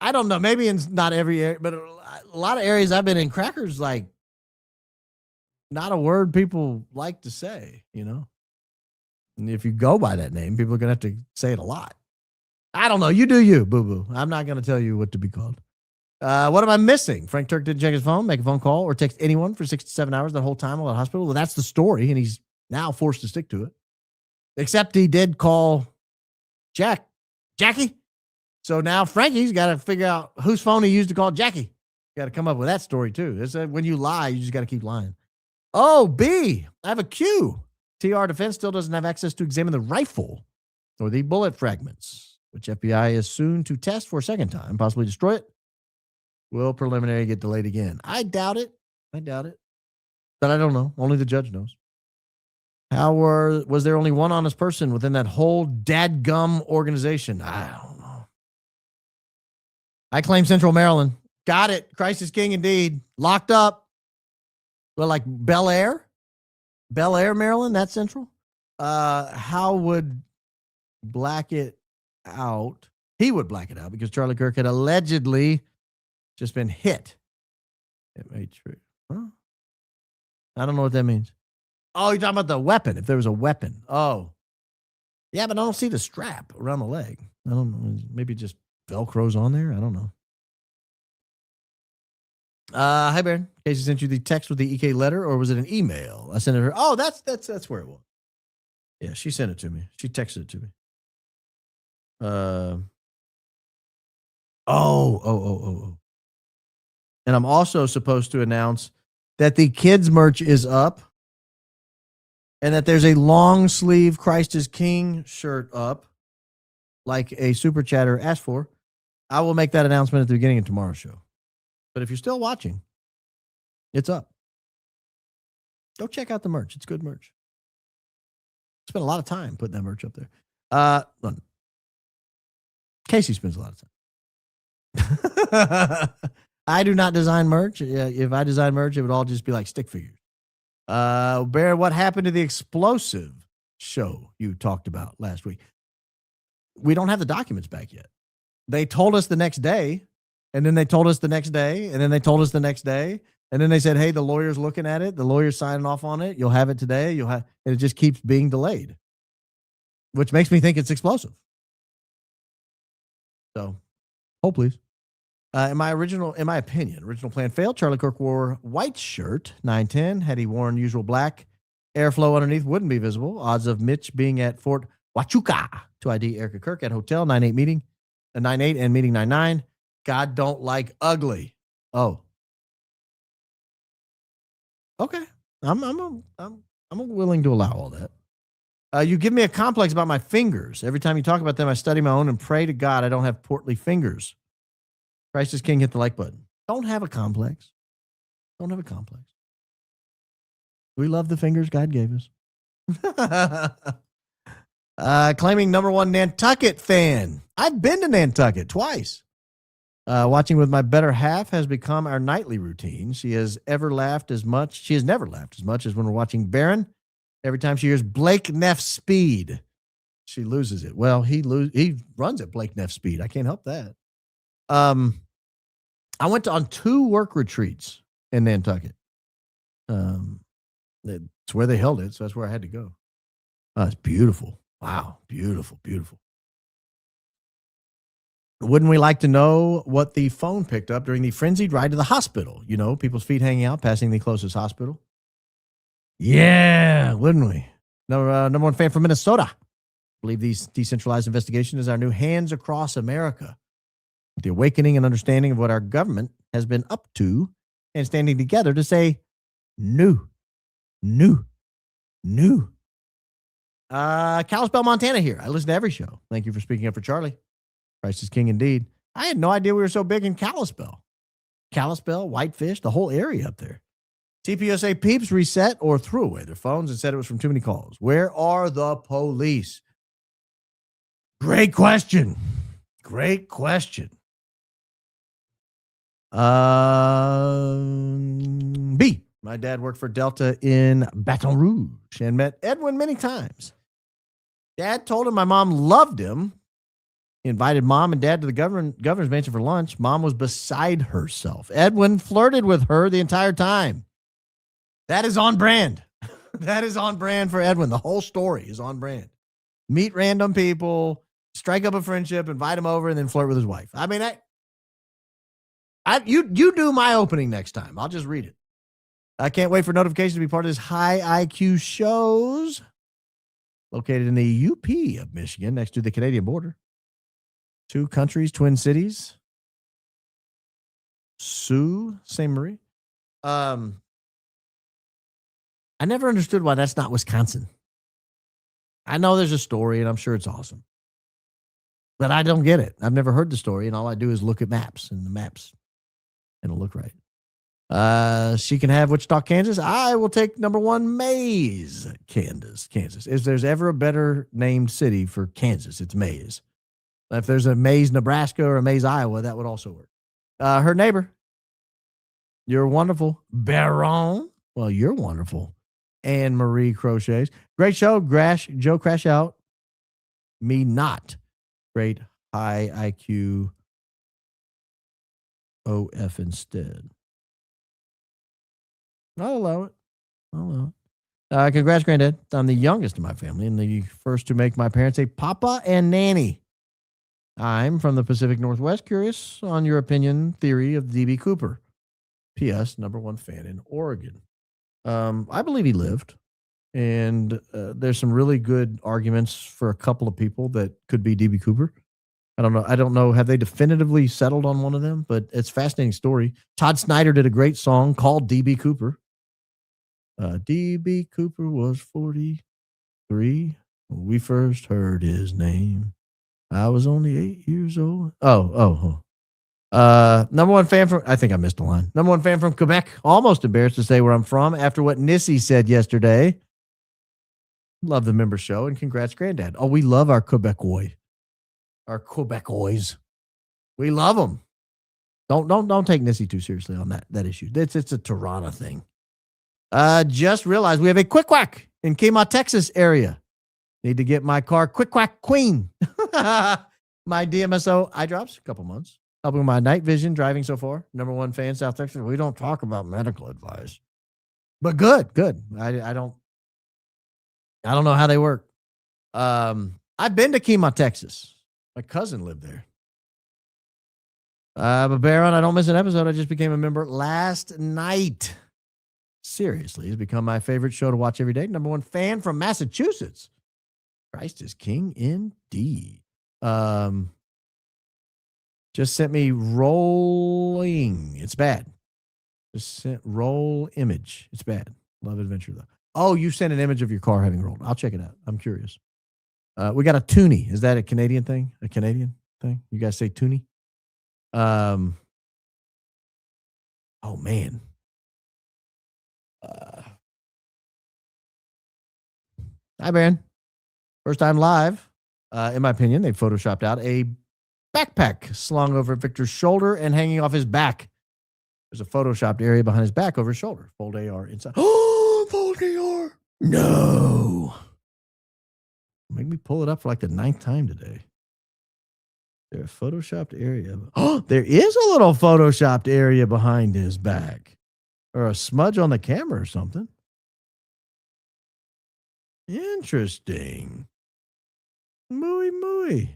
I don't know. Maybe in not every area, but a lot of areas I've been in, crackers like not a word people like to say, you know. And if you go by that name, people are going to have to say it a lot. I don't know. You do you, boo-boo. I'm not going to tell you what to be called. What am I missing? Frank Turek didn't check his phone, make a phone call, or text anyone for 6 to 7 hours the whole time while at the hospital. Well, that's the story, and he's now forced to stick to it. Except he did call Jackie. So now Frankie's got to figure out whose phone he used to call Jackie. Got to come up with that story too. It's when you lie, you just got to keep lying. Oh, B, I have a Q. TR Defense still doesn't have access to examine the rifle or the bullet fragments, which FBI is soon to test for a second time, possibly destroy it. Will preliminary get delayed again? I doubt it. But I don't know. Only the judge knows. Was there only one honest person within that whole dadgum organization? I don't know. I claim Central Maryland. Got it. Christ is king indeed. Locked up. Well, like Bel Air, Maryland, that's Central. How would black it out? He would black it out because Charlie Kirk had allegedly just been hit. It made true. Huh? I don't know what that means. Oh, you're talking about the weapon. If there was a weapon. Oh. Yeah, but I don't see the strap around the leg. I don't know. Maybe just Velcro's on there. I don't know. Hi, Baron. Casey sent you the text with the EK letter, or was it an email? I sent it to her. Oh, that's where it was. Yeah, she sent it to me. She texted it to me. Oh. And I'm also supposed to announce that the kids merch is up and that there's a long sleeve Christ is King shirt up, like a super chatter asked for. I will make that announcement at the beginning of tomorrow's show. But if you're still watching, it's up. Go check out the merch. It's good merch. Spent a lot of time putting that merch up there. Casey spends a lot of time. I do not design merch. If I design merch, it would all just be like stick figures. Bear, what happened to the explosive show you talked about last week? We don't have the documents back yet. They told us the next day, and then they told us the next day, and then they told us the next day, and then they said, hey, the lawyer's looking at it. The lawyer's signing off on it. You'll have it today. And it just keeps being delayed, which makes me think it's explosive. So, hold please. In my opinion, original plan failed. Charlie Kirk wore white shirt, 910. Had he worn usual black, airflow underneath wouldn't be visible. Odds of Mitch being at Fort Huachuca to ID Erica Kirk at hotel 9-8 meeting, 9-8 and meeting 9-9. God don't like ugly. Oh, okay. I'm willing to allow all that. You give me a complex about my fingers. Every time you talk about them, I study my own and pray to God I don't have portly fingers. Christ is King, hit the like button. Don't have a complex. We love the fingers God gave us. Claiming number one Nantucket fan. I've been to Nantucket twice. Watching with my better half has become our nightly routine. She has never laughed as much as when we're watching Barron. Every time she hears Blake Neff speed, she loses it. Well, he runs at Blake Neff speed. I can't help that. I went on 2 work retreats in Nantucket. It's where they held it, so that's where I had to go. It's beautiful. Wow, beautiful. Wouldn't we like to know what the phone picked up during the frenzied ride to the hospital? You know, people's feet hanging out, passing the closest hospital. Yeah, wouldn't we? Number one fan from Minnesota. I believe the decentralized investigation is our new hands across America. The awakening and understanding of what our government has been up to and standing together to say new. Kalispell, Montana here. I listen to every show. Thank you for speaking up for Charlie. Christ is King indeed. I had no idea we were so big in Kalispell. Whitefish, the whole area up there. TPUSA peeps reset or threw away their phones and said it was from too many calls. Where are the police? Great question. B. My dad worked for Delta in Baton Rouge and met Edwin many times. Dad told him my mom loved him. He invited mom and dad to the governor's mansion for lunch. Mom was beside herself. Edwin flirted with her the entire time. That is on brand. That is on brand for Edwin. The whole story is on brand. Meet random people, strike up a friendship, invite him over, and then flirt with his wife. I mean, you do my opening next time. I'll just read it. I can't wait for notifications to be part of this high IQ shows located in the UP of Michigan next to the Canadian border. Two countries, twin cities. Sault Ste. Marie. I never understood why that's not Wisconsin. I know there's a story, and I'm sure it's awesome. But I don't get it. I've never heard the story, and all I do is look at maps, and the maps it'll look right. She can have Wichita, Kansas. I will take number 1, Mays, Kansas. If there's ever a better named city for Kansas, it's Mays. If there's a Mays, Nebraska, or a Mays, Iowa, that would also work. Her neighbor, you're wonderful, Baron. Well, you're wonderful, Anne Marie Crochets. Great show, Joe Crash Out. Me not. Great high IQ. OF instead. I'll allow it. Congrats, Granddad. I'm the youngest in my family and the first to make my parents a papa and nanny. I'm from the Pacific Northwest. Curious on your opinion, theory of D.B. Cooper. P.S. Number 1 fan in Oregon. I believe he lived. And there's some really good arguments for a couple of people that could be D.B. Cooper. I don't know. Have they definitively settled on one of them? But it's a fascinating story. Todd Snyder did a great song called D.B. Cooper. D.B. Cooper was 43 when we first heard his name. I was only 8 years old. Number 1 fan from, I think I missed a line. Number 1 fan from Quebec. Almost embarrassed to say where I'm from after what Nissy said yesterday. Love the member show and congrats, Granddad. Oh, we love our Quebecois. Our Quebecois. We love them. Don't take Nissy too seriously on that issue. It's a Toronto thing. Just realized we have a Quick Quack in Kmart, Texas area. Need to get my car Quick Quack Queen. My DMSO eye drops, a couple months. Helping my night vision driving so far. Number 1 fan, South Texas. We don't talk about medical advice. But good. I don't know how they work. I've been to Kmart, Texas. My cousin lived there. But Baron, I don't miss an episode. I just became a member last night. Seriously, it's become my favorite show to watch every day. Number 1 fan from Massachusetts. Christ is king indeed. Just sent me rolling. It's bad. Just sent roll image. It's bad. Love adventure though. Oh, you sent an image of your car having rolled. I'll check it out. I'm curious. We got a toonie. Is that a Canadian thing? A Canadian thing? You guys say toonie? Oh man. Hi, Baron. First time live. In my opinion, they photoshopped out a backpack slung over Victor's shoulder and hanging off his back. There's a photoshopped area behind his back over his shoulder. Fold AR inside. Oh, fold AR. No. Make me pull it up for like the 9th time today. There a photoshopped area. Oh, there is a little photoshopped area behind his back. Or a smudge on the camera or something. Interesting. Mooey.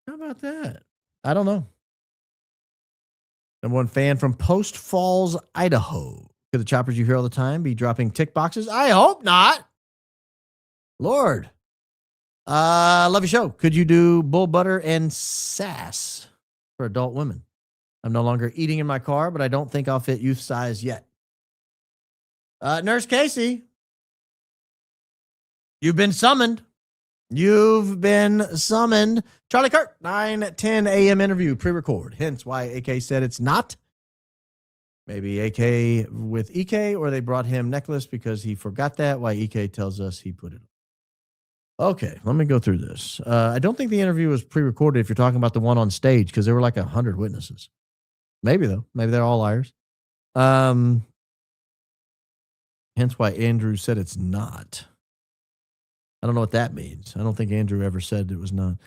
How about that? I don't know. Number 1 fan from Post Falls, Idaho. Could the choppers you hear all the time be dropping tick boxes? I hope not. Lord. Love your show. Could you do bull butter and sass for adult women? I'm no longer eating in my car, but I don't think I'll fit youth size yet. Nurse Casey. You've been summoned. Charlie Kirk, 9:10 a.m. interview, pre-record. Hence why AK said it's not. Maybe AK with EK, or they brought him necklace because he forgot that. Why EK tells us he put it on. Okay, let me go through this. I don't think the interview was pre-recorded if you're talking about the one on stage because there were like 100 witnesses. Maybe, though. Maybe they're all liars. Hence why Andrew said it's not. I don't know what that means. I don't think Andrew ever said it was not.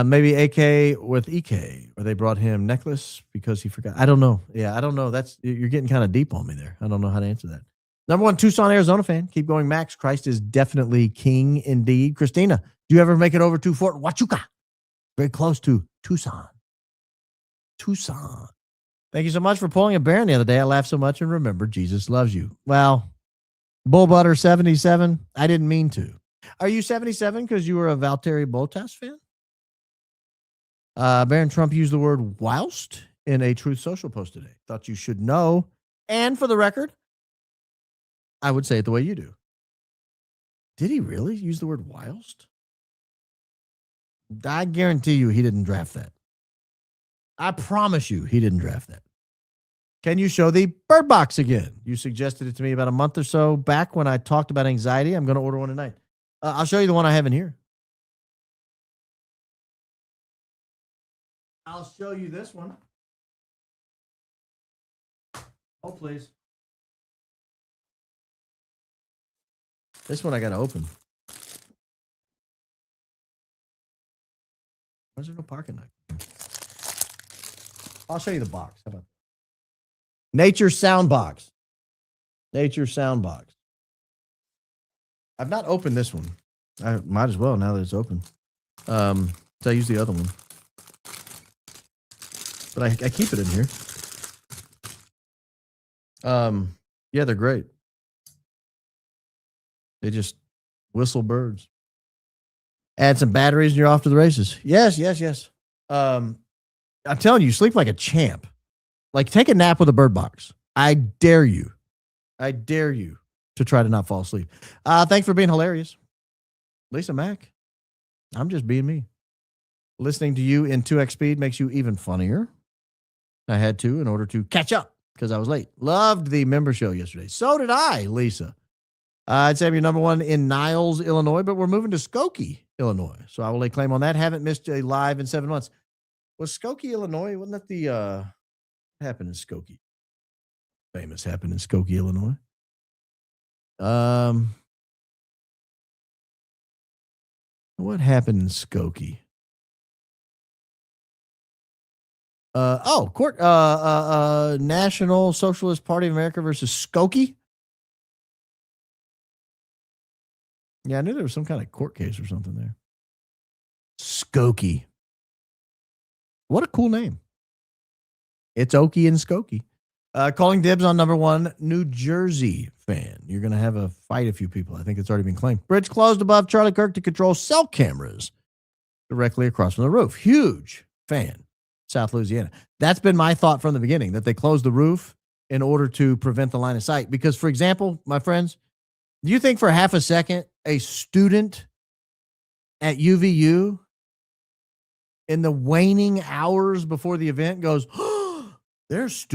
Maybe AK with EK, or they brought him necklace because he forgot. I don't know. Yeah, I don't know. You're getting kind of deep on me there. I don't know how to answer that. Number 1 Tucson, Arizona fan. Keep going, Max. Christ is definitely king indeed. Christina, do you ever make it over to Fort Huachuca? Very close to Tucson. Thank you so much for pulling a Baron the other day. I laughed so much and remembered Jesus loves you. Well, Bull Butter 77, I didn't mean to. Are you 77 because you were a Valtteri Bottas fan? Barron Trump used the word whilst in a Truth Social post today. Thought you should know. And for the record, I would say it the way you do. Did he really use the word whilst? I guarantee you he didn't draft that. I promise you he didn't draft that. Can you show the Bird Box again? You suggested it to me about a month or so back when I talked about anxiety. I'm going to order one tonight. I'll show you the one I have in here. I'll show you this one. Oh, please. This one I got to open. Where's there no parking lot? I'll show you the box. How about that? Nature Sound Box. Nature Sound Box. I've not opened this one. I might as well now that it's open. So I use the other one. But I keep it in here. Yeah, they're great. They just whistle birds. Add some batteries and you're off to the races. Yes. I'm telling you, sleep like a champ. Like, take a nap with a Bird Box. I dare you. To try to not fall asleep. Thanks for being hilarious. Lisa Mack. I'm just being me. Listening to you in 2x speed makes you even funnier. I had to in order to catch up because I was late. Loved the member show yesterday. So did I, Lisa. I'd say you're number one in Niles, Illinois, but we're moving to Skokie, Illinois. So I will lay claim on that. Haven't missed a live in 7 months. Was Skokie, Illinois? Wasn't that the what happened in Skokie? Famous happened in Skokie, Illinois. What happened in Skokie? National Socialist Party of America versus Skokie. Yeah, I knew there was some kind of court case or something there. Skokie. What a cool name. It's Okie and Skokie. Calling dibs on number one, New Jersey fan. You're going to have a fight a few people. I think it's already been claimed. Bridge closed above Charlie Kirk to control cell cameras directly across from the roof. Huge fan. South Louisiana. That's been my thought from the beginning, that they closed the roof in order to prevent the line of sight. Because, for example, my friends, do you think for half a second a student at UVU in the waning hours before the event goes, oh, there's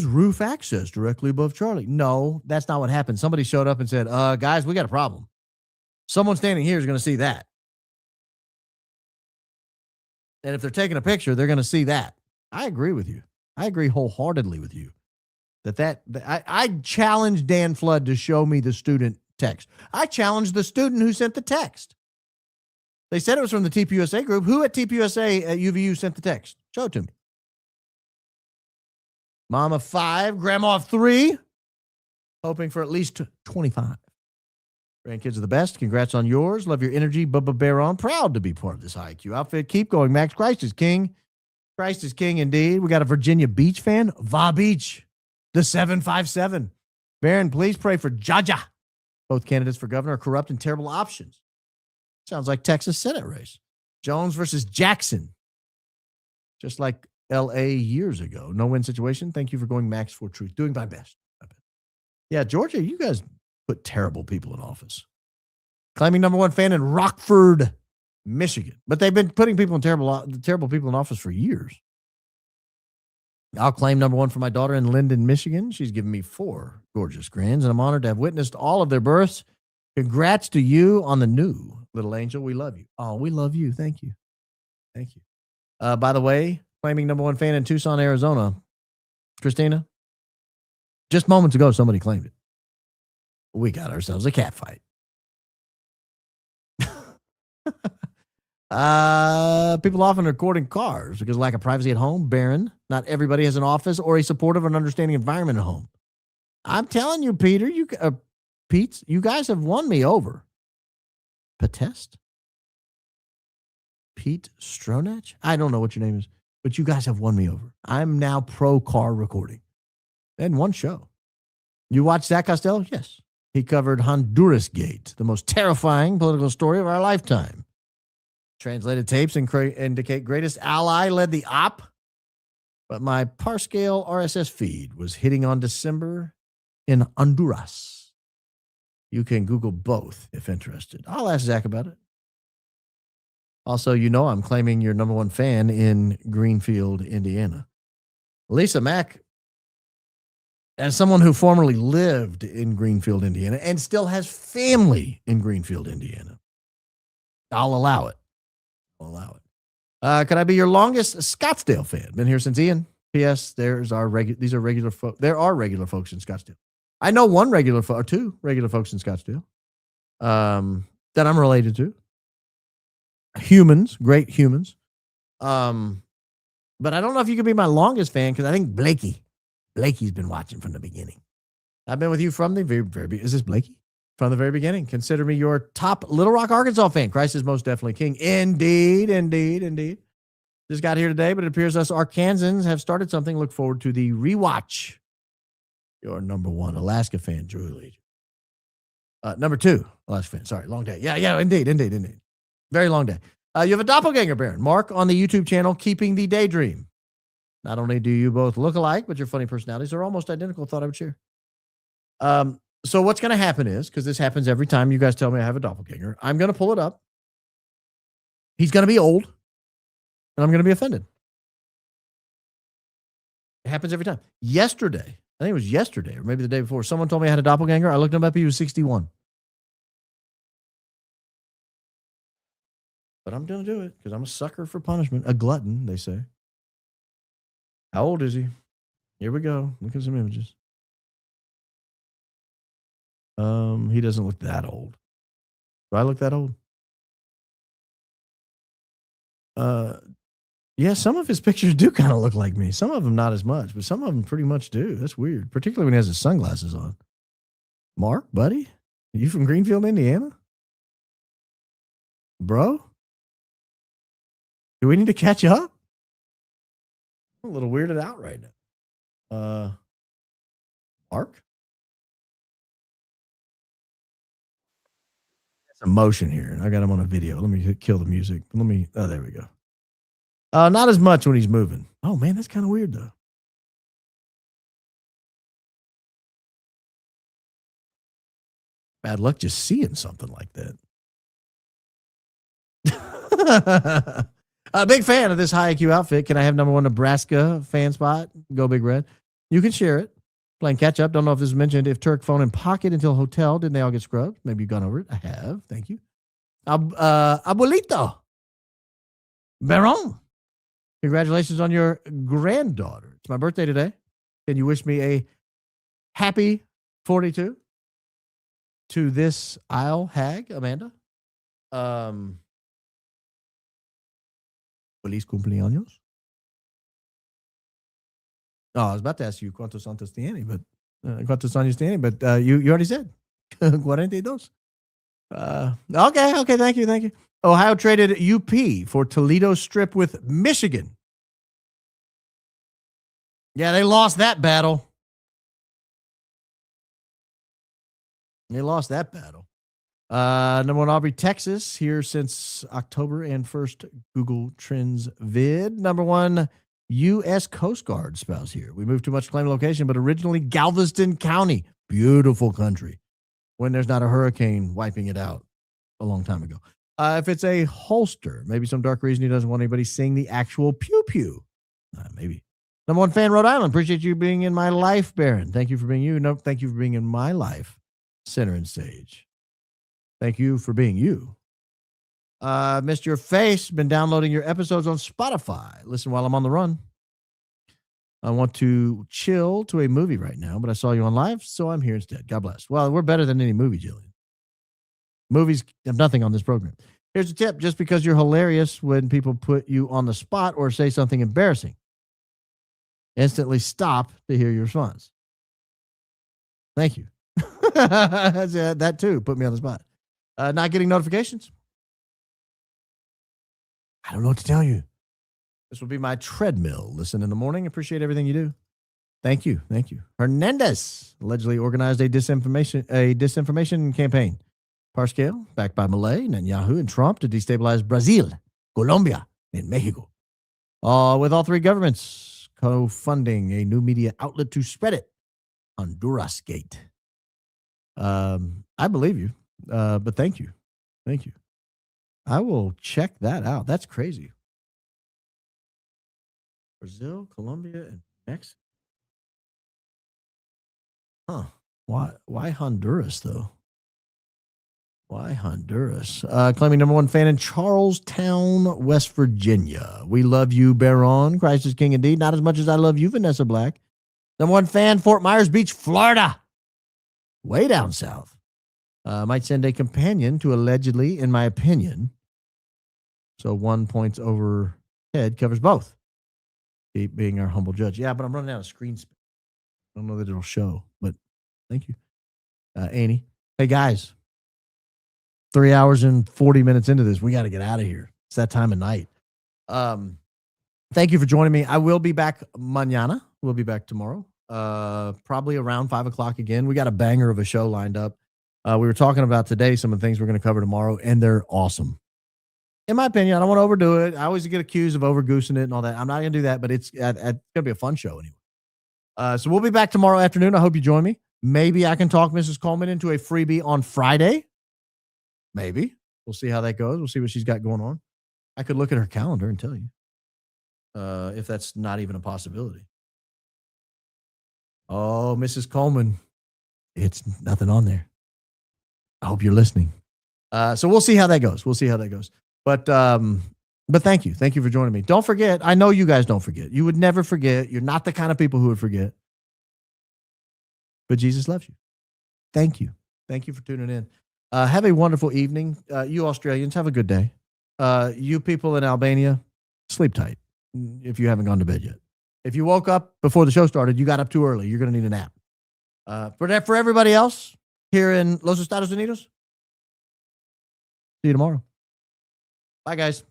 roof access directly above Charlie? No, that's not what happened. Somebody showed up and said, guys, we got a problem. Someone standing here is going to see that. And if they're taking a picture, they're going to see that. I agree with you. I agree wholeheartedly with you. I challenge Dan Flood to show me the student text. I challenge the student who sent the text. They said it was from the TPUSA group. Who at TPUSA at UVU sent the text? Show it to me. Mom of 5, grandma of 3, hoping for at least 25. Grandkids are the best. Congrats on yours. Love your energy, Bubba Baron. Proud to be part of this high IQ outfit. Keep going, Max. Christ is king. Christ is king indeed. We got a Virginia Beach fan. Va Beach, the 757. Baron, please pray for Jaja. Both candidates for governor are corrupt and terrible options. Sounds like Texas Senate race. Jones versus Jackson. Just like L.A. years ago. No-win situation. Thank you for going Max for truth. Doing my best. Yeah, Georgia, you guys put terrible people in office. Claiming number one fan in Rockford, Michigan. But they've been putting people in terrible people in office for years. I'll claim number one for my daughter in Linden, Michigan. She's given me 4 gorgeous grands, and I'm honored to have witnessed all of their births. Congrats to you on the new little angel. We love you. Oh, we love you. Thank you. Thank you. By the way, claiming number one fan in Tucson, Arizona, Christina, just moments ago, somebody claimed it. We got ourselves a cat fight. People often recording cars because of lack of privacy at home. Baron, not everybody has an office or a supportive and understanding environment at home. I'm telling you, Peter, Pete, you guys have won me over. Petest? Pete Stronach? I don't know what your name is, but you guys have won me over. I'm now pro car recording. And one show. You watched Zach Costello? Yes. He covered Honduras Gate, the most terrifying political story of our lifetime. Translated tapes indicate greatest ally led the op, but my Parscale RSS feed was hitting on December in Honduras. You can Google both if interested. I'll ask Zach about it. Also, I'm claiming your number one fan in Greenfield, Indiana. Lisa Mack, as someone who formerly lived in Greenfield, Indiana, and still has family in Greenfield, Indiana, I'll allow it. Could I be your longest Scottsdale fan? Been here since Ian. P.S. There are regular folks in Scottsdale. I know one regular or two regular folks in Scottsdale that I'm related to. Humans, great humans. But I don't know if you could be my longest fan because I think Blakey's been watching from the beginning. I've been with you from the very is this Blakey? From the very beginning. Consider me your top Little Rock, Arkansas fan. Christ is most definitely king. Indeed. Just got here today, but it appears us Arkansans have started something. Look forward to the rewatch. Your number one Alaska fan, Julie. Number two, Alaska fan. Sorry, long day. Yeah, indeed. Very long day. You have a doppelganger, Baron. Mark on the YouTube channel, Keeping the Daydream. Not only do you both look alike, but your funny personalities are almost identical. Thought I would share. So what's going to happen is, because this happens every time you guys tell me I have a doppelganger, I'm going to pull it up. He's going to be old, and I'm going to be offended. It happens every time. Yesterday, I think it was yesterday, or maybe the day before, someone told me I had a doppelganger. I looked him up. He was 61. But I'm going to do it because I'm a sucker for punishment. A glutton, they say. How old is he? Here we go. Look at some images. He doesn't look that old. Do I look that old? Yeah, some of his pictures do kind of look like me. Some of them not as much, but some of them pretty much do. That's weird, particularly when he has his sunglasses on. Mark, buddy, are you from Greenfield, Indiana? Bro? Do we need to catch up? I'm a little weirded out right now. Mark? Emotion here. I got him on a video. Let me kill the music. There we go. Not as much when he's moving. Oh man, that's kind of weird though. Bad luck just seeing something like that. A big fan of this high IQ outfit. Can I have number one Nebraska fan spot? Go Big Red. You can share it. Playing catch up. Don't know if this was mentioned. If Turk phone in pocket until hotel, didn't they all get scrubbed? Maybe you've gone over it. I have. Thank you. Abuelito. Baron. Congratulations on your granddaughter. It's my birthday today. Can you wish me a happy 42 to this aisle hag, Amanda? Feliz cumpleaños. Oh, I was about to ask you cuántos años tiene, but you already said 42. Okay, thank you. Ohio traded UP for Toledo strip with Michigan. Yeah, they lost that battle. Number one, Aubrey, Texas, here since October and first Google Trends vid. Number one, U.S. Coast Guard spouse here. We moved too much to claim location, but originally Galveston County. Beautiful country. When there's not a hurricane wiping it out a long time ago. If it's a holster, maybe some dark reason he doesn't want anybody seeing the actual pew-pew. Maybe. Number one fan, Rhode Island. Appreciate you being in my life, Baron. Thank you for being you. No, thank you for being in my life, center and stage. Thank you for being you. Missed your face. Been downloading your episodes on Spotify. Listen while I'm on the run. I want to chill to a movie right now, but I saw you on live, so I'm here instead. God bless. Well, we're better than any movie, Jillian. Movies have nothing on this program. Here's a tip. Just because you're hilarious when people put you on the spot or say something embarrassing, instantly stop to hear your response. Thank you. That too put me on the spot. Not getting notifications. I don't know what to tell you. This will be my treadmill. Listen in the morning. Appreciate everything you do. Thank you. Hernandez allegedly organized a disinformation campaign. Parscale, backed by Malay, Netanyahu, and Trump to destabilize Brazil Colombia, and Mexico. With all three governments co-funding a new media outlet to spread it. Honduras Gate. I believe you, but thank you. Thank you. I will check that out. That's crazy. Brazil, Colombia, and Mexico. Huh. Why Honduras, though? Why Honduras? Claiming number one fan in Charlestown, West Virginia. We love you, Baron. Christ is king indeed. Not as much as I love you, Vanessa Black. Number one fan, Fort Myers Beach, Florida. Way down south. Might send a companion to allegedly, in my opinion. So 1 point over head covers both. Being our humble judge. Yeah, but I'm running out of screen space. I don't know that it'll show, but thank you. Annie. Hey, guys. 3 hours and 40 minutes into this. We got to get out of here. It's that time of night. Thank you for joining me. I will be back mañana. We'll be back tomorrow. Probably around 5 o'clock again. We got a banger of a show lined up. We were talking about today some of the things we're going to cover tomorrow, and they're awesome. In my opinion, I don't want to overdo it. I always get accused of overgoosing it and all that. I'm not going to do that, but it's going to be a fun show anyway. So we'll be back tomorrow afternoon. I hope you join me. Maybe I can talk Mrs. Coleman into a freebie on Friday. Maybe. We'll see how that goes. We'll see what she's got going on. I could look at her calendar and tell you if that's not even a possibility. Oh, Mrs. Coleman, it's nothing on there. I hope you're listening. So we'll see how that goes. We'll see how that goes. But thank you. Thank you for joining me. Don't forget. I know you guys don't forget. You would never forget. You're not the kind of people who would forget. But Jesus loves you. Thank you. Thank you for tuning in. Have a wonderful evening. You Australians, have a good day. You people in Albania, sleep tight if you haven't gone to bed yet. If you woke up before the show started, you got up too early. You're going to need a nap. For everybody else here in Los Estados Unidos, see you tomorrow. Bye, guys.